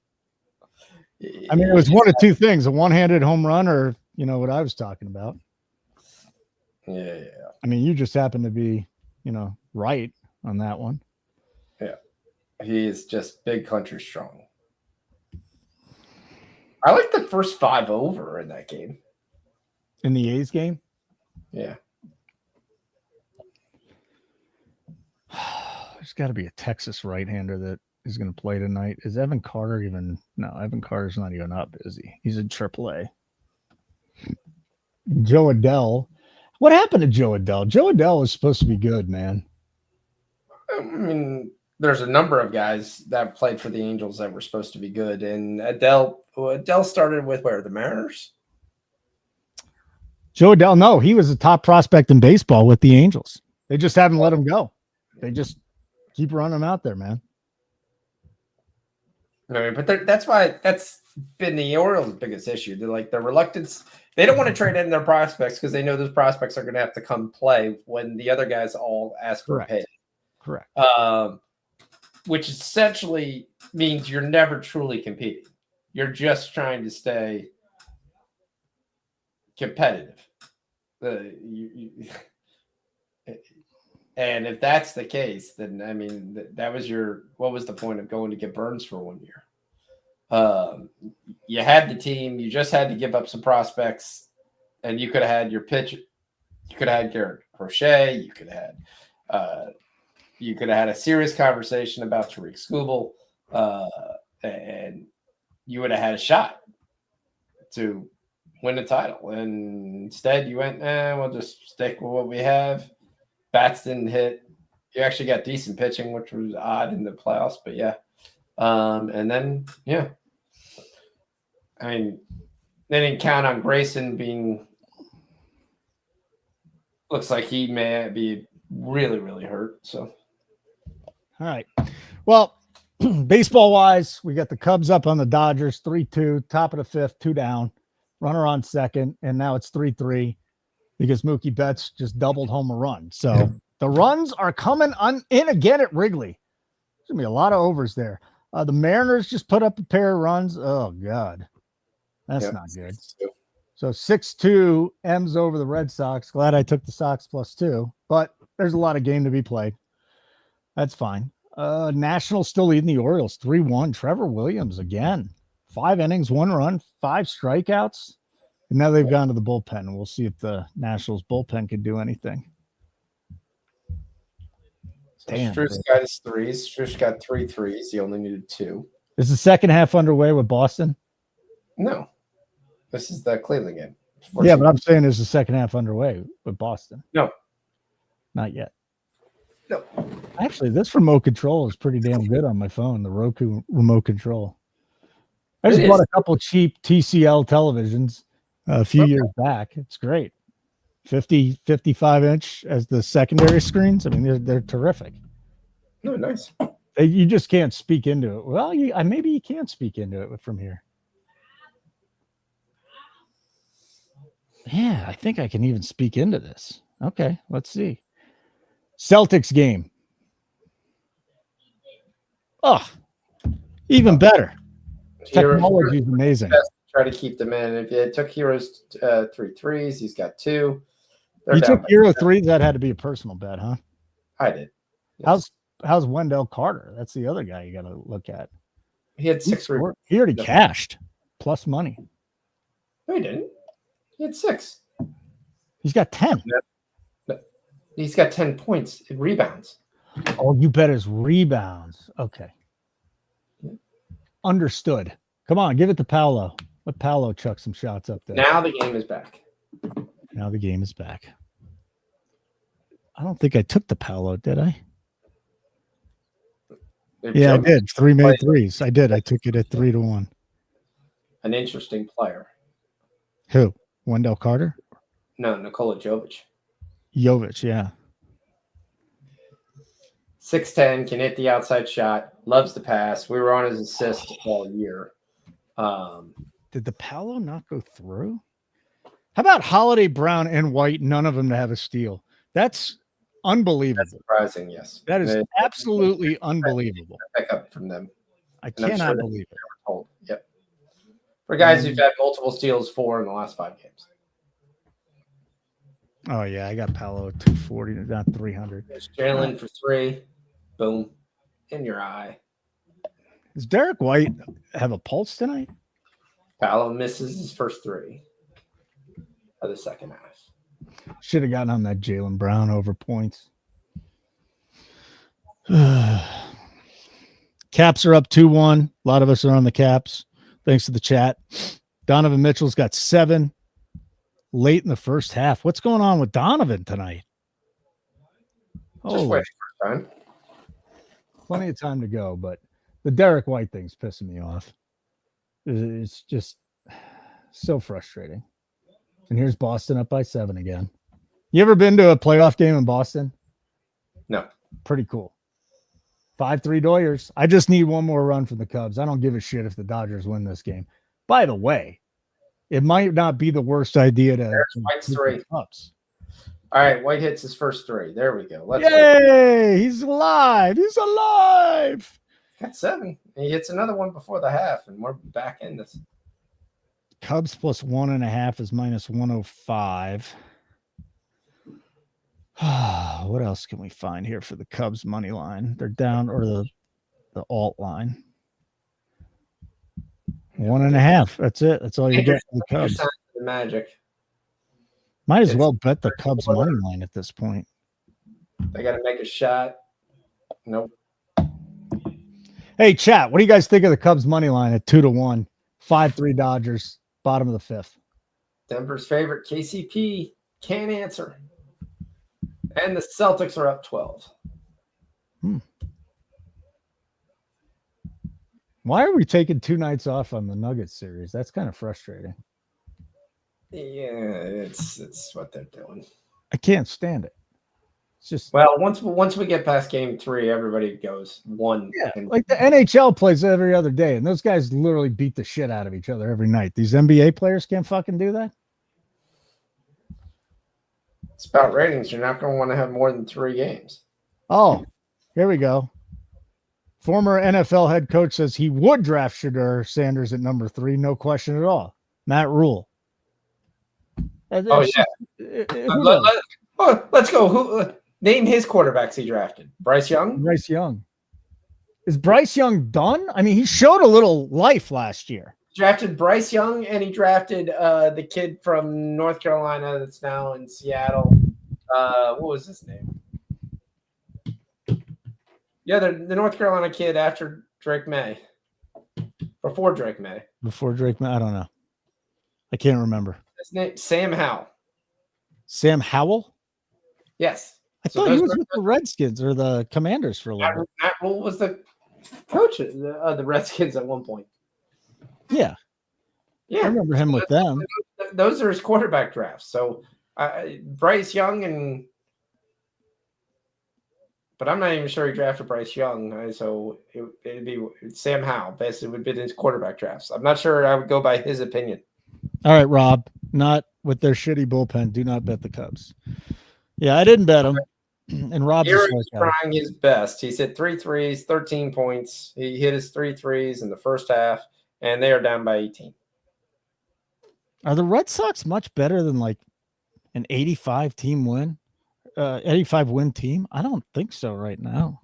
I mean, it was one of two things: a one-handed home run, or what I was talking about. Yeah. I mean, you just happen to be, right on that one. Yeah, he is just big country strong. I like the first 5 over in that game. In the A's game? Yeah. There's got to be a Texas right-hander that is going to play tonight. Is Evan Carter even? No, Evan Carter's not even up, is he? He's in AAA. Joe Adell. What happened to Joe Adell? Joe Adell was supposed to be good, man. I mean, there's a number of guys that played for the Angels that were supposed to be good. And Adele started with where? The Mariners? Joe Adele, no, he was a top prospect in baseball with the Angels. They just haven't let him go. They just keep running him out there, man. I mean, but that's why that's been the Orioles' biggest issue. They're like, their reluctance. They don't want to trade in their prospects because they know those prospects are going to have to come play when the other guys all ask for a pay. Correct. Which essentially means you're never truly competing. You're just trying to stay competitive. And if that's the case, then I mean, that was what was the point of going to get Burns for 1 year? You had the team, you just had to give up some prospects, and you could have had your pitch. You could have had Garrett Crochet. You could have had a serious conversation about Tariq Skubal, and you would have had a shot to win the title. And instead, you went, we'll just stick with what we have. Bats didn't hit. You actually got decent pitching, which was odd in the playoffs, but yeah. And then, yeah. I mean, they didn't count on Grayson being – looks like he may be really, really hurt. So, all right. Well, baseball-wise, we got the Cubs up on the Dodgers, 3-2, top of the fifth, 2 down, runner on second, and now it's 3-3 because Mookie Betts just doubled home a run. So the runs are coming in again at Wrigley. There's going to be a lot of overs there. The Mariners just put up a pair of runs. Oh, God. That's not good. So 6-2 M's over the Red Sox. Glad I took the Sox +2, but there's a lot of game to be played. That's fine. Nationals still leading the Orioles 3-1. Trevor Williams again. 5 innings, 1 run, 5 strikeouts. And now they've gone to the bullpen, and we'll see if the Nationals bullpen can do anything. Damn. Struce got his 3s. Struce got 3 3s. He only needed 2. Is the second half underway with Boston? No. This is the Cleveland game. Yeah, but I'm saying is the second half underway with Boston? No. Not yet. No. Actually, this remote control is pretty damn good on my phone, the Roku remote control. I just bought a couple cheap TCL televisions a few years back. It's great. 50, 55-inch as the secondary screens. I mean, they're terrific. No, nice. You just can't speak into it. Well, maybe you can speak into it from here. Yeah, I think I can even speak into this. Okay, let's see. Celtics game. Oh, even better. Technology is amazing. Try to keep them in. If you took Heroes 3 3s, he's got 2. You took Hero 3. That had to be a personal bet, huh? I did. Yes. How's Wendell Carter? That's the other guy you got to look at. He had 6. He already cashed plus money. No, he didn't. He had 6. He's got 10. He's got 10 points in rebounds. Oh, you bet his rebounds. Okay. Understood. Come on, give it to Paolo. Let Paolo chuck some shots up there. Now the game is back. I don't think I took the Paolo, did I? Yeah, I did. 3 made 3s. I did. I took it at 3-1. An interesting player. Who? Wendell Carter? No, Nikola Jovic. Jovic, yeah. 6'10", can hit the outside shot, loves the pass. We were on his assist all year. Did the Paolo not go through? How about Holiday, Brown, and White? None of them to have a steal. That's unbelievable. That's surprising, yes. That is absolutely unbelievable. Pick up from them. I cannot believe it. Told. Yep. For guys who've had multiple steals, 4 in the last 5 games. Oh, yeah. I got Paolo at 240, not 300. There's Jalen for 3. Boom. In your eye. Does Derek White have a pulse tonight? Paolo misses his first 3 of the second half. Should have gotten on that Jaylen Brown over points. Caps are up 2-1. A lot of us are on the Caps. Thanks to the chat. Donovan Mitchell's got 7 late in the first half. What's going on with Donovan tonight? Just wait for time. Plenty of time to go, but the Derek White thing's pissing me off. It's just so frustrating. And here's Boston up by 7 again. You ever been to a playoff game in Boston? No. Pretty cool. 5-3 Doyers. I just need one more run from the Cubs. I don't give a shit if the Dodgers win this game. By the way, it might not be the worst idea to White's 3. Cubs. All right, White hits his first 3. There we go. Yay! He's alive. He's alive. Got 7. And he hits another one before the half, and we're back in this. Cubs plus 1.5 is minus 105. What else can we find here for the Cubs money line? They're down, or the alt line. 1.5. That's it. That's all you get for the Cubs. The Magic. Might as well bet the Cubs money line at this point. They got to make a shot. Nope. Hey, chat. What do you guys think of the Cubs money line at 2-1? 5-3 Dodgers, bottom of the 5th. Denver's favorite, KCP, can't answer. And the Celtics are up 12. Why are we taking 2 nights off on the Nuggets series? That's kind of frustrating. Yeah, it's what they're doing. I can't stand it. It's just once we get past game 3, everybody goes 1. Yeah, like the NHL plays every other day, and those guys literally beat the shit out of each other every night. These NBA players can't fucking do that. It's about ratings. You're not going to want to have more than 3 games. Oh, here we go. Former NFL head coach says he would draft Shedeur Sanders at number 3, no question at all. Matt Rule. Let's go. Who name his quarterbacks he drafted? Bryce Young? Bryce Young. Is Bryce Young done? I mean, he showed a little life last year. Drafted Bryce Young, and he drafted the kid from North Carolina that's now in Seattle. What was his name? Yeah, the North Carolina kid after Drake May. Before Drake May. Before Drake May? I don't know. I can't remember. His name, Sam Howell. Sam Howell? Yes. I thought he was with the Redskins or the Commanders for a little bit. Matt Rule was the coach of the Redskins at one point. Yeah. Yeah. I remember him with them. Those are his quarterback drafts. So Bryce Young but I'm not even sure he drafted Bryce Young. So it'd be Sam Howell. Basically, would be his quarterback drafts. I'm not sure I would go by his opinion. All right, Rob. Not with their shitty bullpen. Do not bet the Cubs. Yeah, I didn't bet them. And Rob's trying his best. He's hit 3 threes, 13 points. He hit his 3 threes in the first half, and they are down by 18. Are the Red Sox much better than like an 85 win team? I don't think so right now.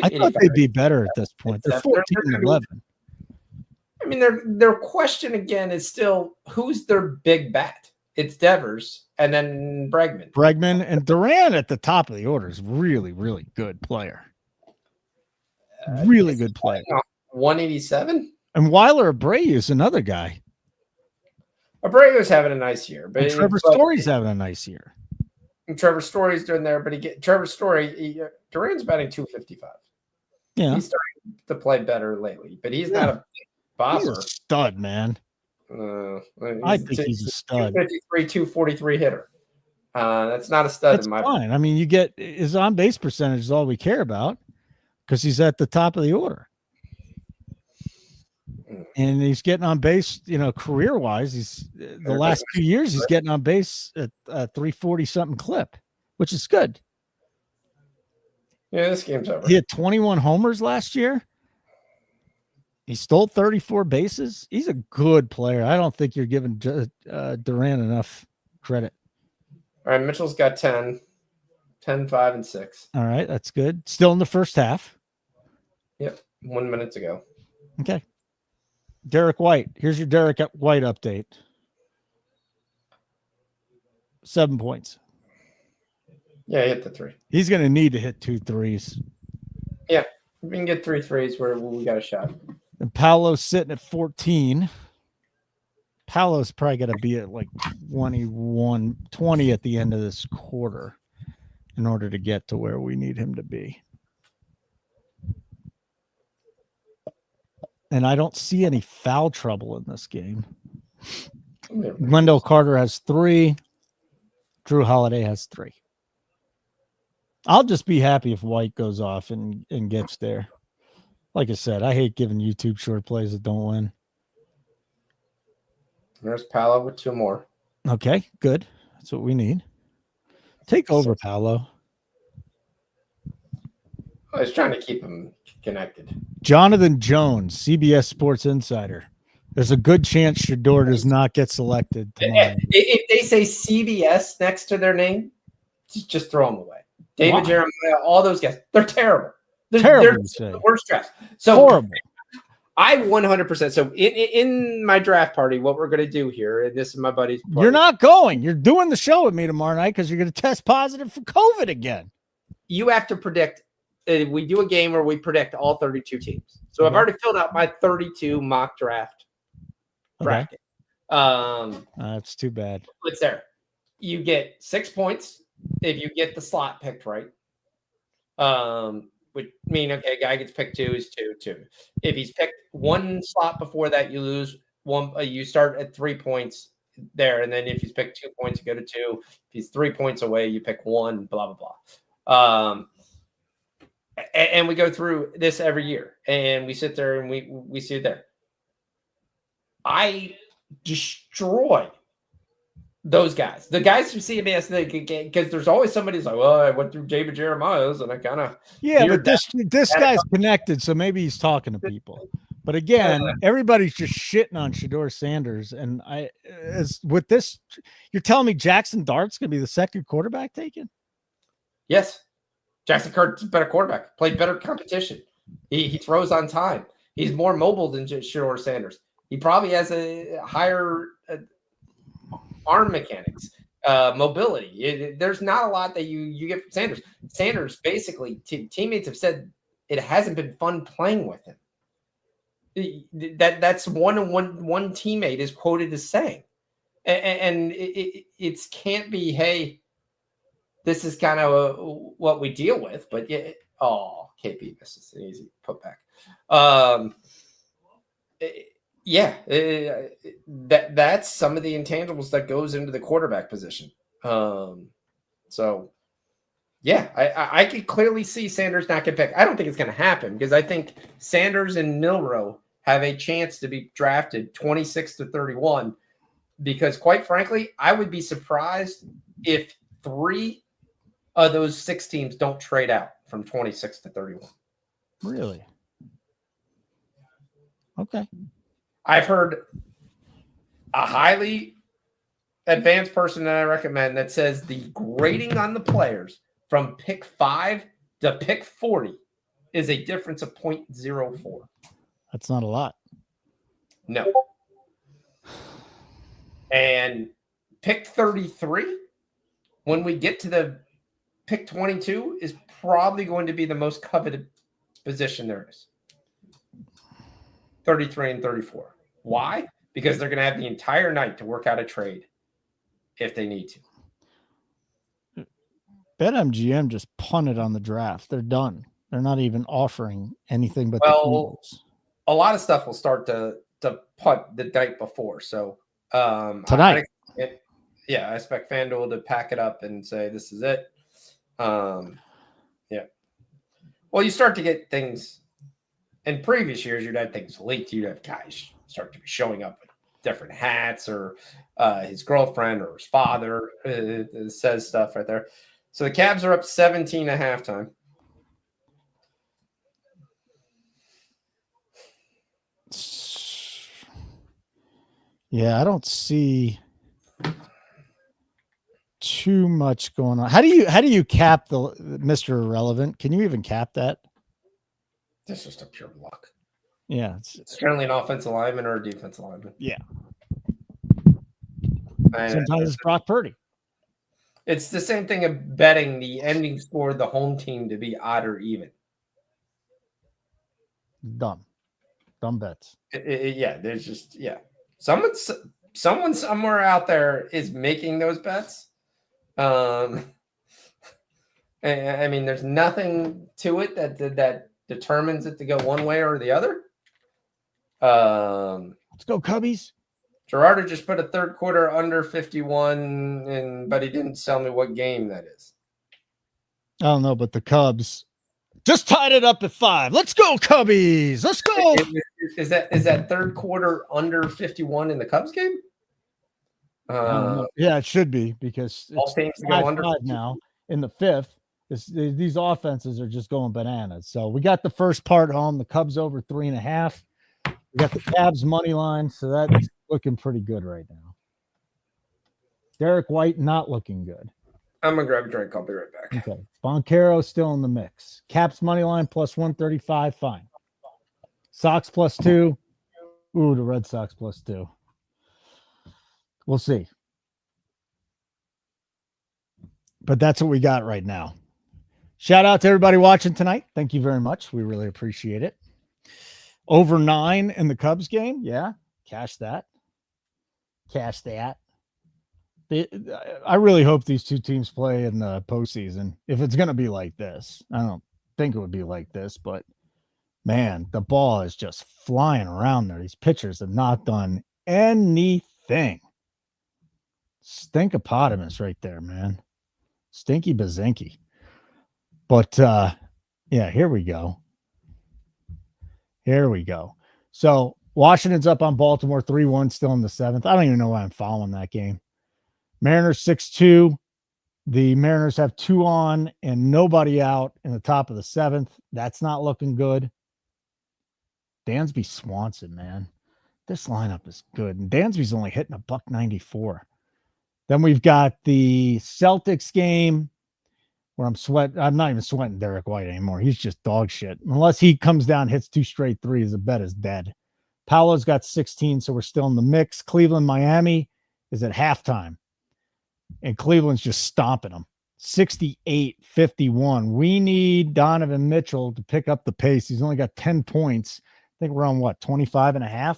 I thought they'd be better at this point. They're 14-11. I mean, their question again is still who's their big bat? It's Devers and then Bregman. Bregman and Duran at the top of the order is really, really good player. Really good player. 187. And Weiler Abreu is another guy. Abreu's having a nice year, but Trevor Story's having a nice year. And Trevor Story's doing there, but Trevor Story. Duran's batting 255. Yeah, he's starting to play better lately, but he's not a big bopper. He's a stud, man. I think he's a stud. 253, 243 hitter. That's not a stud That's in my fine. I mean, you get his on base percentage is all we care about because he's at the top of the order. And he's getting on base, career wise. He's the last 2 years he's getting on base at 340 something clip, which is good. Yeah, this game's over. He had 21 homers last year. He stole 34 bases. He's a good player. I don't think you're giving Duran enough credit. All right, Mitchell's got 10, 5, and 6. All right, that's good. Still in the first half. Yep, 1 minute to go. Okay. Derek White. Here's your Derek White update. 7 points. Yeah, he hit the 3. He's going to need to hit 2 threes. Yeah, if we can get 3 threes where we got a shot. And Paolo's sitting at 14. Paolo's probably going to be at like 20 at the end of this quarter in order to get to where we need him to be. and I don't see any foul trouble in this game. Wendell Carter has 3. Drew Holiday has 3. I'll just be happy if White goes off and gets there. Like I said, I hate giving YouTube short plays that don't win. There's Paolo with 2 more. Okay, good. That's what we need. Take over, Paolo. I was trying to keep him connected. Jonathan Jones, CBS Sports Insider. There's a good chance Shador does not get selected tomorrow. If they say CBS next to their name, just throw them away. David Jeremiah, all those guys, they're terrible. They're the worst drafts. So horrible. I 100%. So in my draft party, what we're going to do here, and this is my buddy's party. You're not going. You're doing the show with me tomorrow night because you're going to test positive for COVID again. You have to predict. We do a game where we predict all 32 teams. So I've already filled out my 32 mock draft bracket. That's too bad. It's there. You get 6 points if you get the slot picked right. Would mean, okay, guy gets picked 2 is 2. If he's picked 1 slot before that, you lose 1. You start at 3 points there, and then if he's picked 2 points, you go to 2. If he's 3 points away, you pick 1. Blah blah blah. And we go through this every year, and we sit there and we see it there. I destroy those guys, the guys from CBS, because there's always somebody who's like, well, I went through David Jeremiah's and I kind of but this guy's connected, so maybe he's talking to people. But again, everybody's just shitting on Shador Sanders, and with this, you're telling me Jackson Dart's gonna be the second quarterback taken? Yes, Jackson Dart's a better quarterback, played better competition. He throws on time. He's more mobile than Shador Sanders. He probably has a higher arm mechanics, mobility. There's not a lot that you get from Sanders. Sanders, basically, teammates have said it hasn't been fun playing with him. That's one teammate is quoted as saying, and it can't be, hey, this is kind of what we deal with. But KP misses an easy putback. That's some of the intangibles that goes into the quarterback position. So, I could clearly see Sanders not get picked. I don't think it's going to happen because I think Sanders and Milroe have a chance to be drafted 26 to 31 because, quite frankly, I would be surprised if 3 of those 6 teams don't trade out from 26 to 31. Really? Okay. I've heard a highly advanced person that I recommend that says the grading on the players from pick 5 to pick 40 is a difference of 0.04. That's not a lot. No. And pick 33, when we get to the pick 22, is probably going to be the most coveted position there is. 33 and 34. Why? Because they're going to have the entire night to work out a trade if they need to. BetMGM just punted on the draft. They're done. They're not even offering anything but the Eagles. A lot of stuff will start to punt the night before. So tonight. I expect FanDuel to pack it up and say, this is it. Well, you start to get things in previous years. You'd have things late. You'd have guys start to be showing up with different hats, or his girlfriend or his father says stuff right there. So the Cavs are up 17 at halftime. Yeah, I don't see too much going on. How do you cap the Mr. Irrelevant? Can you even cap that? This is just a pure luck. Yeah. It's currently an offensive lineman or a defensive lineman. Yeah. Sometimes it's Brock Purdy. It's the same thing of betting the ending score of the home team to be odd or even. Dumb bets. There's just someone somewhere out there is making those bets. I mean, there's nothing to it that determines it to go one way or the other. Let's go, Cubbies. Gerardo just put a third quarter under 51, but he didn't tell me what game that is. I don't know, but the Cubs just tied it up at 5. Let's go, Cubbies. Let's go. Is that third quarter under 51 in the Cubs game? Yeah, it should be because all it's teams go under 5 now in the 5th. These offenses are just going bananas. So we got the first part home. The Cubs over 3.5. We got the Cavs money line, so that's looking pretty good right now. Derek White not looking good. I'm gonna grab a drink. I'll be right back. Okay, Boncaro still in the mix. Caps money line plus 135. Fine. Sox plus 2. Ooh, the Red Sox plus 2. We'll see. But that's what we got right now. Shout out to everybody watching tonight. Thank you very much. We really appreciate it. Over 9 in the Cubs game. Yeah. Cash that. I really hope these two teams play in the postseason. If it's going to be like this, I don't think it would be like this, but man, the ball is just flying around there. These pitchers have not done anything. Stinkopotamus right there, man. Stinky bazinky. But yeah, here we go. So Washington's up on Baltimore 3-1, still in the 7th. I don't even know why I'm following that game. Mariners 6-2. The Mariners have 2 on and nobody out in the top of the 7th. That's not looking good. Dansby Swanson, man. This lineup is good. And Dansby's only hitting $194. Then we've got the Celtics game where I'm not even sweating Derek White anymore. He's just dog shit. Unless he comes down, hits 2 straight threes, the bet is dead. Paolo's got 16, so we're still in the mix. Cleveland, Miami is at halftime. And Cleveland's just stomping them. 68-51. We need Donovan Mitchell to pick up the pace. He's only got 10 points. I think we're on 25.5.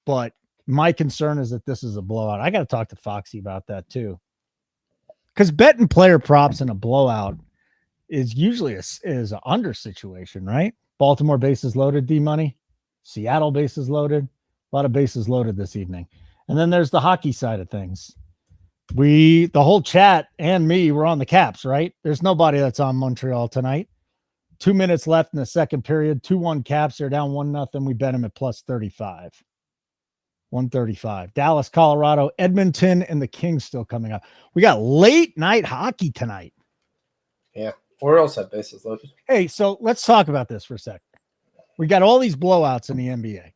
But my concern is that this is a blowout. I got to talk to Foxy about that too. Because betting player props in a blowout is usually is an under situation, right? Baltimore bases loaded, D-Money. Seattle bases loaded. A lot of bases loaded this evening. And then there's the hockey side of things. The whole chat and me were on the Caps, right? There's nobody that's on Montreal tonight. 2 minutes left in the second period. 2-1 Caps. They're down 1-0. We bet them at plus 35. 135. Dallas, Colorado, Edmonton, and the Kings still coming up. We got late night hockey tonight. Yeah. Where else have bases loaded? Hey, so let's talk about this for a second. We got all these blowouts in the NBA.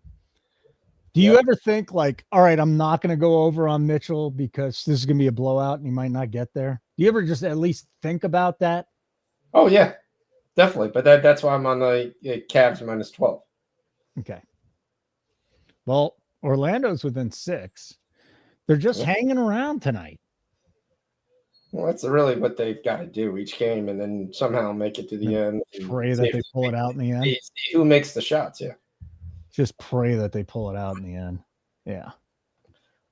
Do you ever think like, all right, I'm not going to go over on Mitchell because this is going to be a blowout and he might not get there? Do you ever just at least think about that? Oh, yeah, definitely. But that's why I'm on the Cavs minus 12. Okay. Well, Orlando's within 6. They're just hanging around tonight. Well, that's really what they've got to do each game and then somehow make it to the end. Pray that they pull it out in the end. See who makes the shots, yeah. Just pray that they pull it out in the end. Yeah.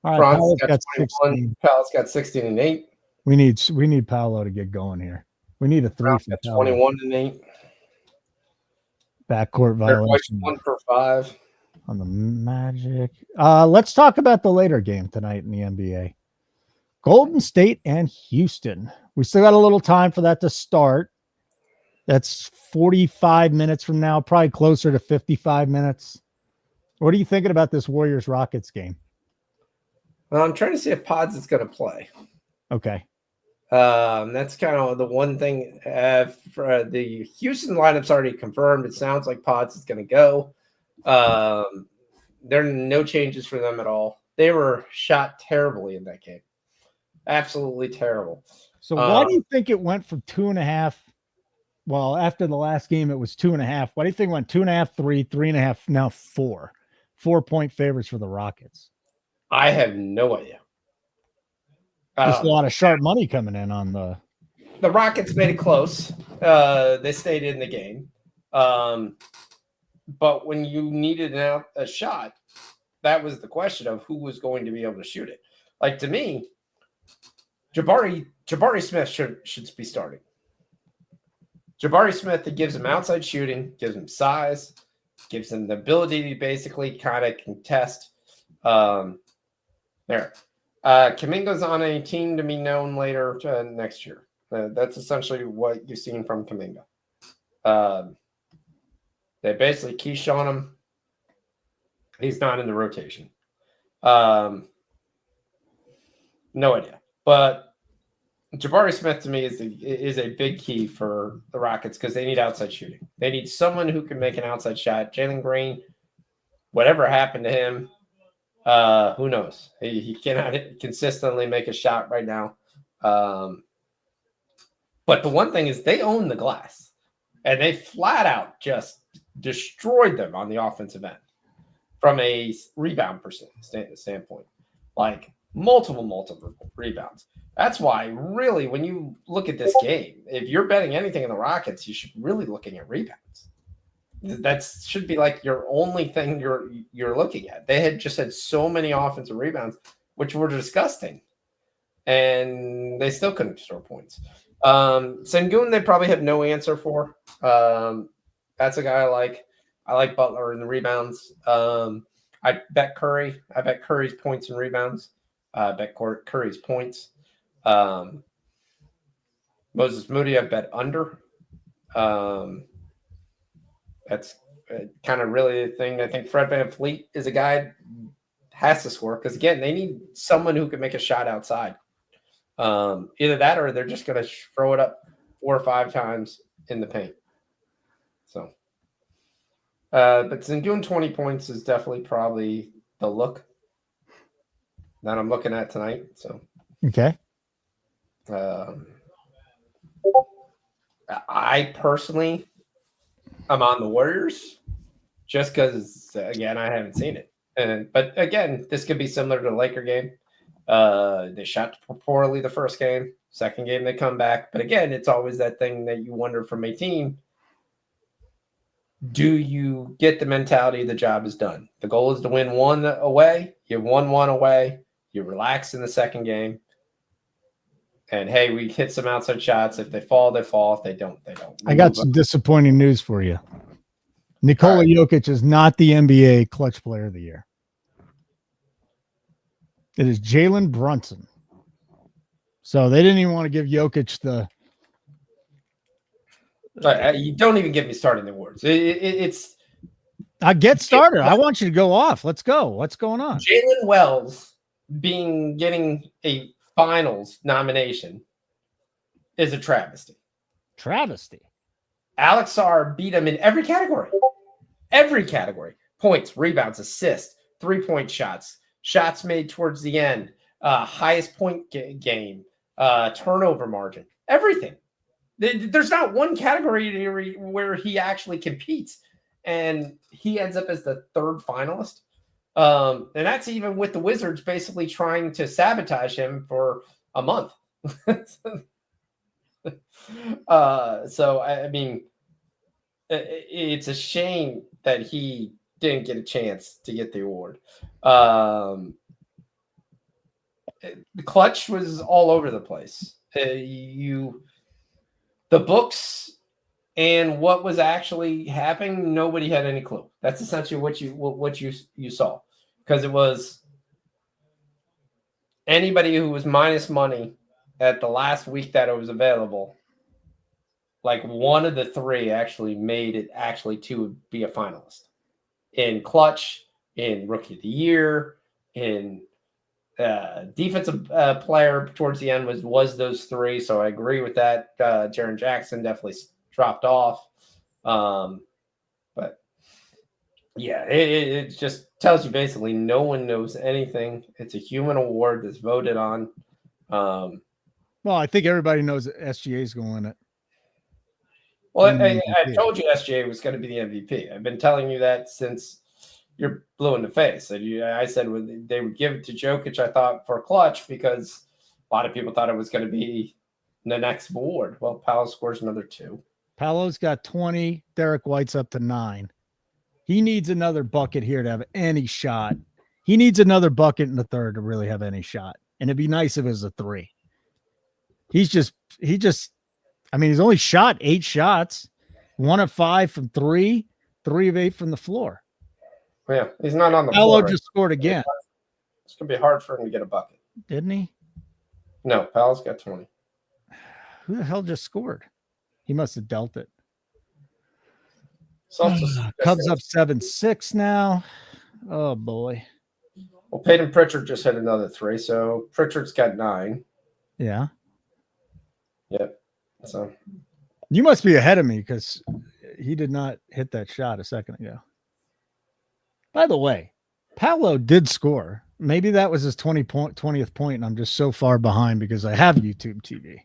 All right. Franz Paolo's got 21. Paolo's got 16 and 8. We need Paolo to get going here. We need a 3 Franz for got Paolo. 21 and 8. Backcourt violation. 1 for 5. On the Magic. Let's talk about the later game tonight in the NBA. Golden State and Houston. We still got a little time for that to start. That's 45 minutes from now, probably closer to 55 minutes. What are you thinking about this Warriors-Rockets game? I'm trying to see if Pods is going to play. Okay. That's kind of the one thing. For the Houston lineup's already confirmed. It sounds like Pods is going to go. There are no changes for them at all. They were shot terribly in that game. Absolutely terrible. So why do you think it went from 2.5? Well, after the last game, it was 2.5. Why do you think it went 2.5, 3, 3.5, now 4? 4-point favorites for the Rockets. I have no idea. Just a lot of sharp money coming in on the Rockets made it close. They stayed in the game. But when you needed a shot, that was the question of who was going to be able to shoot it. Like, to me, Jabari Smith should be starting. Jabari Smith, that gives him outside shooting, gives him size. gives them the ability to basically kind of contest. Kuminga's on a team to be known later next year. That's essentially what you've seen from Kuminga. They basically quiche on him. He's not in the rotation. No idea. But Jabari Smith to me is a big key for the Rockets because they need outside shooting. They need someone who can make an outside shot. Jalen Green, whatever happened to him, who knows? He cannot consistently make a shot right now. But the one thing is they own the glass, and they flat out just destroyed them on the offensive end from a rebound standpoint, like multiple rebounds. That's why, really, when you look at this game, if you're betting anything in the Rockets, you should really looking at rebounds. That should be like your only thing you're looking at. They had so many offensive rebounds, which were disgusting, and they still couldn't score points. Sengun, they probably have no answer for. That's a guy I like. I like Butler in the rebounds. I bet Curry. I bet Curry's points and rebounds. I bet Curry's points. Moses Moody, I bet under. That's kind of really the thing. I think Fred VanVleet is a guy has to score because, again, they need someone who can make a shot outside. Either that or they're just going to throw it up 4 or 5 times in the paint. So, but Sengun 20 points is definitely probably the look that I'm looking at tonight. So, okay. I personally am on the Warriors just because, again, I haven't seen it. But again, this could be similar to the Laker game. They shot poorly the first game. Second game, they come back. But again, it's always that thing that you wonder from a team. Do you get the mentality the job is done? The goal is to win one away. You won one away. You relax in the second game. And, hey, we hit some outside shots. If they fall, they fall. If they don't, they don't. I got some disappointing news for you. Nikola Jokic is not the NBA clutch player of the year. It is Jalen Brunson. So they didn't even want to give Jokic the. You don't even get me started in the awards. It's. I get started. I want you to go off. Let's go. What's going on? Jalen Wells getting a finals nomination is a travesty. Travesty. Alex Sarr beat him in every category. Every category. Points, rebounds, assists, 3-point shots, shots made towards the end, highest point game, turnover margin, everything. There's not one category where he actually competes, and he ends up as the 3rd finalist. And that's even with the Wizards basically trying to sabotage him for a month. So, I mean, it's a shame that he didn't get a chance to get the award. The clutch was all over the place. The books and what was actually happening, nobody had any clue. That's essentially what you saw, because it was anybody who was minus money at the last week that it was available. Like one of the 3 actually made it actually to be a finalist in clutch, in rookie of the year, in defensive player towards the end was those 3. So I agree with that. Jaren Jackson definitely dropped off. But yeah, it just tells you basically no one knows anything. It's a human award that's voted on. Well, I think everybody knows that SGA is going to win it. Well, I told you SGA was going to be the MVP. I've been telling you that since you're blue in the face. I said they would give it to Jokic, I thought, for clutch, because a lot of people thought it was going to be the next award. Well, Paolo scores another 2. Paolo's got 20. Derek White's up to 9. He needs another bucket here to have any shot. He needs another bucket in the third to really have any shot. And it'd be nice if it was a 3. He's only shot 8 shots, 1 of 5 from 3. 3 of 8 from the floor. Yeah, he's not on the Paolo floor. just scored again. It's going to be hard for him to get a bucket. Didn't he? No, Paolo's got 20. Who the hell just scored? He must have dealt it. Cubs up 7-6 now. Oh, boy. Well, Peyton Pritchard just hit another 3, so Pritchard's got 9. Yeah. Yep. So you must be ahead of me because he did not hit that shot a second ago. By the way, Paolo did score. Maybe that was his 20th point, and I'm just so far behind because I have YouTube TV.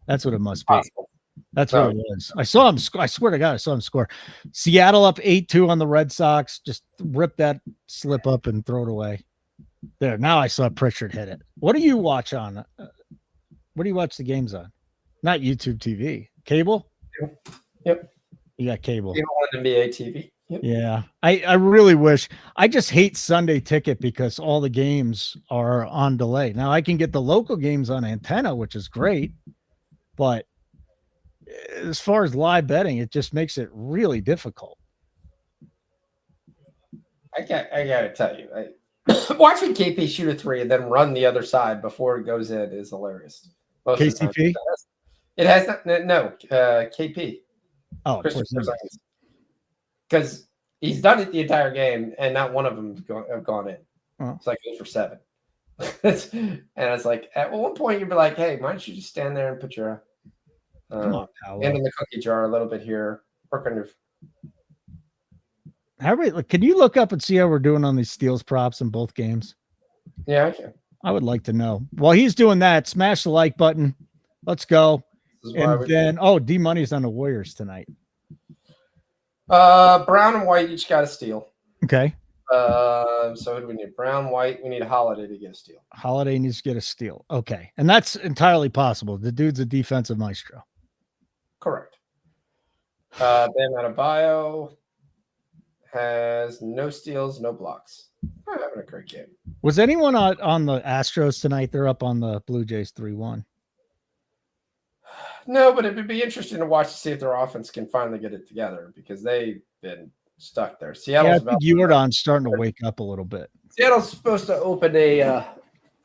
That's what it must be. possible. That's what it was. I saw him. I swear to God, I saw him score. Seattle up 8-2 on the Red Sox. Just rip that slip up and throw it away. There. Now I saw Pritchard hit it. What do you watch on? What do you watch the games on? Not YouTube TV. Cable? Yep. You got cable. You don't want NBA TV. Yep. Yeah. I really wish. I just hate Sunday Ticket because all the games are on delay. Now I can get the local games on antenna, which is great. But as far as live betting, it just makes it really difficult. I got to tell you, watching KP shoot a 3 and then run the other side before it goes in is hilarious. KCP? It has no KP. Oh, because he's done it the entire game and not one of them have gone in. Oh. It's like 8 for 7. And it's like at one point you'd be like, hey, why don't you just stand there and put your hand in the cookie jar a little bit here, work on your. Can you look up and see how we're doing on these steals props in both games? Yeah, I can. I would like to know. While he's doing that, smash the like button. Let's go. And then, D Money's on the Warriors tonight. Brown and White each got a steal. Okay. So who do we need? Brown, White. We need a Holiday to get a steal. Holiday needs to get a steal. Okay. And that's entirely possible. The dude's a defensive maestro. Correct. Bam Adebayo has no steals, no blocks. I'm having a great game. Was anyone on the Astros tonight? They're up on the Blue Jays 3-1. No, but it would be interesting to watch to see if their offense can finally get it together because they've been stuck there. Seattle's Jordan's starting to wake up a little bit. Seattle's supposed to open an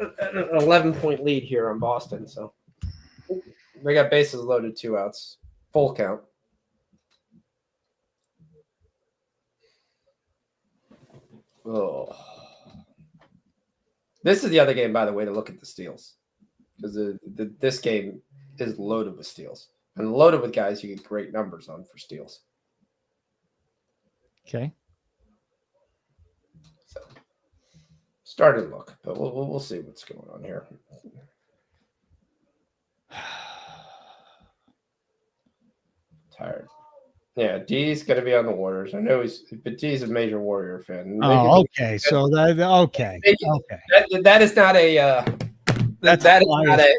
11-point lead here on Boston, so they got bases loaded, 2 outs, full count. Oh, this is the other game, by the way, to look at the steals because this game is loaded with steals and loaded with guys you get great numbers on for steals. Okay. So starting to look, but we'll see what's going on here. Tired. Yeah, D's going to be on the Warriors. I know but D's a major Warrior fan. Okay. So okay. That is not a. That is not a.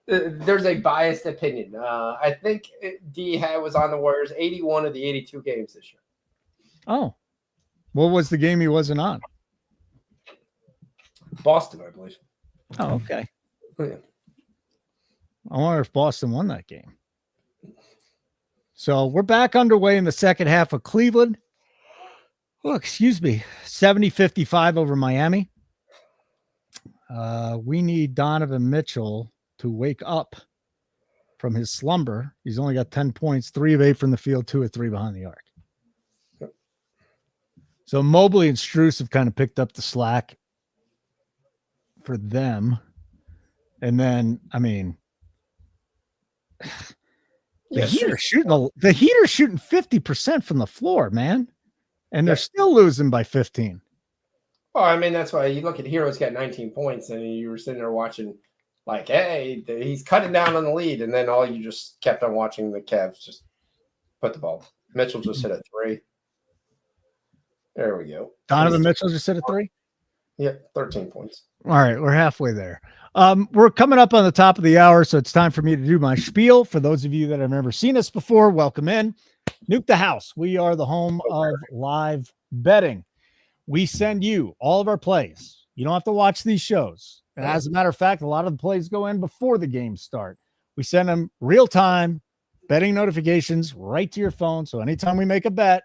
There's a biased opinion. I think D was on the Warriors 81 of the 82 games this year. Oh, what was the game he wasn't on? Boston, I believe. Oh, okay. Yeah. I wonder if Boston won that game. So we're back underway in the second half of Cleveland. Oh, excuse me. 70-55 over Miami. We need Donovan Mitchell to wake up from his slumber. He's only got 10 points, 3 of 8 from the field, 2 of 3 behind the arc. So Mobley and Strus have kind of picked up the slack for them. And then, I mean, the Heat are shooting 50% from the floor, man. And they're still losing by 15. Well, I mean, that's why you look at Hero's got 19 points and you were sitting there watching like, hey, he's cutting down on the lead. And then all you just kept on watching the Cavs just put the ball. Mitchell just hit a 3. There we go. Donovan Mitchell just hit a 3? Yep, 13 points. All right, we're halfway there. We're coming up on the top of the hour, so it's time for me to do my spiel. For those of you that have never seen us before, welcome in. Nuke the House. We are the home of live betting. We send you all of our plays. You don't have to watch these shows. And as a matter of fact, a lot of the plays go in before the games start. We send them real-time betting notifications right to your phone. So anytime we make a bet,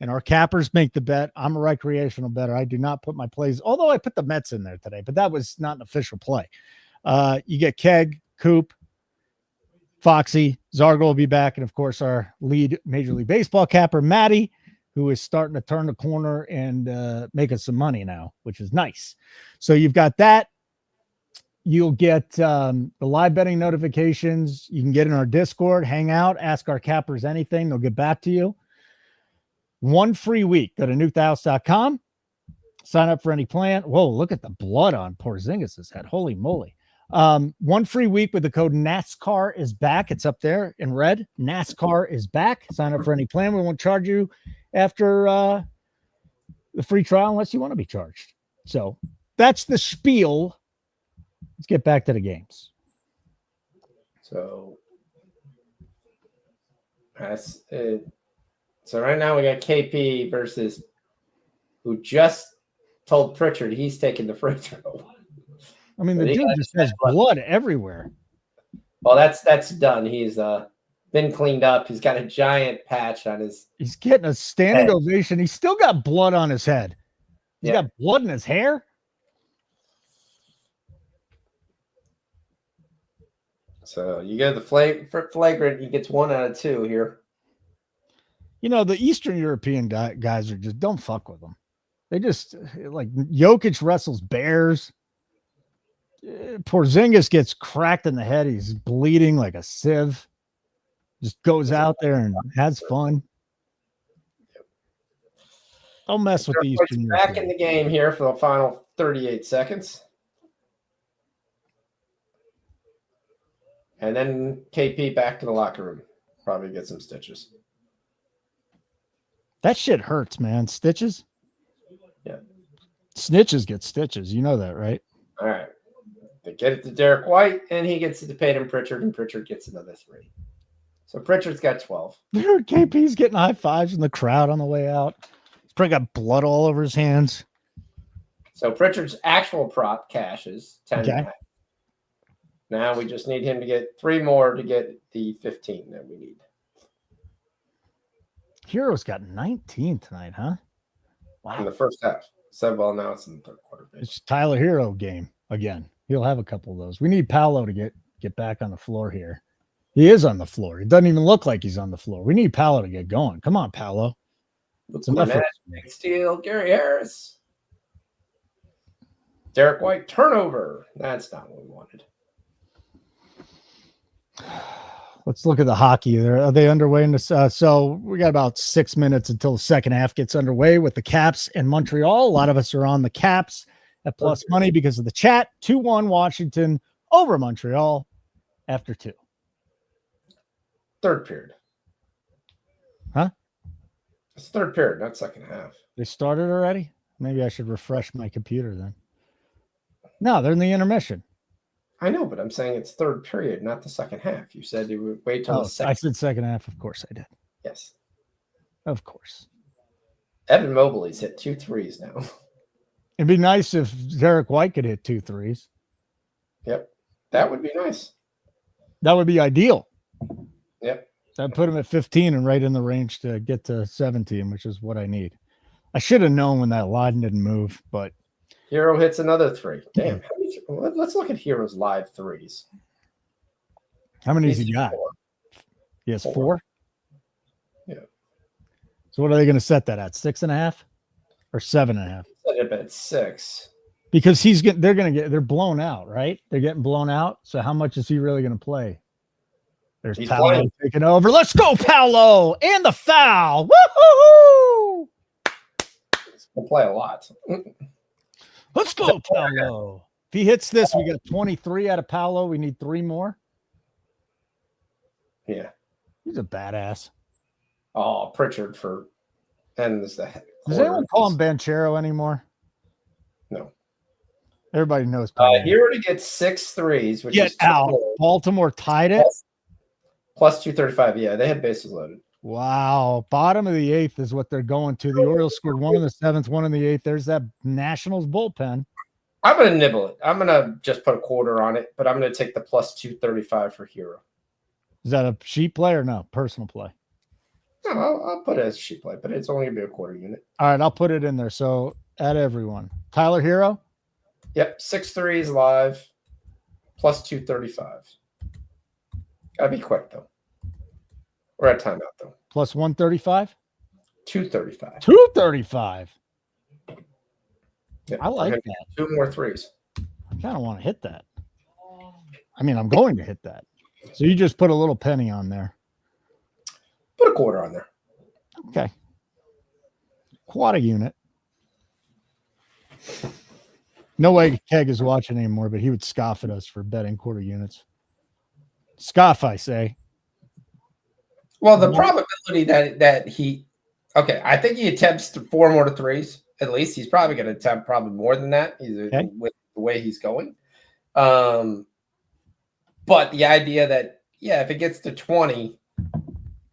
and our cappers make the bet. I'm a recreational bettor. I do not put my plays, although I put the Mets in there today, but that was not an official play. You get Keg, Coop, Foxy, Zargo will be back, and of course our lead Major League Baseball capper, Matty, who is starting to turn the corner and make us some money now, which is nice. So you've got that. You'll get the live betting notifications. You can get in our Discord, hang out, ask our cappers anything. They'll get back to you. 1 free week. Go to nukethehouse.com. Sign up for any plan. Whoa, look at the blood on Porzingis' head. Holy moly. 1 free week with the code NASCAR is back. It's up there in red. NASCAR is back. Sign up for any plan. We won't charge you after the free trial unless you want to be charged. So that's the spiel. Let's get back to the games. So that's it. So right now we got KP versus who just told Pritchard he's taking the free throw. I mean, the dude just has blood everywhere. Well, that's done. He's been cleaned up. He's got a giant patch on his. He's getting a standing ovation. He's still got blood on his head. He's got blood in his hair. So you get the flagrant. He gets 1 out of 2 here. You know, the Eastern European guys are just, don't fuck with them. They just, like, Jokic wrestles bears. Porzingis gets cracked in the head. He's bleeding like a sieve. Just goes out there and has fun. Don't mess with the Eastern European. Back in the game here for the final 38 seconds. And then KP back to the locker room. Probably get some stitches. That shit hurts, man. Stitches? Yeah. Snitches get stitches. You know that, right? All right. They get it to Derek White, and he gets it to Peyton Pritchard, and Pritchard gets another 3. So Pritchard's got 12. Dude, KP's getting high fives in the crowd on the way out. He's probably got blood all over his hands. So Pritchard's actual prop cashes 10. Okay. Now we just need him to get 3 more to get the 15 that we need. Hero's got 19 tonight, huh? Wow. In the first half. So, well, now it's in the third quarter. It's Tyler Hero game again. He'll have a couple of those. We need Paolo to get back on the floor here. He is on the floor. It doesn't even look like he's on the floor. We need Paolo to get going. Come on, Paolo. It's enough. Big steal. Gary Harris. Derek White turnover. That's not what we wanted. Let's look at the hockey. Are they underway in this? So we got about 6 minutes until the second half gets underway with the Caps and Montreal. A lot of us are on the Caps at plus money because of the chat. 2-1 Washington over Montreal after 2. Third period. Huh? It's third period, not second half. They started already? Maybe I should refresh my computer then. No, they're in the intermission. I know, but I'm saying it's third period, not the second half. You said you would wait till the second. I said second half. Of course I did. Yes. Of course. Evan Mobley's hit 2 threes now. It'd be nice if Derek White could hit 2 threes. Yep. That would be nice. That would be ideal. Yep. That'd put him at 15 and right in the range to get to 17, which is what I need. I should have known when that line didn't move, but Hero hits another 3. Damn. Let's look at Hero's live threes. How many has he got? 4. He has 4? Yeah. So what are they going to set that at? 6.5 or 7.5? Set it up at 6. Because they're blown out, right? They're getting blown out. So how much is he really going to play? There's Paolo taking over. Let's go, Paolo! And the foul. Woo-hoo-hoo! He'll play a lot. Let's go, Paolo. If he hits this, we got 23 out of Paolo. We need 3 more. Yeah. He's a badass. Oh, Pritchard for and this the Does anyone call him Banchero anymore? No. Everybody knows. Hero to get 6 threes, which Get is out. Baltimore tied it. Plus 235. Yeah, they had bases loaded. Wow. Bottom of the 8th is what they're going to. The Orioles scored 1 in the 7th, 1 in the 8th. There's that Nationals bullpen. I'm going to nibble it. I'm going to just put a quarter on it, but I'm going to take the plus 235 for Hero. Is that a sheet play or no? Personal play. No, I'll put it as a sheet play, but it's only going to be a quarter unit. All right, I'll put it in there. So add everyone. Tyler Hero? Yep, 6-3s live, plus 235. Gotta be quick, though. We're at timeout, though. Plus 135? 235. 235. Yep, I like that. 2 more threes. I kind of want to hit that. I mean, I'm going to hit that. So you just put a little penny on there. Put a quarter on there. Okay. Quarter unit. No way Keg is watching anymore, but he would scoff at us for betting quarter units. Scoff, I say. Well, the probability that he – okay, I think he attempts 4 more to threes. At least he's probably going to attempt probably more than that with the way he's going. But the idea that, if it gets to 20,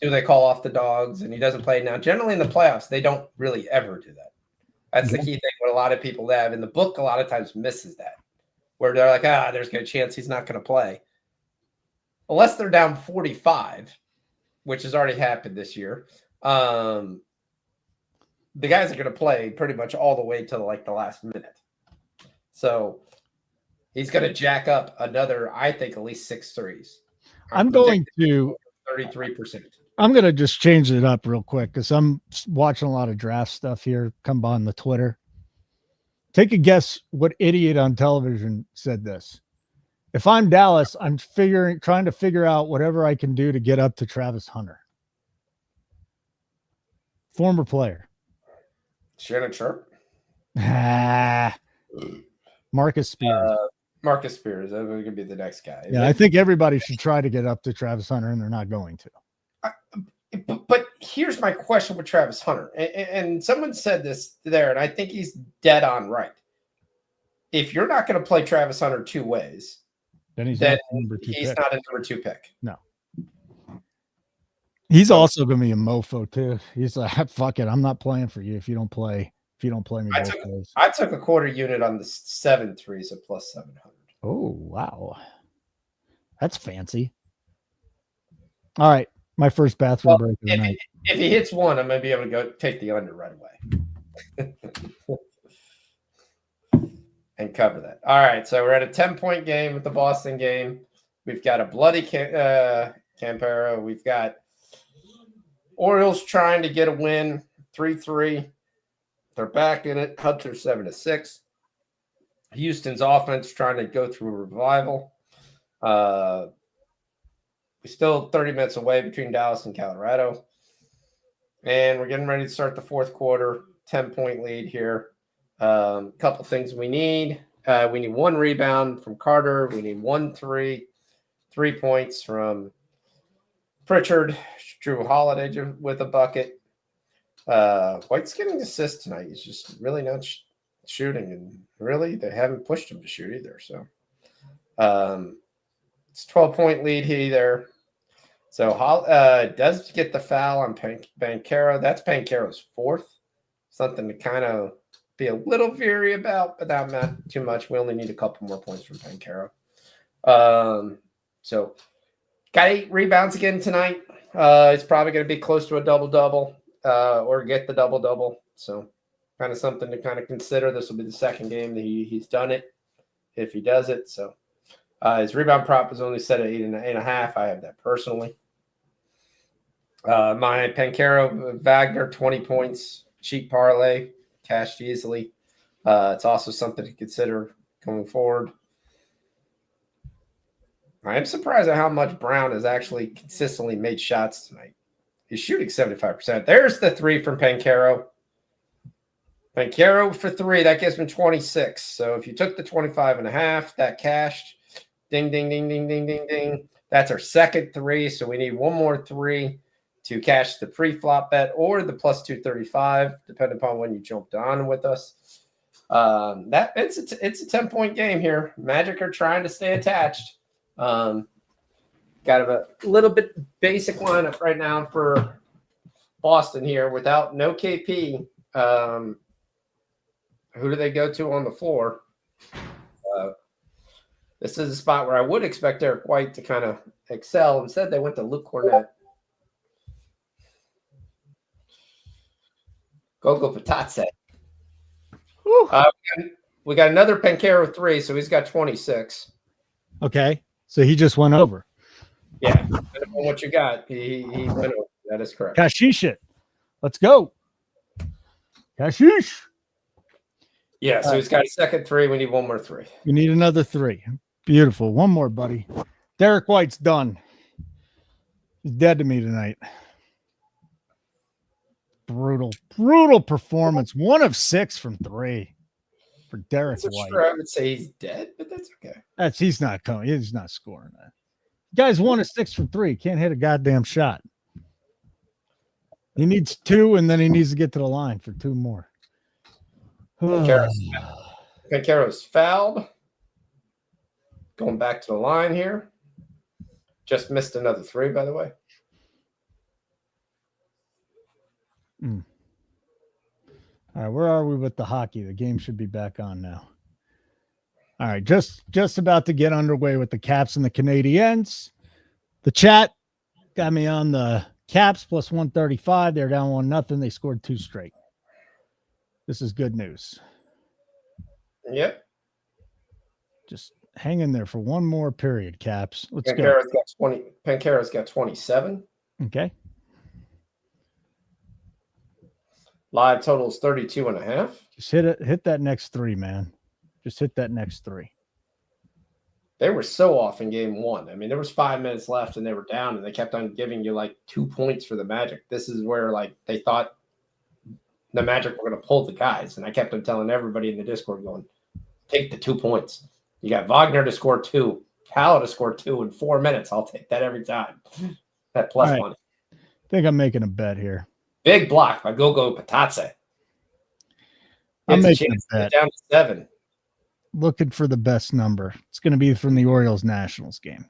do they call off the dogs and he doesn't play? Now, generally in the playoffs, they don't really ever do that. That's the key thing. What a lot of people have in the book a lot of times misses that, where they're like, there's a good chance he's not going to play. Unless they're down 45, which has already happened this year. The guys are going to play pretty much all the way to like the last minute. So he's going to jack up another, I think, at least 6 threes. I'm going to 33%. I'm going to just change it up real quick because I'm watching a lot of draft stuff here. Come on the Twitter. Take a guess what idiot on television said this. If I'm Dallas, I'm trying to figure out whatever I can do to get up to Travis Hunter. Former player. Shannon Sharp. Marcus Spears. Marcus Spears. That's going to be the next guy. Yeah, I think everybody should try to get up to Travis Hunter, and they're not going to. But here's my question with Travis Hunter. And someone said this there, and I think he's dead on right. If you're not going to play Travis Hunter 2 ways, then he's not a number 2 pick. No. He's also going to be a mofo too. He's like, fuck it, I'm not playing for you if you don't play me both ways. I took a quarter unit on the 7 threes at plus 700. Oh, wow. That's fancy. All right. My first bathroom break of the night. If he hits one, I'm going to be able to go take the under right away. And cover that. All right, so we're at a 10-point game with the Boston game. We've got a bloody Campero. We've got Orioles trying to get a win, 3-3. They're back in it. Hunter 7-6. Houston's offense trying to go through a revival. We're still 30 minutes away between Dallas and Colorado. And we're getting ready to start the fourth quarter. 10-point lead here. Couple things we need. We need 1 rebound from Carter. We need 1 3 points from Pritchard. Drew Holiday with a bucket. White's getting assists tonight. He's just really not shooting, and really they haven't pushed him to shoot either. So it's 12-point lead here. So does get the foul on Banchero. That's Banchero's 4th. Something to kind of be a little weary about, but not too much. We only need a couple more points from Banchero. So got 8 rebounds again tonight. It's probably going to be close to a double-double or get the double-double. So kind of something to kind of consider. This will be the second game that he's done it, if he does it. So his rebound prop is only set at 8.5. I have that personally. My Banchero Wagner, 20 points, cheap parlay, cashed easily. It's also something to consider going forward. I am surprised at how much Brown has actually consistently made shots tonight. He's shooting 75%. There's the 3 from Banchero. Banchero for 3, that gives him 26. So if you took the 25.5, that cashed. Ding, ding, ding, ding, ding, ding, ding. That's our second 3. So we need 1 more 3 to cash the pre-flop bet or the plus 235, depending upon when you jumped on with us. It's a 10-point game here. Magic are trying to stay attached. Got a little bit basic lineup right now for Boston here without no KP. Who do they go to on the floor? This is a spot where I would expect Eric White to kind of excel. Instead, they went to Luke Cornett. Go Patatse. We got another Pancaro 3, so he's got 26. Okay. So he just went over. Yeah. Depending on what you got, he went over. That is correct. Kashish it. Let's go. Kashish. Yeah, so he's got a second 3. We need one more 3. You need another 3. Beautiful. One more, buddy. Derek White's done. He's dead to me tonight. Brutal performance. 1 of 6 from 3 for Derek White. Sure, I would say he's dead, but that's okay. He's not coming. He's not scoring that. Guy's 1 of 6 from 3. Can't hit a goddamn shot. He needs 2, and then he needs to get to the line for 2 more. Pancaro's fouled. Going back to the line here. Just missed another 3, by the way. All right, where are we with the hockey? The game should be back on now. All right, just about to get underway with the Caps and the Canadiens. The chat got me on the Caps plus 135. They're down 1-0. They scored 2 straight. This is good news. Yep. Just hang in there for one more period, Caps. Let's go. Pancaro's got 27. Okay. Live total is 32.5. Just hit that next 3, man. Just hit that next 3. They were so off in game 1. I mean, there was 5 minutes left and they were down and they kept on giving you like 2 points for the Magic. This is where like they thought the Magic were going to pull the guys. And I kept on telling everybody in the Discord going, take the 2 points. You got Wagner to score 2, Palo to score 2 in 4 minutes. I'll take that every time. That plus money. I think I'm making a bet here. Big block by Gogo Patatse. I'm making a bet. Down to 7. Looking for the best number. It's going to be from the Orioles Nationals game.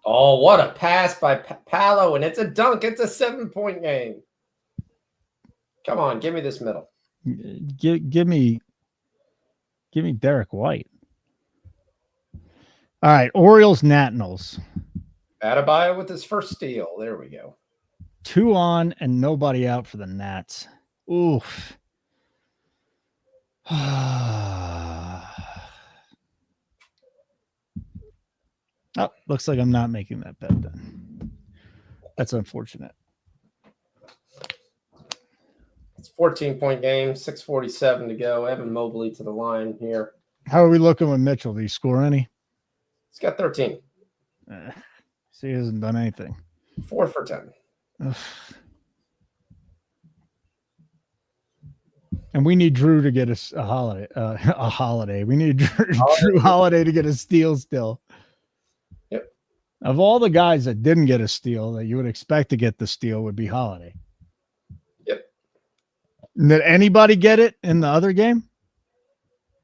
Oh, what a pass by Palo, and it's a dunk. It's a 7-point game. Come on, give me this middle. Give me Derek White. All right, Orioles Nationals. Adebayo with his first steal. There we go. 2 on and nobody out for the Nats. Oof. Oh, looks like I'm not making that bet then. That's unfortunate. It's a 14-point game, 6:47 to go. Evan Mobley to the line here. How are we looking with Mitchell? Did he score any? He's got 13. See, he hasn't done anything. 4 for 10. Ugh. And we need Drew to get us a holiday. We need Drew Holiday to get a steal still. Yep. Of all the guys that didn't get a steal that you would expect to get the steal would be Holiday. Yep. Did anybody get it in the other game?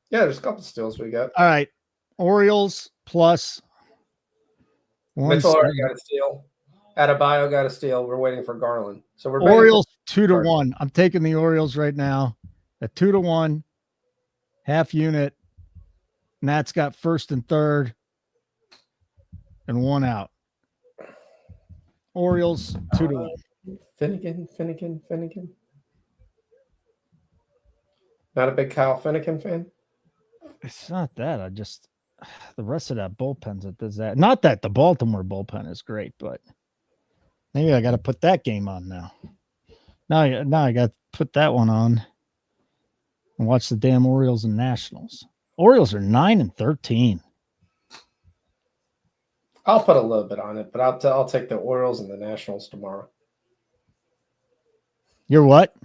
Yeah, there's a couple steals we got. All right. Orioles plus Mitchell already got a steal. Adebayo got a steal. We're waiting for Garland. So we're Orioles 2-1. I'm taking the Orioles right now at 2-1, half unit. Nats got first and third, and 1 out. Orioles 2-1. Finnegan. Not a big Kyle Finnegan fan. It's not that. The rest of that bullpen's that does that. Not that the Baltimore bullpen is great, but maybe I got to put that game on now. Now I got to put that one on and watch the damn Orioles and Nationals. Orioles are 9-13. I'll put a little bit on it, but I'll take the Orioles and the Nationals tomorrow. You're what?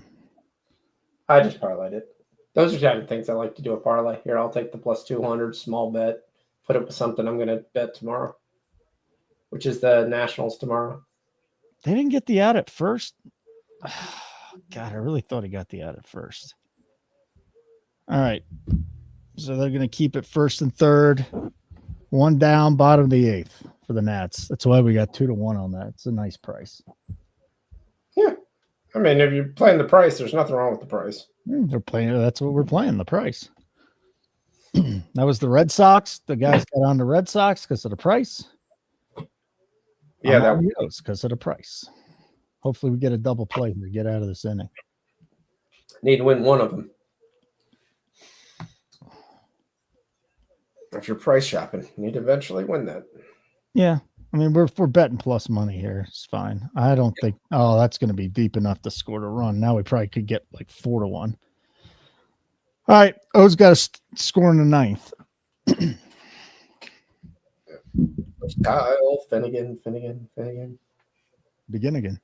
I just parlayed it. Those are the kind of things I like to do a parlay. Here, I'll take the plus 200, small bet, put it with something I'm going to bet tomorrow, which is the Nationals tomorrow. They didn't get the out at first. God, I really thought he got the out at first. All right. So they're going to keep it first and third. 1 down, bottom of the 8th for the Nats. That's why we got 2-1 on that. It's a nice price. Yeah. I mean, if you're playing the price, there's nothing wrong with the price. They're playing. That's what we're playing, the price. That was the Red Sox. The guys got on the Red Sox because of the price. Yeah, that was because of the price. Hopefully we get a double play here. Get out of this inning. Need to win one of them. If you're price shopping, you need to eventually win that. Yeah. I mean, we're betting plus money here. It's fine. I don't think, that's going to be deep enough to score a run. Now we probably could get like 4-1. All right. O's got a score in the ninth. Kyle Finnegan. Begin again.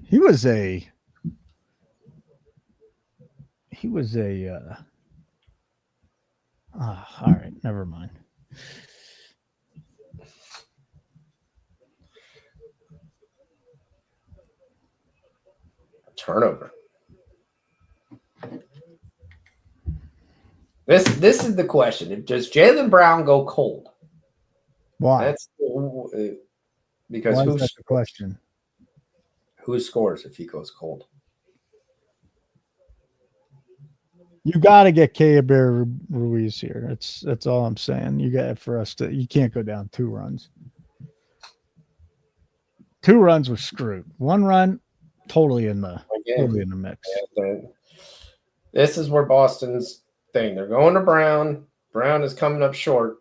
He was a all right, never mind. Turnover. This is the question. Does Jaylen Brown go cold? Why? That's because Why is that the question? Who scores if he goes cold? You got to get Bear Ruiz here. That's all I'm saying. You got for us to. You can't go down 2 runs. 2 runs were screwed. 1 run, totally in the mix. Yeah, this is where Boston's thing. They're going to Brown. Brown is coming up short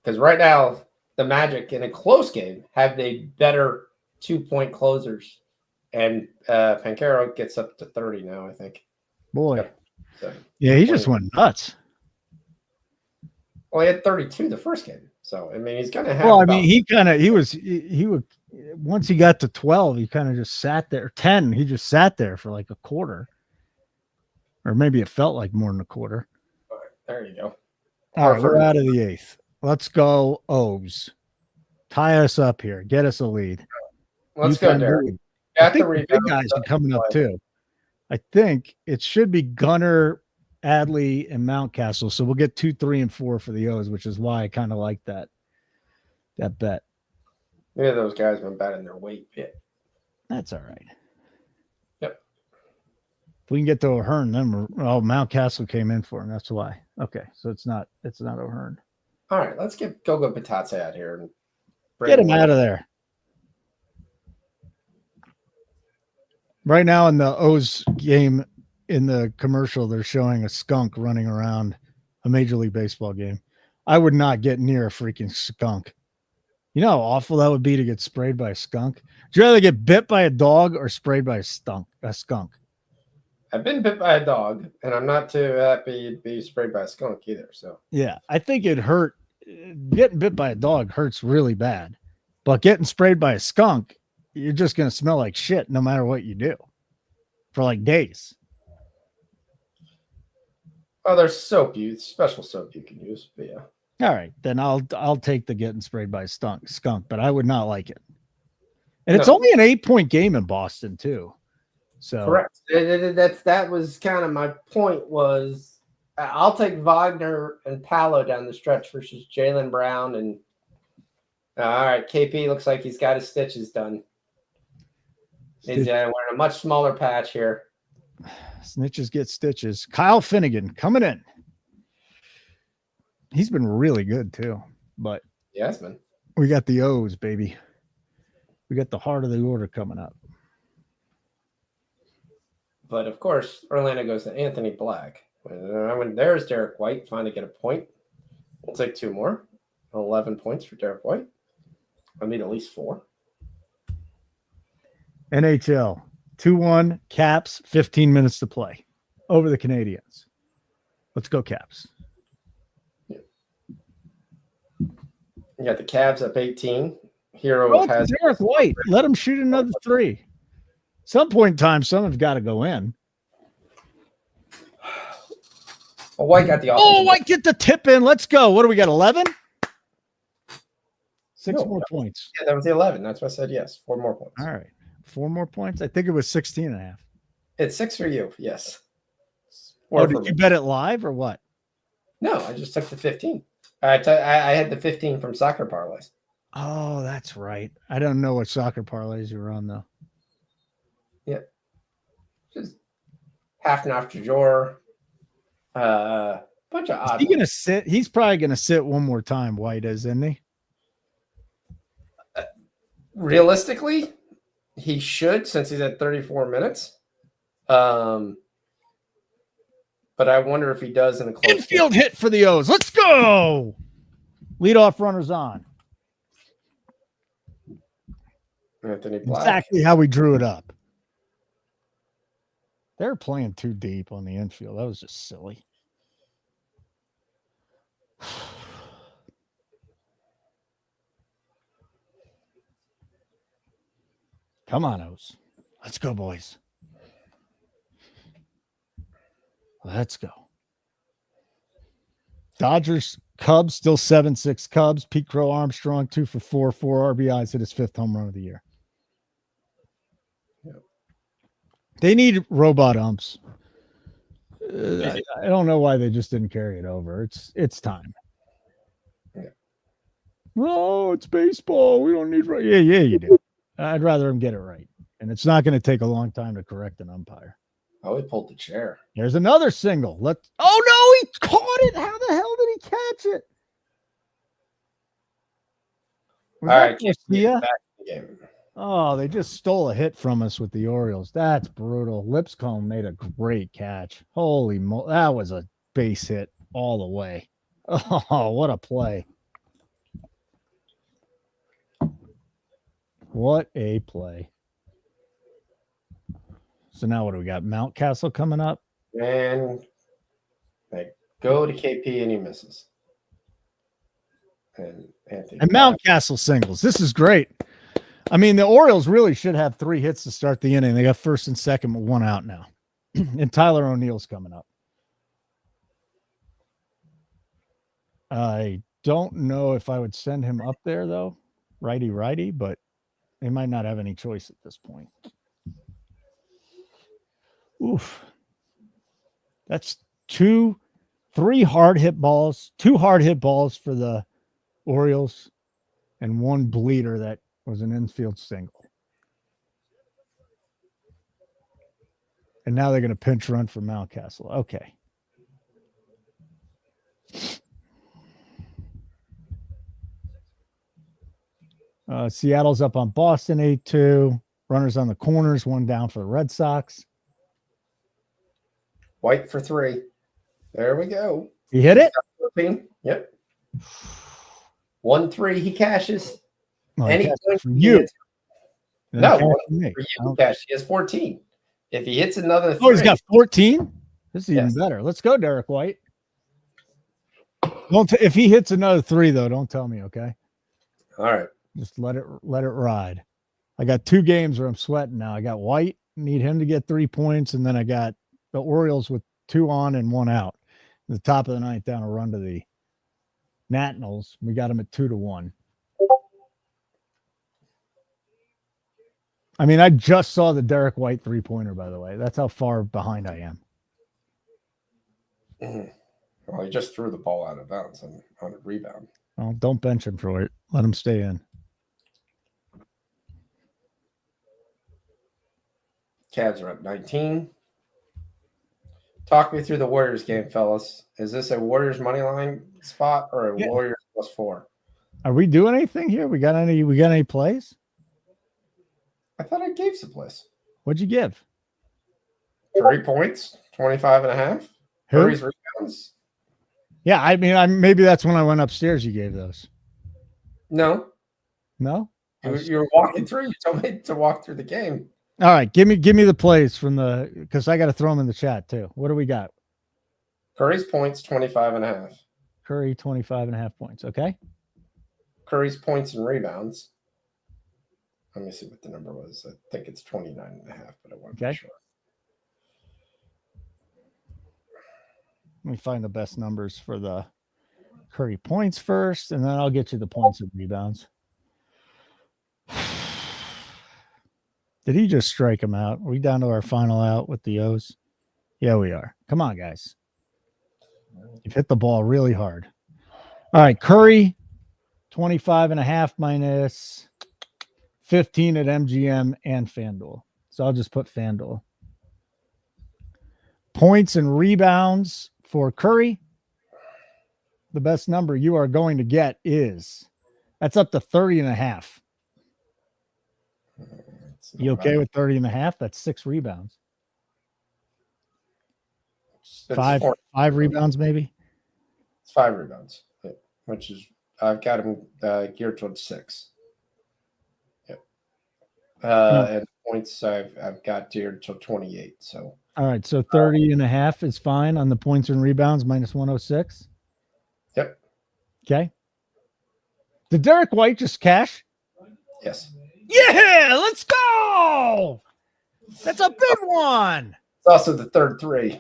because right now the Magic in a close game have the better 2-point closers, and Pancaro gets up to 30 now. I think. Boy, so, yeah, he just went nuts. Well, he had 32 the first game, so I mean he's gonna have. Well, I mean he would once he got to 12, he kind of just sat there. 10, he just sat there for like a quarter, or maybe it felt like more than a quarter. All right, there you go. All right, we're out of the 8th. Let's go O's. Tie us up here. Get us a lead. Let's go, Derek. I think the big guys are coming up too. I think it should be Gunnar, Adley, and Mountcastle. So we'll get 2, 3, and 4 for the O's, which is why I kind of like that bet. Yeah, those guys been batting their weight. Yeah. That's all right. Yep. If we can get to O'Hearn, then Mountcastle came in for him. That's why. Okay, so it's not O'Hearn. All right, let's get Goga Patatse out here and get him out of there. Right now in the O's game, in the commercial, they're showing a skunk running around a Major League Baseball game. I would not get near a freaking skunk. You know how awful that would be to get sprayed by a skunk? Would you rather get bit by a dog or sprayed by a skunk? I've been bit by a dog, and I'm not too happy to be sprayed by a skunk either. So yeah, I think it hurt. Getting bit by a dog hurts really bad, but getting sprayed by a skunk, you're just going to smell like shit no matter what you do for like days. Oh, there's special soap you can use. But yeah. All right, then I'll take the getting sprayed by a skunk, but I would not like it. And it's only an 8-point game in Boston too. So correct. That was kind of my point. Was I'll take Wagner and Paolo down the stretch versus Jaylen Brown and. All right, KP looks like he's got his stitches done. He's wearing a much smaller patch here. Snitches get stitches. Kyle Finnegan coming in. He's been really good too. But yes, man. We got the O's, baby. We got the heart of the order coming up. But of course, Orlando goes to Anthony Black. When there's Derek White, finally get a point. We'll take 2 more. 11 points for Derek White. I need at least 4. NHL 2-1 Caps, 15 minutes to play over the Canadiens. Let's go Caps. You got the Cavs up 18. Hero has Derek White. Let him shoot another 3. Some point in time, someone's got to go in. Well, White got the White get the tip in. Let's go. What do we got? 11? 6 more points. Yeah, that was the 11. That's why I said yes. 4 more points. All right. 4 more points. I think it was 16.5. It's 6 for you. Yes. Did you bet it live or what? No, I just took the 15. I had the 15 from soccer parlays. Oh, that's right. I don't know what soccer parlays you were on though. Yeah. Just half an after drawer. Bunch of odd. Is he gonna sit? He's probably gonna sit one more time, White is, isn't he? Realistically, He should, since he's at 34 minutes. But I wonder if he does in a close Infield hit for the O's. Let's go. Leadoff runners on. Anthony Black. Exactly how we drew it up. They're playing too deep on the infield. That was just silly. Come on, O's. Let's go, boys. Let's go. Dodgers, Cubs, still 7-6 Cubs. Pete Crow Armstrong, 2 for 4 RBIs, hit his 5th home run of the year. Yep. They need robot umps. I don't know why they just didn't carry it over. It's time. Yeah. Oh, it's baseball. We don't need yeah, you do. I'd rather him get it right. And it's not going to take a long time to correct an umpire. Oh, he pulled the chair. There's another single. Oh, no, he caught it. How the hell did he catch it? All right. Garcia? Back to the game. Oh, they just stole a hit from us with the Orioles. That's brutal. Lipscomb made a great catch. Holy moly. That was a base hit all the way. Oh, what a play. What a play. So now what do we got? Mountcastle coming up? And they go to KP and he misses. And Anthony And Mountcastle singles. This is great. I mean, the Orioles really should have 3 hits to start the inning. They got first and second, but 1 out now. And Tyler O'Neill's coming up. I don't know if I would send him up there, though. Righty, but they might not have any choice at this point. Oof. That's 3 hard hit balls, 2 hard hit balls for the Orioles, and 1 bleeder that was an infield single. And now they're going to pinch run for Mountcastle. Okay. Seattle's up on Boston 8-2. Runners on the corners, 1 down for the Red Sox. White for 3. There we go. He hit it? 14. Yep. 1-3. He cashes. Oh, Any he point for you. No, For for me. you, cash. He has 14. If he hits another 3. Oh, he's got 14? This is even Yes. better. Let's go, Derek White. If he hits another 3, though, don't tell me, okay? All right. Just let it ride. I got 2 games where I'm sweating now. I got White, need him to get 3 points, and then I got the Orioles with 2 on and 1 out. At the top of the 9th, down a run to the Nationals. We got him at 2-1. I mean, I just saw the Derek White 3-pointer, by the way. That's how far behind I am. Well, he just threw the ball out of bounds on a rebound. Well, don't bench him for it. Let him stay in. Cavs are up 19. Talk me through the Warriors game, fellas. Is this a Warriors money line spot or a Warriors +4? Are we doing anything here? We got any plays? I thought I gave some place. What'd you give? 3 points, 25.5. Who? Curry's rebounds. Yeah, I mean, maybe that's when I went upstairs. You gave those. No. No? You were walking through. You told me to walk through the game. All right, give me the plays from because I got to throw them in the chat too. What do we got? Curry's points, 25.5. Curry, 25.5 points. Okay. Curry's points and rebounds. Let me see what the number was. I think it's 29.5, but I want to be sure. Let me find the best numbers for the Curry points first, and then I'll get you the points and rebounds. Did he just strike him out? Are we down to our final out with the O's? Yeah, we are. Come on, guys. You've hit the ball really hard. All right, Curry, 25.5 minus 15 at MGM and FanDuel. So I'll just put FanDuel. Points and rebounds for Curry. The best number you are going to get that's up to 30.5. Let's You okay with 30.5? That's 6 rebounds. It's Five rebounds, maybe. It's 5 rebounds, which is I've got him geared towards 6. Yep. And points I've got geared to 28. So all right, so 30.5 is fine on the points and rebounds minus 106. Yep. Okay. Did Derek White just cash? Yes. Yeah, let's go. That's a big one. It's also the third 3.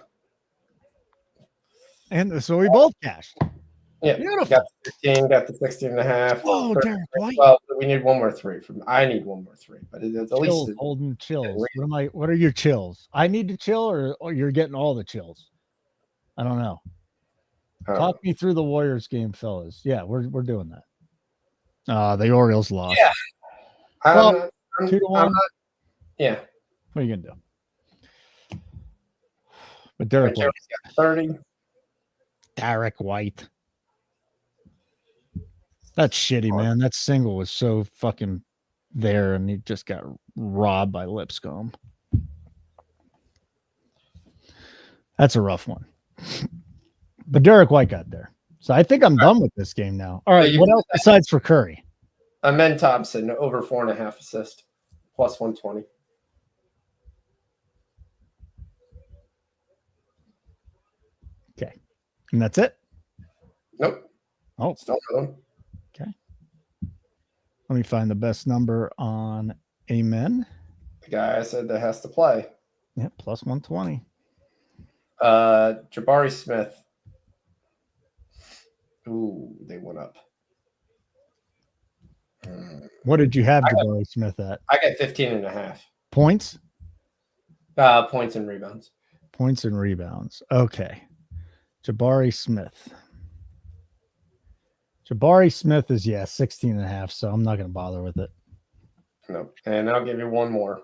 And so we both cashed. Yeah. Beautiful. Got the 15, got the 16.5. Oh, Derek White. Well, we need one more 3 from. I need one more 3, but it's at Chills, least Holden, chills. What are your chills? I need to chill, or you're getting all the chills? I don't know. Talk me through the Warriors game, fellas. Yeah, we're doing that. The Orioles lost. Yeah. Well, I'm 2-1. Yeah. What are you gonna do? But Derek White. 30. Derek White. That's shitty, man. That single was so fucking there, and he just got robbed by Lipscomb. That's a rough one. But Derek White got there. So I think I'm done with this game now. All right, what else besides for Curry? Amen Thompson, over 4.5 assists, plus 120. Okay. And that's it? Nope. Oh. Still another one. Okay. Let me find the best number on Amen. The guy I said that has to play. Yeah, plus 120. Jabari Smith. Ooh, they went up. What did you have Jabari Smith at? I got 15.5. Points? Points and rebounds. Points and rebounds. Okay. Jabari Smith. Jabari Smith is, 16.5, so I'm not going to bother with it. No. And I'll give you one more.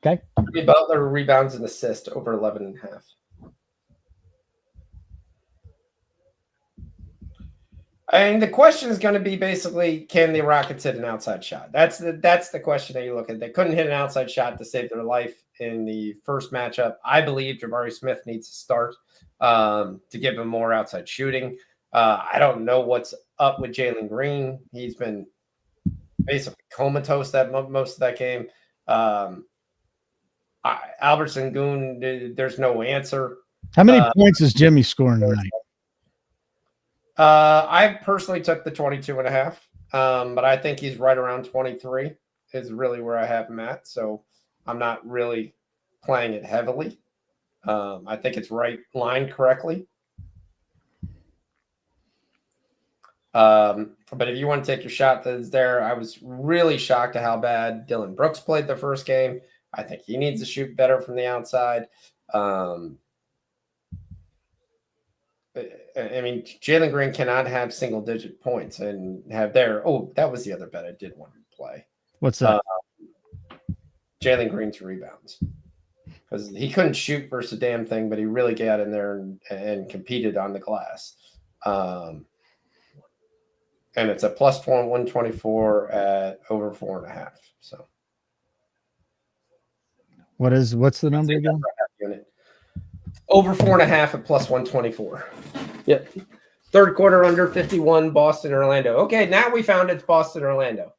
Okay. Butler rebounds and assists over 11.5. And the question is going to be basically, can the Rockets hit an outside shot? That's the question that you look at. They couldn't hit an outside shot to save their life in the first matchup. I believe Jabari Smith needs to start to give him more outside shooting. I don't know what's up with Jalen Green. He's been basically comatose most of that game. Albertson Goon, there's no answer. How many points is Jimmy scoring tonight? I personally took the 22.5, but I think he's right around 23 is really where I have him at. So I'm not really playing it heavily. I think it's lined correctly. But if you want to take your shot that is there, I was really shocked at how bad Dylan Brooks played the first game. I think he needs to shoot better from the outside. I mean, Jalen Green cannot have single-digit points and have their – oh, that was the other bet I did want to play. What's that? Jalen Green's rebounds. Because he couldn't shoot versus a damn thing, but he really got in there and competed on the glass. And it's a plus 124 at over 4.5. So what's the number again? Over 4.5 at plus 124. Yep. Third quarter under 51, Boston, Orlando. Okay, now we found it's Boston, Orlando.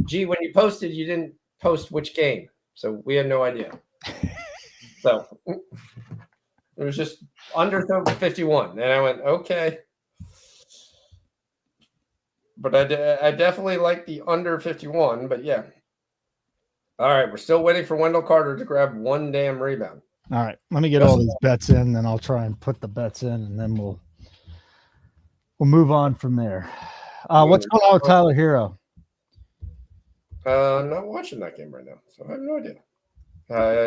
Gee, when you posted, you didn't post which game. So we had no idea. So it was just under 51. And I went, okay. But I definitely like the under 51. But yeah. All right, we're still waiting for Wendell Carter to grab one damn rebound. All right, let me get all these bets in, then I'll try and put the bets in, and then we'll move on from there. What's going on with Tyler Hero? I'm not watching that game right now, so I have no idea.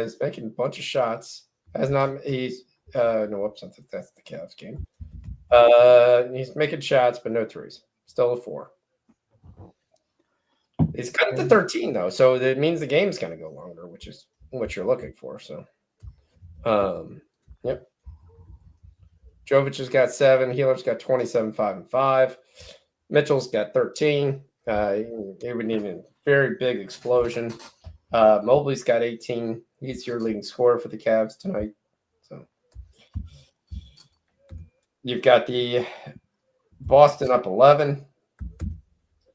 He's making a bunch of shots. That's the Cavs game. He's making shots, but no threes. Still a 4. He's cutting to 13 though, so that means the game's going to go longer, which is what you're looking for. So. Yep. Jovic has got 7. Healer's got 27, 5, and 5. Mitchell's got 13. He would need a very big explosion. Mobley's got 18. He's your leading scorer for the Cavs tonight. So you've got the Boston up 11.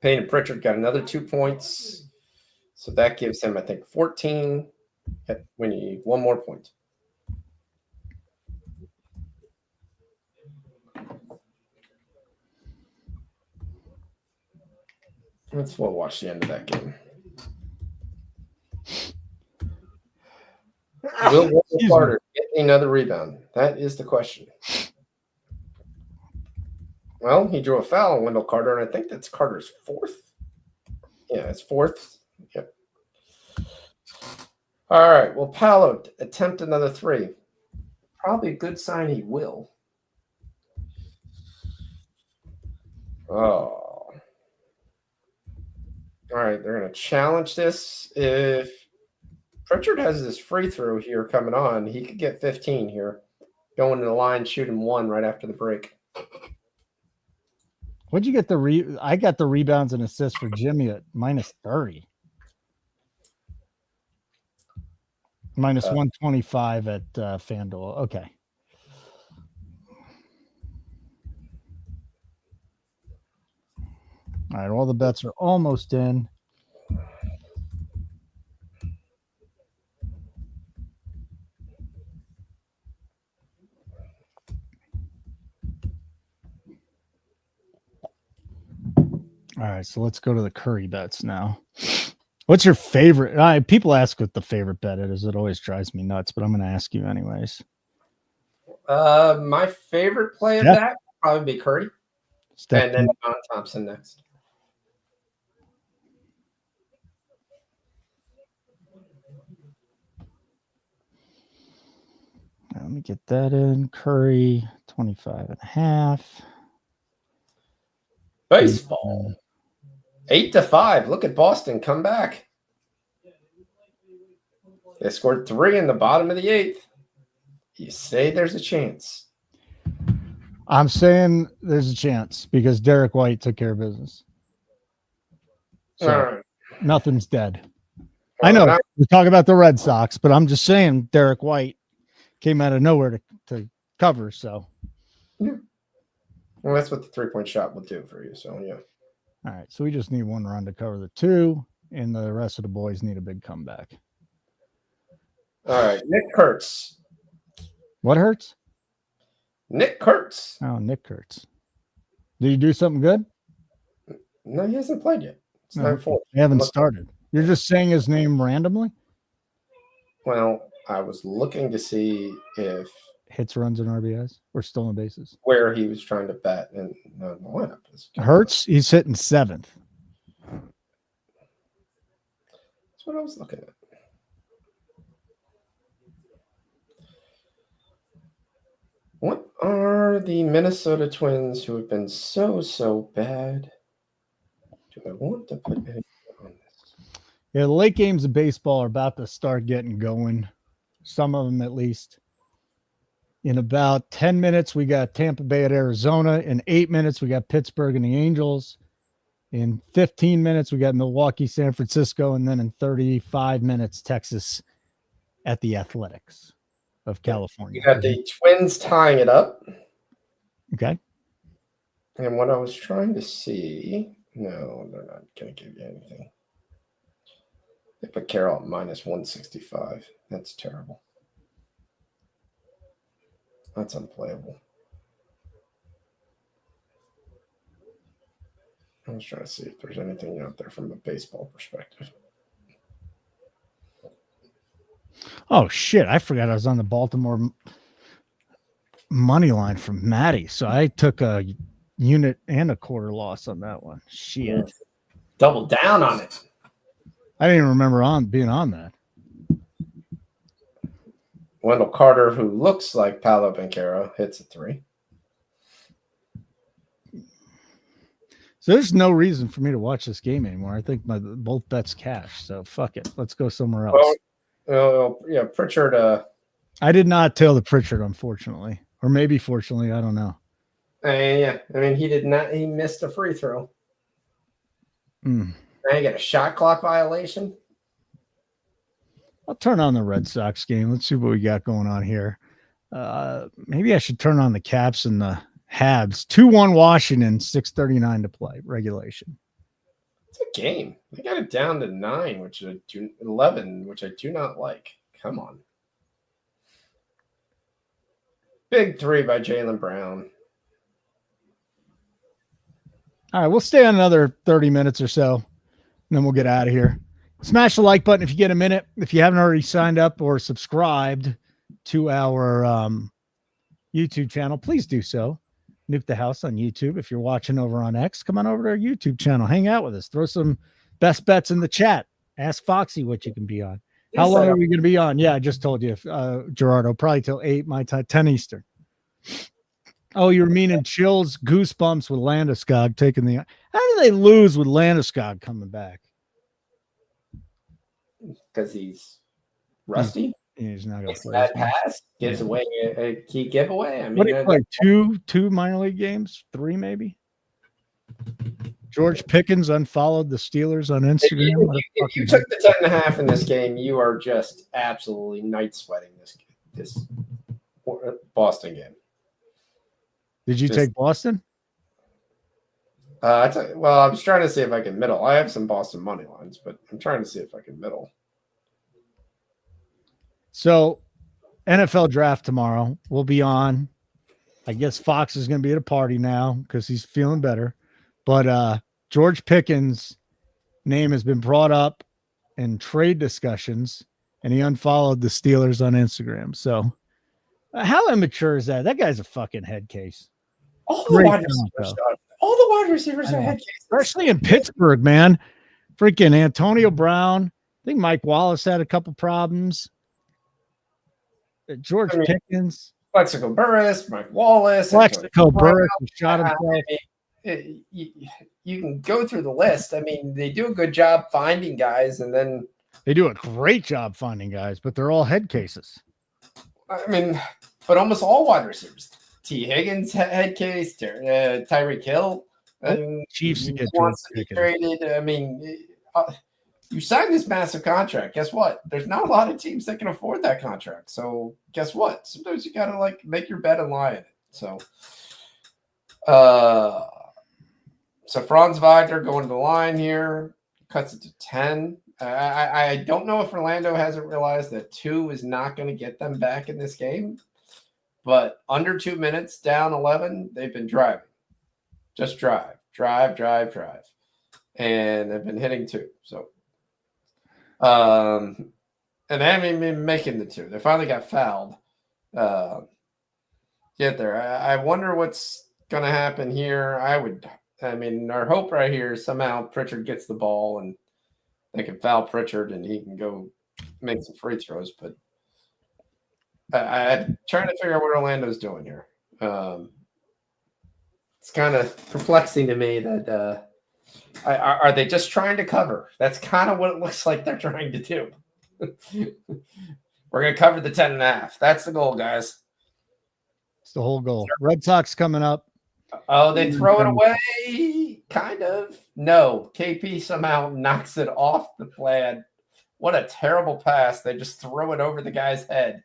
Payne and Pritchard got another 2 points. So that gives him, I think, 14. We need one more point. We'll watch the end of that game. Will Wendell Carter get another rebound? That is the question. Well, he drew a foul on Wendell Carter, and I think that's Carter's fourth. Yeah, it's fourth. Yep. All right. Well, Paolo attempt another three. Probably a good sign he will. Oh. All right. They're going to challenge this. If Pritchard has this free throw here coming on, he could get 15 here. Going to the line, shooting one right after the break. What'd you get I got the rebounds and assists for Jimmy at minus 30. Minus 125 at FanDuel. Okay. All right, all the bets are almost in. All right, so let's go to the Curry bets now. What's your favorite? People ask what the favorite bet is. It always drives me nuts, but I'm going to ask you anyways. My favorite play of that would probably be Curry. And then John Thompson next. Let me get that in. Curry, 25.5. Baseball. 8-5. Look at Boston come back. They scored 3 in the bottom of the 8th. You say there's a chance. I'm saying there's a chance because Derek White took care of business. So nothing's dead. I know we talk about the Red Sox, but I'm just saying Derek White came out of nowhere to cover. So, yeah. Well, that's what the 3-point shot will do for you. So, yeah. All right. So we just need one run to cover the 2, and the rest of the boys need a big comeback. All right. Nick Kurtz. What hurts? Nick Kurtz. Oh, Nick Kurtz. Did he do something good? No, he hasn't played yet. It's 9-4. They haven't started. You're just saying his name randomly? Well, I was looking to see if hits, runs, and RBIs or stolen bases. Where he was trying to bet in the lineup. Hurts, he's hitting 7th. That's what I was looking at. What are the Minnesota Twins who have been so bad? Do I want to put anything on this? Yeah, the late games of baseball are about to start getting going. Some of them at least. In about 10 minutes, we got Tampa Bay at Arizona. In 8 minutes, we got Pittsburgh and the Angels. In 15 minutes, we got Milwaukee, San Francisco. And then in 35 minutes, Texas at the Athletics of California. You got the Twins tying it up. Okay. And what I was trying to see, no, they're not going to give you anything. They put Carroll at minus 165. That's terrible. That's unplayable. I was trying to see if there's anything out there from a baseball perspective. Oh, shit. I forgot I was on the Baltimore money line from Maddie. So I took a unit and a quarter loss on that one. Shit. Yeah. Double down on it. I didn't even remember being on that. Wendell Carter, who looks like Paolo Banchero, hits a 3. So there's no reason for me to watch this game anymore. I think both bets cash. So fuck it. Let's go somewhere else. Well, yeah, Pritchard. I did not tail the Pritchard, unfortunately. Or maybe fortunately, I don't know. Yeah, I mean, he did not. He missed a free throw. Now you get a shot clock violation. I'll turn on the Red Sox game. Let's see what we got going on here. Maybe I should turn on the Caps and the Habs. 2-1 Washington, 6:39 to play, regulation. It's a game. They got it down to 9, which I do 11, which I do not like. Come on. Big 3 by Jaylen Brown. All right, we'll stay on another 30 minutes or so, and then we'll get out of here. Smash the like button if you get a minute. If you haven't already signed up or subscribed to our YouTube channel, please do so. Nuke the House on YouTube. If you're watching over on X, come on over to our YouTube channel. Hang out with us. Throw some best bets in the chat. Ask Foxy what you can be on. How long are we going to be on? Yeah, I just told you, Gerardo, probably till 8 my time, 10 Eastern. Oh, you're meaning Chills Goosebumps with Landeskog taking the. How do they lose with Landeskog coming back? Because he's rusty. He's not going to play. That pass gives away a key giveaway. I mean, what do you play? Two minor league games, 3 maybe. George Pickens unfollowed the Steelers on Instagram. If you took the 10.5 in this game, you are just absolutely night sweating this Boston game. Did you take Boston? I was trying to see if I can middle. I have some Boston money lines, but I'm trying to see if I can middle. So, NFL draft tomorrow. We'll be on. I guess Fox is going to be at a party now because he's feeling better. But George Pickens' name has been brought up in trade discussions, and he unfollowed the Steelers on Instagram. So, how immature is that? That guy's a fucking head case. All the wide receivers are head cases. Especially in Pittsburgh, man. Freaking Antonio Brown. I think Mike Wallace had a couple problems. George Pickens. Plexico Burress, Mike Wallace. Plexico Burress shot himself. You can go through the list. I mean, they do a good job finding guys, and then they do a great job finding guys, but they're all head cases. I mean, but almost all wide receivers. T. Higgins head case, Tyreek Hill. Chiefs to get traded. I mean, you signed this massive contract. Guess what? There's not a lot of teams that can afford that contract. So guess what? Sometimes you gotta make your bet and lie in it. So, Franz Wagner going to the line here, cuts it to 10. I don't know if Orlando hasn't realized that 2 is not going to get them back in this game. But under 2 minutes, down 11, they've been driving. Just drive. And they've been hitting 2. So, and they haven't been making the 2. They finally got fouled. Get there. I wonder what's going to happen here. Our hope right here is somehow Pritchard gets the ball and they can foul Pritchard and he can go make some free throws. But I'm trying to figure out what Orlando's doing here. It's kind of perplexing to me that are they just trying to cover? That's kind of what it looks like they're trying to do. We're going to cover the 10.5. That's the goal, guys. It's the whole goal. Red Sox coming up. Oh, they throw it away? Kind of. No. KP somehow knocks it off the play. What a terrible pass. They just throw it over the guy's head.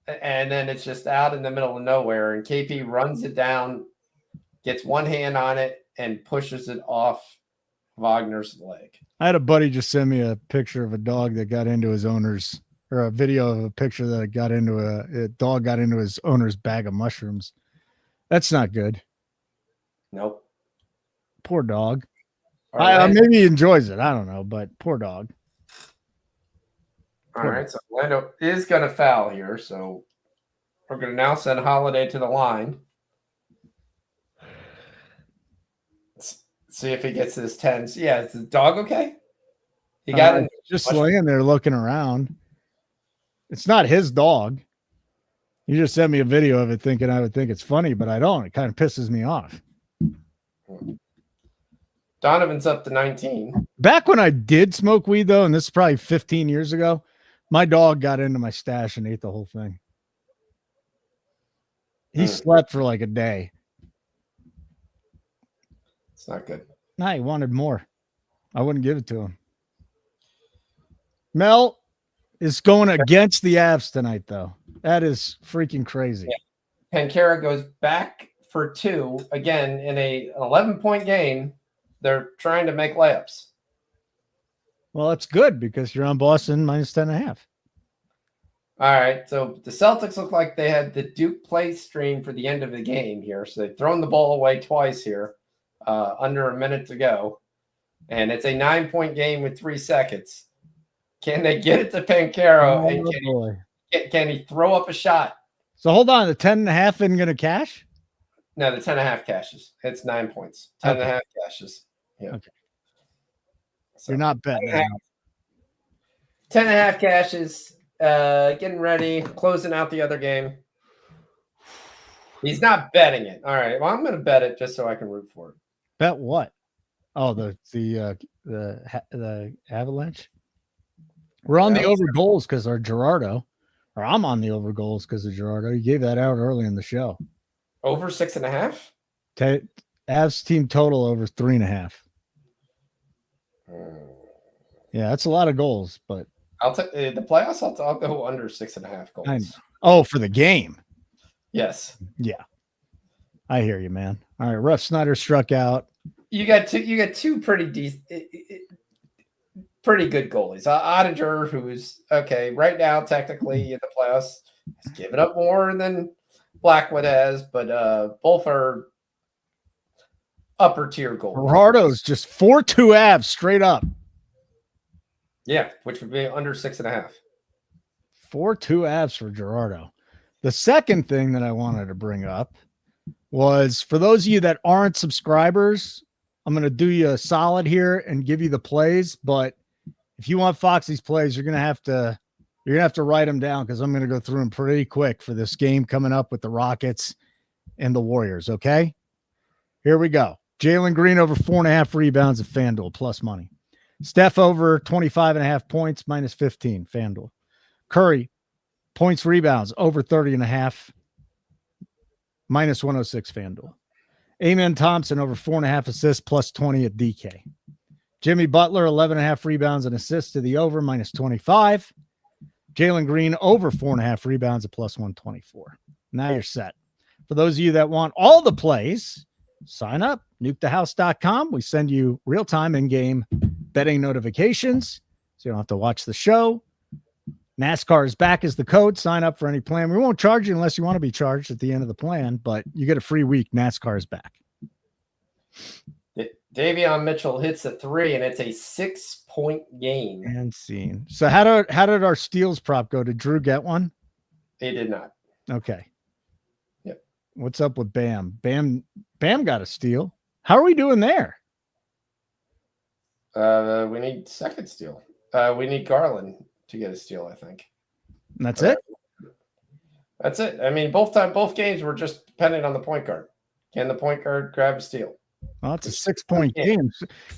And then it's just out in the middle of nowhere. And KP runs it down, gets one hand on it, and pushes it off Wagner's leg. I had a buddy just send me a picture of a dog that got into his owner's, or a video of a picture that got into a dog got into his owner's bag of mushrooms. That's not good. Nope. Poor dog. Maybe he enjoys it. I don't know, but poor dog. All right, so Orlando is going to foul here, so we're going to now send Holiday to the line. Let's see if he gets his 10s. Yeah, is the dog okay? He got it. Just laying there looking around. It's not his dog. You just sent me a video of it thinking I would think it's funny, but I don't. It kind of pisses me off. Donovan's up to 19. Back when I did smoke weed, though, and this is probably 15 years ago, my dog got into my stash and ate the whole thing. He slept for like a day. It's not good. Nah, he wanted more. I wouldn't give it to him. Mel is going against the Avs tonight, though. That is freaking crazy. Yeah. Pankera goes back for 2 again in an 11-point game. They're trying to make layups. Well, that's good because you're on Boston minus 10.5. All right, so the Celtics look like they had the Duke play stream for the end of the game here. So they've thrown the ball away twice here, under a minute to go. And it's a 9-point game with 3 seconds. Can they get it to Pankero? And can he throw up a shot? So hold on, the 10.5 isn't going to cash? No, the 10.5 cashes. It's 9 points. 10.5 cashes. Yeah. Okay. So, you're not betting. 10.5 cashes. Getting ready, closing out the other game. He's not betting it. All right. Well, I'm going to bet it just so I can root for it. Bet what? Oh, the Avalanche. We're on the over goals because our Gerardo, or I'm on the over goals because of Gerardo. You gave that out early in the show. Over 6.5. Avs team total over 3.5. Yeah, that's a lot of goals, but I'll take the playoffs. I'll go under 6.5 goals. Oh, for the game. Yes. Yeah. I hear you, man. All right. Ruff Snyder struck out. You got two pretty decent, pretty good goalies. Ottinger, who's okay right now, technically in the playoffs, has given up more than Blackwood has, but both are upper tier goalies. Gerardo's just 4-2 Avs straight up. Yeah, which would be under 6.5. 4-2 Avs for Gerardo. The second thing that I wanted to bring up was for those of you that aren't subscribers, I'm going to do you a solid here and give you the plays. But if you want Foxy's plays, you're going to have to write them down because I'm going to go through them pretty quick for this game coming up with the Rockets and the Warriors. Okay, here we go. Jalen Green over 4.5 rebounds at FanDuel plus money. Steph over 25.5 points minus 15 FanDuel. Curry points rebounds over 30.5 minus 106 FanDuel. Amen Thompson over 4.5 assists plus 20 at DK. Jimmy Butler 11.5 rebounds and assists to the over minus 25. Jalen Green over 4.5 rebounds at plus 124. Now you're set. For those of you that want all the plays, sign up, nukethehouse.com. We send you real-time in-game betting notifications, so you don't have to watch the show. NASCAR is back as the code. Sign up for any plan. We won't charge you unless you want to be charged at the end of the plan, but you get a free week. NASCAR is back. Davion Mitchell hits a 3, and it's a 6-point game. And scene. So how did our steals prop go? Did Drew get one? He did not. Okay. Yep. What's up with Bam? Bam got a steal. How are we doing there? We need second steal. We need Garland to get a steal, I think. And that's it? That's it. I mean, both games were just depending on the point guard. Can the point guard grab a steal? Well, it's a 6-point game.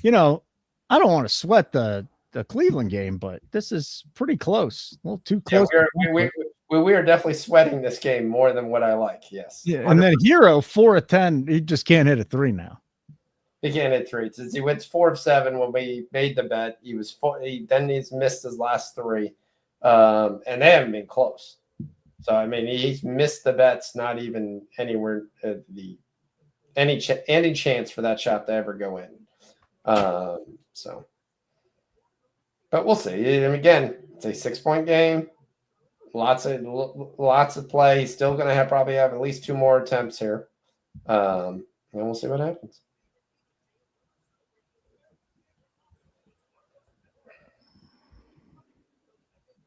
You know, I don't want to sweat the Cleveland game, but this is pretty close. A little too close. Yeah, we are definitely sweating this game more than what I like. Yes. Yeah, and then Hero 4 of 10. He just can't hit a 3 now. He can't hit 3. Since he went 4 of 7 when we made the bet, he was 4. Then he's missed his last 3, and they haven't been close. So I mean, he's missed the bets, not even anywhere any chance for that shot to ever go in. So, but we'll see. And again, it's a 6-point game. Lots of play. He's still going to probably have at least 2 more attempts here, and we'll see what happens.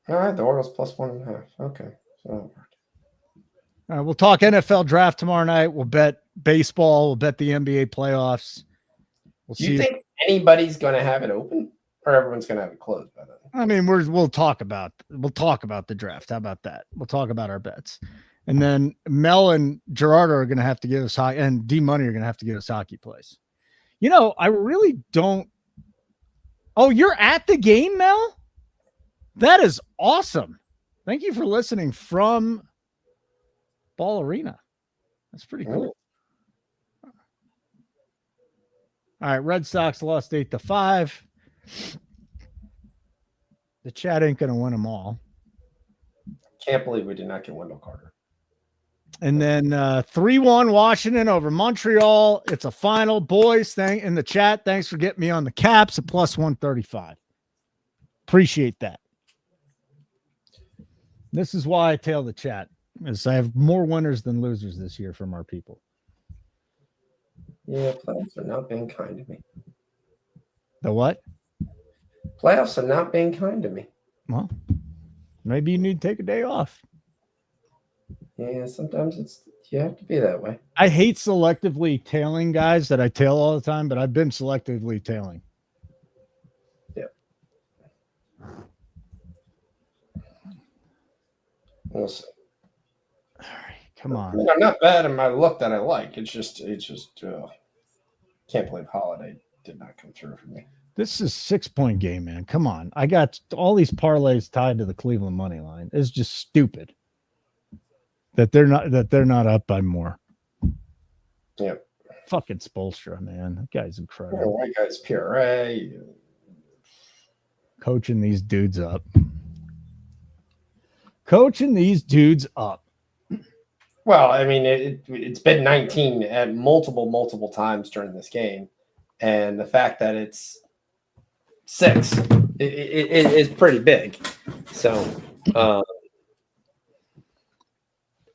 All right, the Orioles plus 1.5. Okay, so that worked. All right, we'll talk NFL draft tomorrow night. We'll bet baseball. We'll bet the NBA playoffs. Do you think anybody's going to have it open, or everyone's going to have it closed by then? I mean, we'll talk about the draft. How about that? We'll talk about our bets, and then Mel and Gerardo are going to have to give us hockey, and D Money are going to have to give us hockey plays. You know, I really don't. Oh, you're at the game, Mel? That is awesome. Thank you for listening from Ball Arena. That's pretty cool. All right, Red Sox lost 8-5. The chat ain't going to win them all. Can't believe we did not get Wendell Carter. And then 3-1 Washington over Montreal. It's a final. Boys, in the chat, thanks for getting me on the Caps at plus 135. Appreciate that. This is why I tail the chat, is I have more winners than losers this year from our people. Yeah, playoffs are not being kind to me. The what? Playoffs are not being kind to me. Well, maybe you need to take a day off. Yeah, sometimes you have to be that way. I hate selectively tailing guys that I tail all the time, but I've been selectively tailing. Yeah. We'll see. All right, come on. I mean, I'm not bad in my look that I like. It's just can't believe Holiday did not come through for me. This is 6-point game, man. Come on. I got all these parlays tied to the Cleveland money line. It's just stupid that they're not up by more. Yeah. Fucking Spoelstra, man. That guy's incredible. Yeah, white guy's PRA. Coaching these dudes up. Coaching these dudes up. Well, I mean, it's been 19 at multiple times during this game. And the fact that it's 6 it is pretty big. So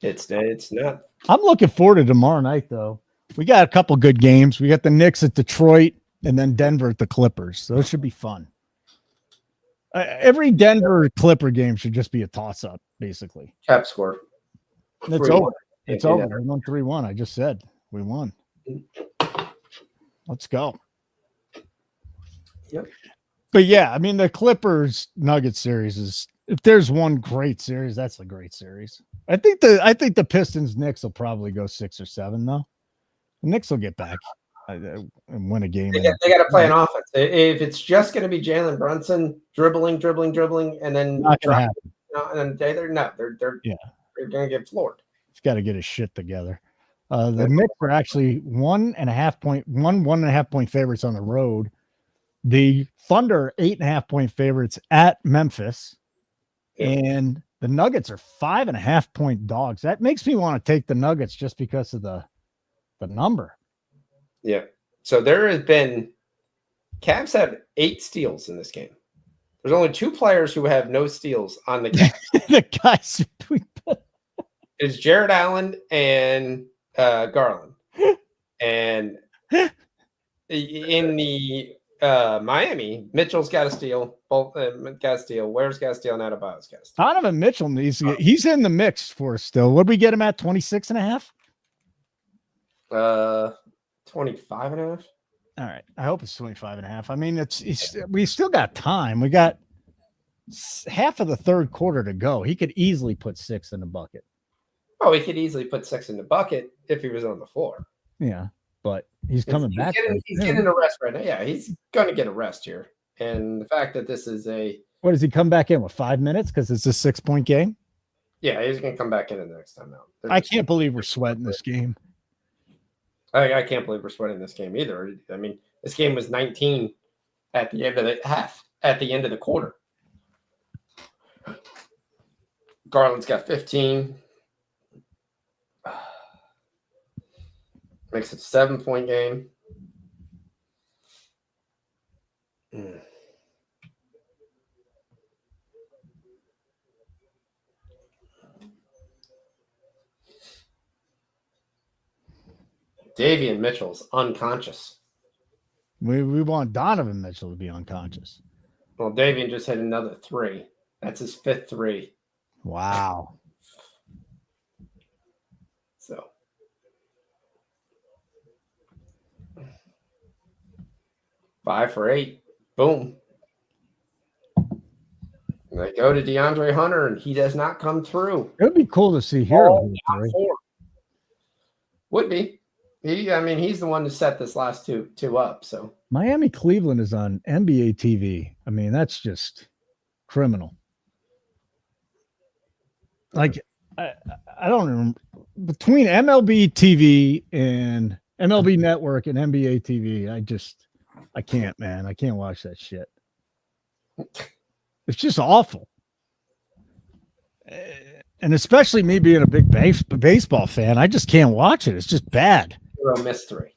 it's not. I'm looking forward to tomorrow night, though. We got a couple good games. We got the Knicks at Detroit and then Denver at the Clippers. So it should be fun. Every Denver Clipper game should just be a toss-up, basically. Cap score. It's over. It's over. We won 3-1. I just said we won. Let's go. Yep. But yeah, I mean, the Clippers Nuggets series is, if there's one great series, that's a great series. I think the Pistons Knicks will probably go 6 or 7 though. The Knicks will get back and win a game. They got to play an offense. If it's just going to be Jalen Brunson dribbling, and then not gonna happen. And they're going to get floored. He's got to get his shit together. The Knicks are actually 1.5 point favorites on the road. The Thunder 8.5 point favorites at Memphis, and the Nuggets are 5.5 point dogs. That makes me want to take the Nuggets just because of the number. Yeah. So there has been Cavs had 8 steals in this game. There's only 2 players who have no steals on the Cavs. The guys it's Jared Allen and Garland. And in the Miami, Mitchell's got a steal. Both got a steal. Ware's got a steal. And Adebayo's got a steal. Donovan Mitchell needs to get, he's in the mix for us still. What did we get him at? 26.5? 25.5. All right. I hope it's 25.5. I mean, we still got time. We got half of the third quarter to go. He could easily put 6 in the bucket. Oh, he could easily put 6 in the bucket if he was on the floor. Yeah, but he's coming back. He's getting a rest right now. Yeah, he's going to get a rest here. And the fact that this is what does he come back in with 5 minutes because it's a 6-point game? Yeah, he's going to come back in the next time out. I can't believe we're sweating this game. I can't believe we're sweating this game either. I mean, this game was 19 at the end of the half, at the end of the quarter. Garland's got 15. Makes it a 7-point game. Davian Mitchell's unconscious. We want Donovan Mitchell to be unconscious. Well, Davian just hit another 3. That's his 5th 3. Wow. So 5 for 8. Boom. And they go to DeAndre Hunter, and he does not come through. It would be cool to see Hero. Would be. He's the one to set this last two up. So Miami Cleveland is on NBA TV. I mean, that's just criminal. Like, I don't remember, between MLB TV and MLB Network and NBA TV. I can't, man. I can't watch that shit. It's just awful. And especially me being a big baseball fan, I just can't watch it. It's just bad. Missed 3.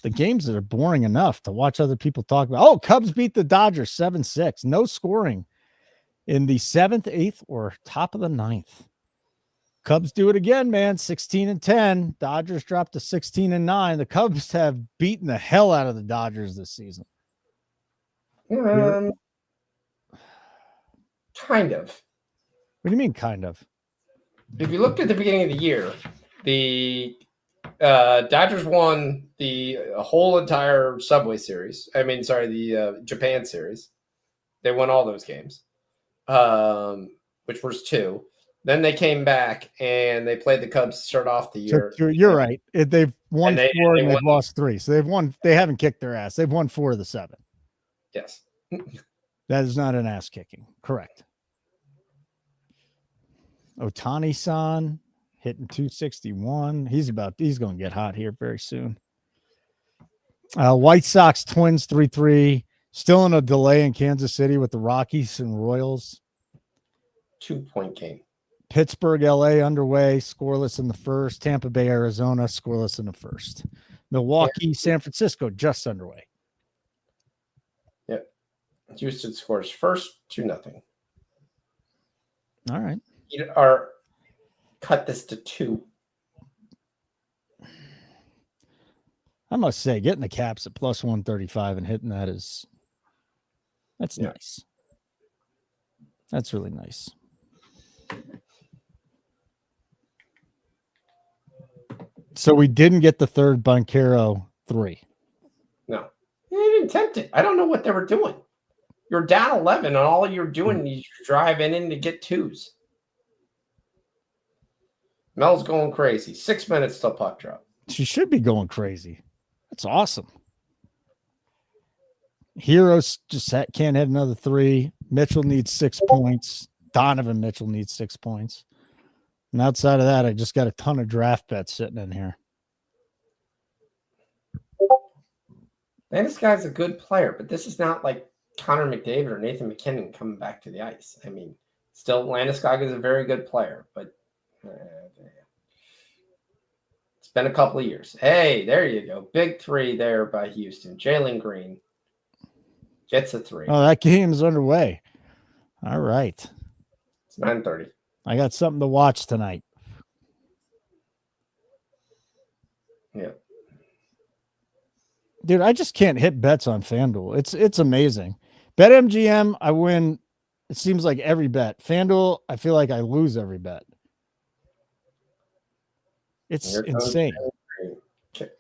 The games that are boring enough to watch other people talk about. Oh, Cubs beat the Dodgers 7-6. No scoring in the 7th, 8th, or top of the 9th. Cubs do it again, man. 16-10. Dodgers dropped to 16-9. The Cubs have beaten the hell out of the Dodgers this season. Kind of. What do you mean, kind of? If you looked at the beginning of the year, the Dodgers won the whole entire Subway Series. The Japan Series. They won all those games, which was 2. Then they came back and they played the Cubs to start off the year. So you're right. They've won 4 and they've won. lost 3. So they've won. They haven't kicked their ass. They've won 4 of the 7. Yes. That is not an ass kicking. Correct. Otani-san hitting 261. He's going to get hot here very soon. White Sox Twins 3-3. Still in a delay in Kansas City with the Rockies and Royals. 2-point game. Pittsburgh, LA underway, scoreless in the first. Tampa Bay, Arizona, scoreless in the first. Milwaukee, San Francisco, just underway. Yep. Houston scores first, 2-0. All right. Or cut this to 2. I must say, getting the Caps at plus 135 and hitting that's nice. That's really nice. So we didn't get the third Banchero 3. No. They didn't tempt it. I don't know what they were doing. You're down 11 and all you're doing is driving in to get 2s. Mel's going crazy. 6 minutes till puck drop. She should be going crazy. That's awesome. Heroes just can't hit another 3. Mitchell needs 6 points. Donovan Mitchell needs 6 points. And outside of that, I just got a ton of draft bets sitting in here. Man, this guy's a good player, but this is not like Connor McDavid or Nathan McKinnon coming back to the ice. I mean, still, Landeskog is a very good player, but it's been a couple of years. Hey, there you go. Big 3 there by Houston. Jalen Green gets a 3. Oh, that game is underway. All right. It's 9:30. I got something to watch tonight. Yeah. Dude, I just can't hit bets on FanDuel. It's amazing. BetMGM, I win. It seems like every bet. FanDuel, I feel like I lose every bet. It's insane. Okay.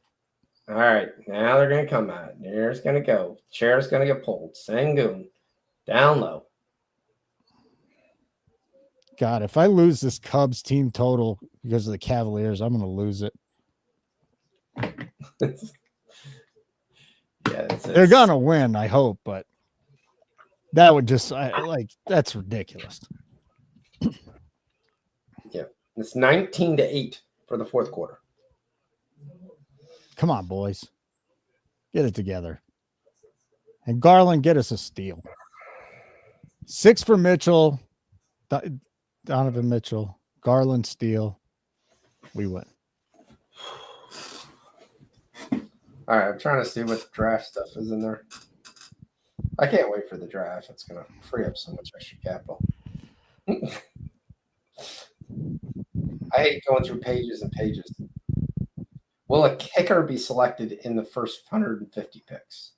All right. Now they're going to come out. There's going to go. Chair's going to get pulled. Sangoon. Down low. God, if I lose this Cubs team total because of the Cavaliers, I'm going to lose it. Yeah, they're going to win, I hope, but that would just that's ridiculous. Yeah, it's 19-8 for the fourth quarter. Come on, boys. Get it together. And Garland, get us a steal. 6 for Mitchell. Donovan Mitchell. Garland steal. We win. All right, I'm trying to see what the draft stuff is in there. I can't wait for the draft. It's going to free up so much extra capital. I hate going through pages and pages. Will a kicker be selected in the first 150 picks?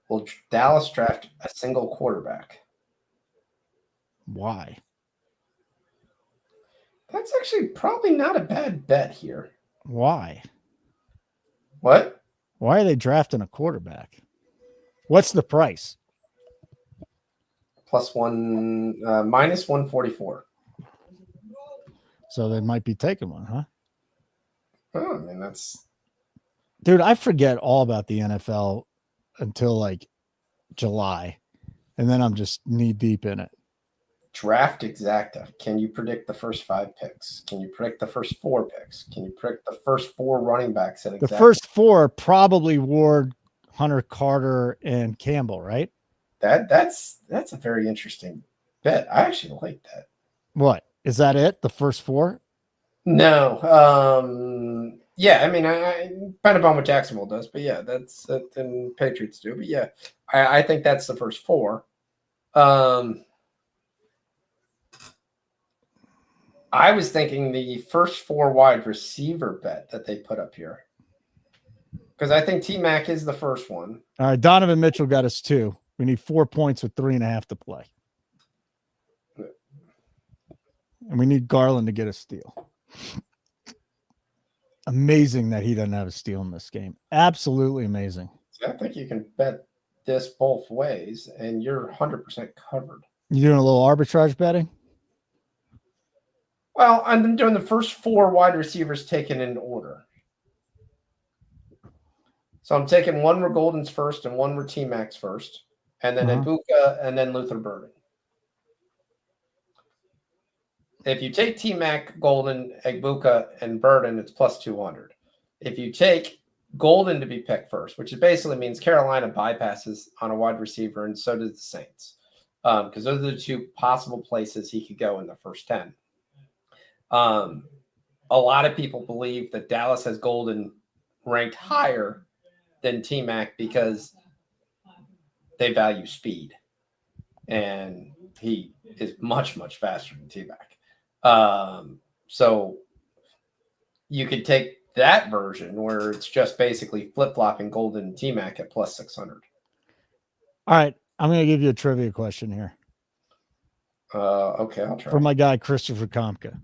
Will Dallas draft a single quarterback? Why? That's actually probably not a bad bet here. Why? What? Why are they drafting a quarterback? What's the price? Minus 144. So they might be taking one, huh? Oh, I mean, that's... Dude, I forget all about the NFL until like July. And then I'm just knee deep in it. Draft Exacta. Can you predict the first 5 picks? Can you predict the first 4 picks? Can you predict the first 4 running backs? The first 4 probably Ward, Hunter Carter, and Campbell, right? That's a very interesting bet. I actually like that. What is that? It the first four? No, yeah. I mean, I depending upon what Jacksonville does, but yeah, that's and Patriots do. But yeah, I think that's the first four. I was thinking the first four wide receiver bet that they put up here. Because I think T-Mac is the first one. All right, Donovan Mitchell got us 2. We need 4 points with 3.5 to play. And we need Garland to get a steal. Amazing that he doesn't have a steal in this game. Absolutely amazing. So I think you can bet this both ways, and you're 100% covered. You doing a little arbitrage betting? Well, I'm doing the first four wide receivers taken in order. So I'm taking one were Golden's first and one were T-Mac's first, and then Ibuka and then Luther Burden. If you take T-Mac, Golden, Ibuka, and Burden, it's plus 200. If you take Golden to be picked first, which basically means Carolina bypasses on a wide receiver, and so does the Saints, because those are the two possible places he could go in the first 10. A lot of people believe that Dallas has Golden ranked higher than T-Mac because they value speed, and he is much, much faster than T-Mac. So you could take that version where it's just basically flip-flopping Golden and T-Mac at plus 600. All right, I'm going to give you a trivia question here. Okay, I'll try. For my guy, Christopher Komka.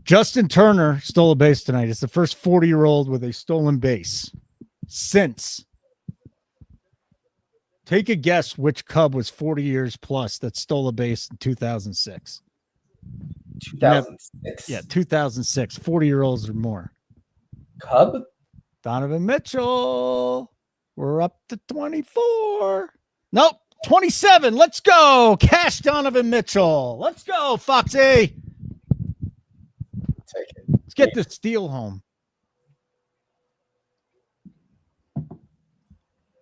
Justin Turner stole a base tonight. It's the first 40-year-old with a stolen base since. Take a guess which Cub was 40 years plus that stole a base in 2006. 2006. Yeah, 2006. 40-year-olds or more. Cub? Donovan Mitchell. We're up to 24. Nope, 27. Let's go. Cash Donovan Mitchell. Let's go, Foxy. Take it. Let's get this steal home.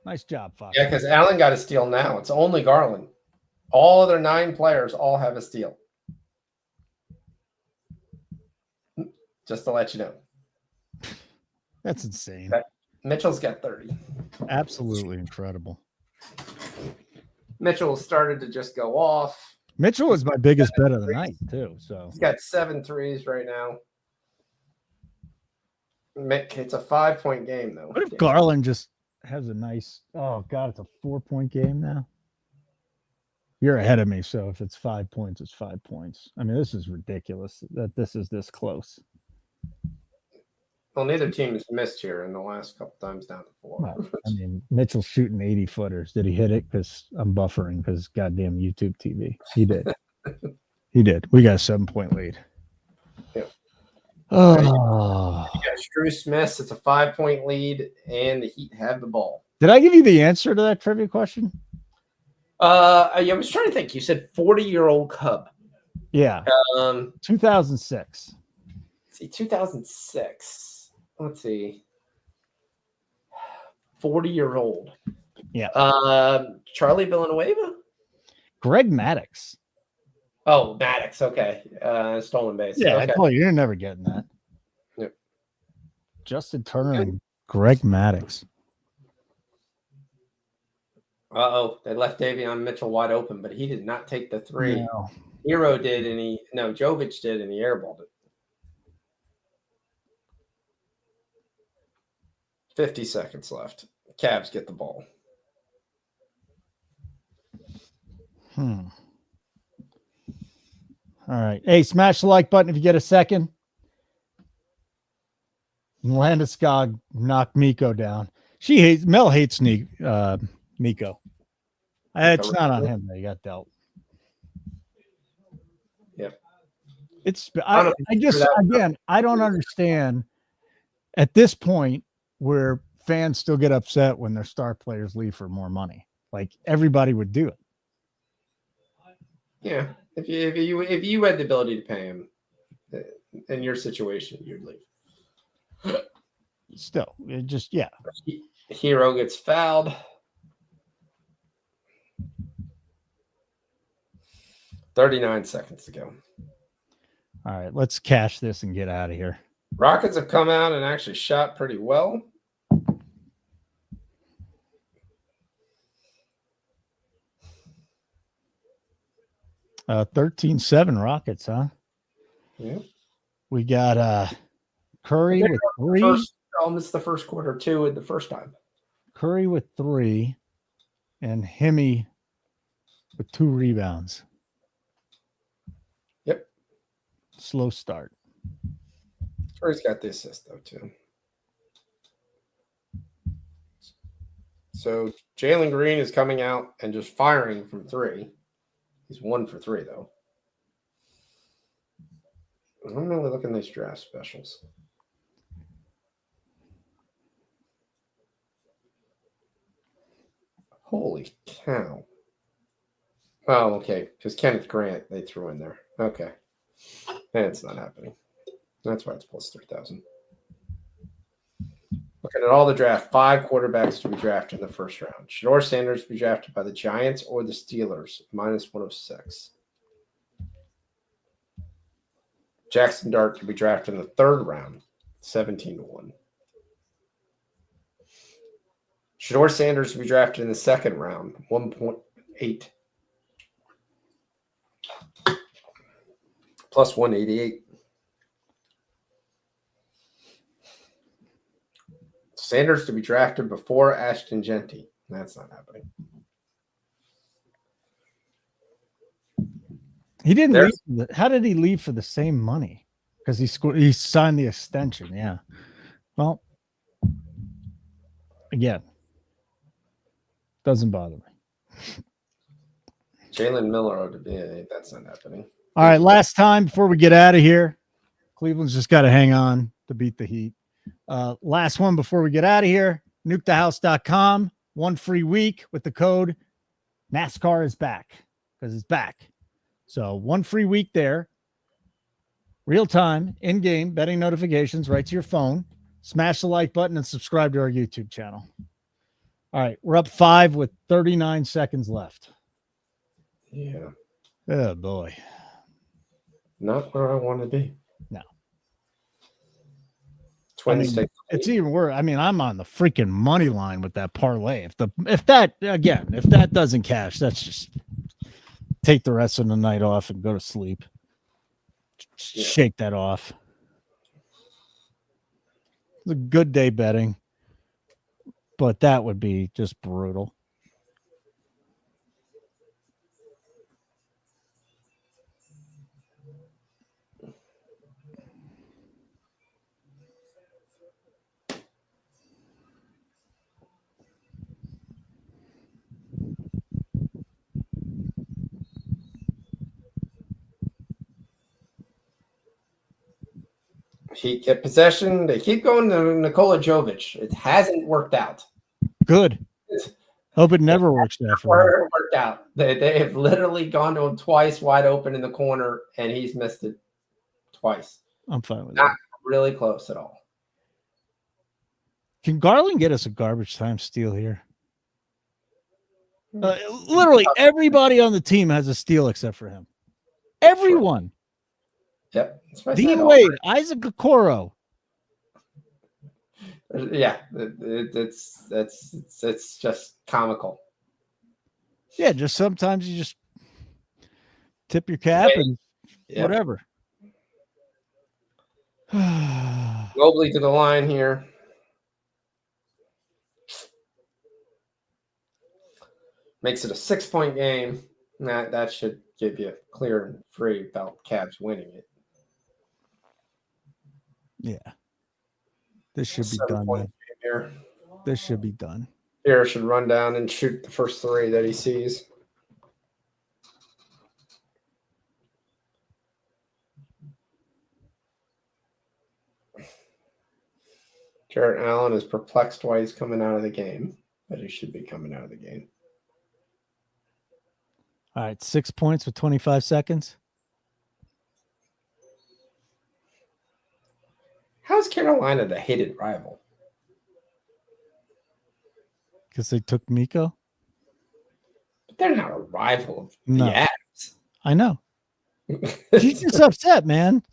Nice job, Foxy. Yeah, because Allen got a steal now. It's only Garland. All other 9 players all have a steal. Just to let you know. That's insane. Mitchell's got 30. Absolutely incredible. Mitchell started to just go off. Mitchell is my biggest bet of the night, too. So He's got 7 threes right now. It's a 5-point game, though. what if Garland just has a nice, oh, God, it's a 4-point game now? You're ahead of me, so if it's 5 points, it's 5 points. I mean, this is ridiculous that this is this close. Well, neither team has missed here in the last couple times down to 4. Well, I mean, Mitchell's shooting 80-footers. Did he hit it? Because I'm buffering because goddamn YouTube TV. He did. He did. We got a 7-point lead. Yeah. Oh. You got Drew Smith. It's a 5-point lead, and the Heat have the ball. Did I give you the answer to that trivia question? I was trying to think. You said 40-year-old Cub. Yeah. 2006. See, 2006. Let's see. 40-year-old. Yeah. Charlie Villanueva? Greg Maddux. Oh, Maddox. Okay. Stolen base. Yeah, okay. I told you, you're never getting that. Yep. Justin Turner and Greg Maddux. Uh-oh. They left Davion Mitchell wide open, but he did not take the 3. No. Hero did, and Jovic did, and he airballed it. 50 seconds left. Cavs get the ball. All right. Hey, smash the like button if you get a second. Landeskog knocked Miko down. Mel hates Miko. It's not on him that he got dealt. Yep. I don't understand at this point where fans still get upset when their star players leave for more money. Like everybody would do it. Yeah. If you had the ability to pay him in your situation, you'd leave. Still, it just, yeah. Hero gets fouled. 39 seconds to go. All right, let's cash this and get out of here. Rockets have come out and actually shot pretty well. 13-7 Rockets, huh? Yeah. We got Curry with 3. Almost the first quarter, 2 in the first time. Curry with 3 and Hemi with 2 rebounds. Yep. Slow start. Curry's got the assist, though, too. So Jalen Green is coming out and just firing from 3. He's 1 for 3, though. I'm really looking at these draft specials. Holy cow. Oh, okay. Because Kenneth Grant, they threw in there. Okay. And it's not happening. That's why it's plus 3,000. Looking at all the draft, 5 quarterbacks to be drafted in the first round. Shador Sanders to be drafted by the Giants or the Steelers, minus 106. Jackson Dart to be drafted in the third round, 17-1. Shador Sanders to be drafted in the second round, 1.8. Plus 188. Sanders to be drafted before Ashton Genty. That's not happening. He didn't leave. How did he leave for the same money? Because he signed the extension. Yeah. Well, again, doesn't bother me. Jalen Miller to be that's not happening. All right, last time before we get out of here. Cleveland's just got to hang on to beat the Heat. Last one before we get out of here. NukeTheHouse.com. 1 free week with the code NASCAR is back because it's back. So 1 free week there. Real time, in-game betting notifications right to your phone. Smash the like button and subscribe to our YouTube channel. All right, we're up 5 with 39 seconds left. Yeah. Oh, boy. Not where I want to be. No. Twin State. It's even worse. I mean, I'm on the freaking money line with that parlay. If that doesn't cash, that's just take the rest of the night off and go to sleep. Yeah. Shake that off. It's a good day betting, but that would be just brutal. Heat get possession. They keep going to Nikola Jovic. It hasn't worked out. Good. Hope it never works out for him. It worked out. They have literally gone to him twice wide open in the corner, and he's missed it twice. I'm fine with Not that. really close at all. Can Garland get us a garbage time steal here? Literally everybody on the team has a steal except for him. Everyone. Yep. Dean Wade, Isaac Okoro. Yeah, it's just comical. Yeah, just sometimes you just tip your cap and whatever. Mobley to the line here. Makes it a 6-point game. That should give you clear and free about Cavs winning it. Yeah. This should be done, man. Here. This should be done. Here should run down and shoot the first 3 that he sees. Jarrett Allen is perplexed why he's coming out of the game, but he should be coming out of the game. All right, 6 points with 25 seconds. How's Carolina the hated rival? Because they took Miko? But they're not a rival of No. the Avs. I know. She's just upset, man.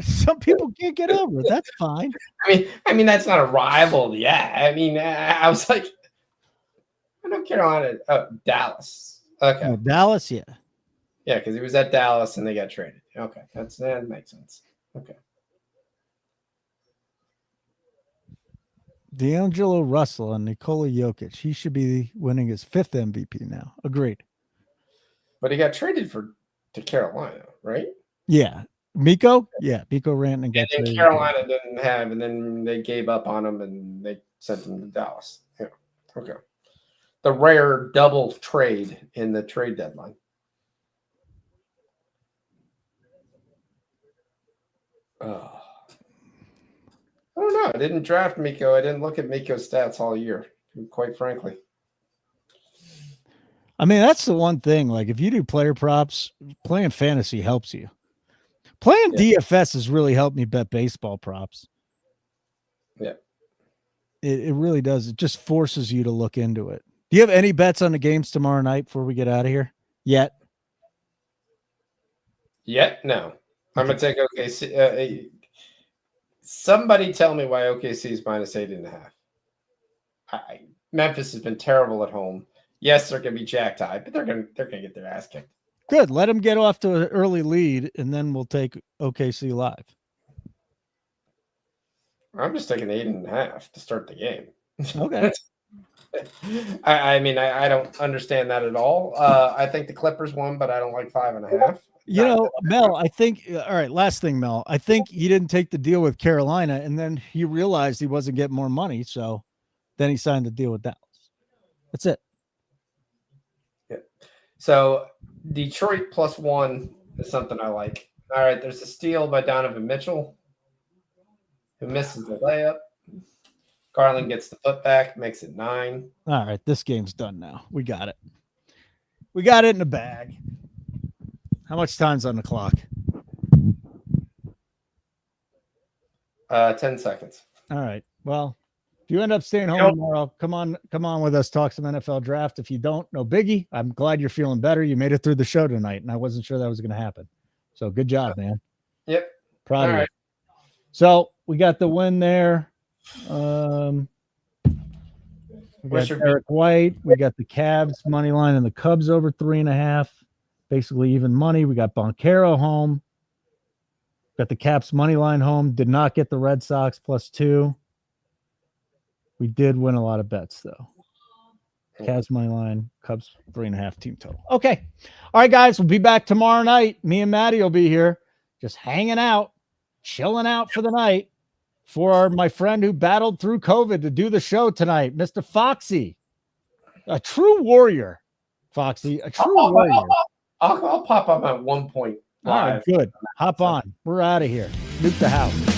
Some people can't get over it. That's fine. I mean, that's not a rival. Yeah. I mean, I was like, I know Carolina, Dallas. Okay. Oh, Dallas, yeah. Yeah, because he was at Dallas and they got traded. Okay. That makes sense. Okay. D'Angelo Russell and Nikola Jokic. He should be winning his 5th MVP now. Agreed. But he got traded to Carolina, right? Yeah. Miko? Yeah. Miko ran and got And traded. Carolina didn't have, and then they gave up on him and they sent him to Dallas. Yeah. Okay. The rare double trade in the trade deadline. Oh. I don't know. I didn't draft Miko. I didn't look at Miko's stats all year, quite frankly. I mean, that's the one thing. Like, if you do player props, playing fantasy helps you. Playing DFS has really helped me bet baseball props. Yeah. It really does. It just forces you to look into it. Do you have any bets on the games tomorrow night before we get out of here? Yet? No. I'm going to take OKC. Somebody tell me why OKC is -8.5. Memphis has been terrible at home. Yes, they're going to be jacked high, but they're going to get their ass kicked. Good. Let them get off to an early lead, and then we'll take OKC live. I'm just taking 8.5 to start the game. Okay. I mean, I don't understand that at all. I think the Clippers won, but I don't like 5.5. You know, Mel, I think, all right, last thing, Mel, I think he didn't take the deal with Carolina, and then he realized he wasn't getting more money, so then he signed the deal with Dallas. That's it. Yeah. So Detroit +1 is something I like. All right, there's a steal by Donovan Mitchell, who misses the layup. Garland gets the putback, makes it 9. All right, this game's done now. We got it. We got it in the bag. How much time's on the clock? 10 seconds. All right. Well, if you end up staying home tomorrow, come on with us, talk some NFL draft. If you don't, no biggie. I'm glad you're feeling better. You made it through the show tonight, and I wasn't sure that was going to happen. So good job, man. Yep. Proud of you. So we got the win there. We got Eric White. We got the Cavs money line and the Cubs over 3.5. Basically even money. We got Boncaro home. Got the Caps money line home. Did not get the Red Sox +2. We did win a lot of bets though. Cavs money line, Cubs 3.5 team total. Okay. All right, guys. We'll be back tomorrow night. Me and Maddie will be here, just hanging out, chilling out for the night for my friend who battled through COVID to do the show tonight, Mr. Foxy. A true warrior, Foxy. A true warrior. I'll pop up at one point. All right, good. Hop on. We're out of here. Nuke the house.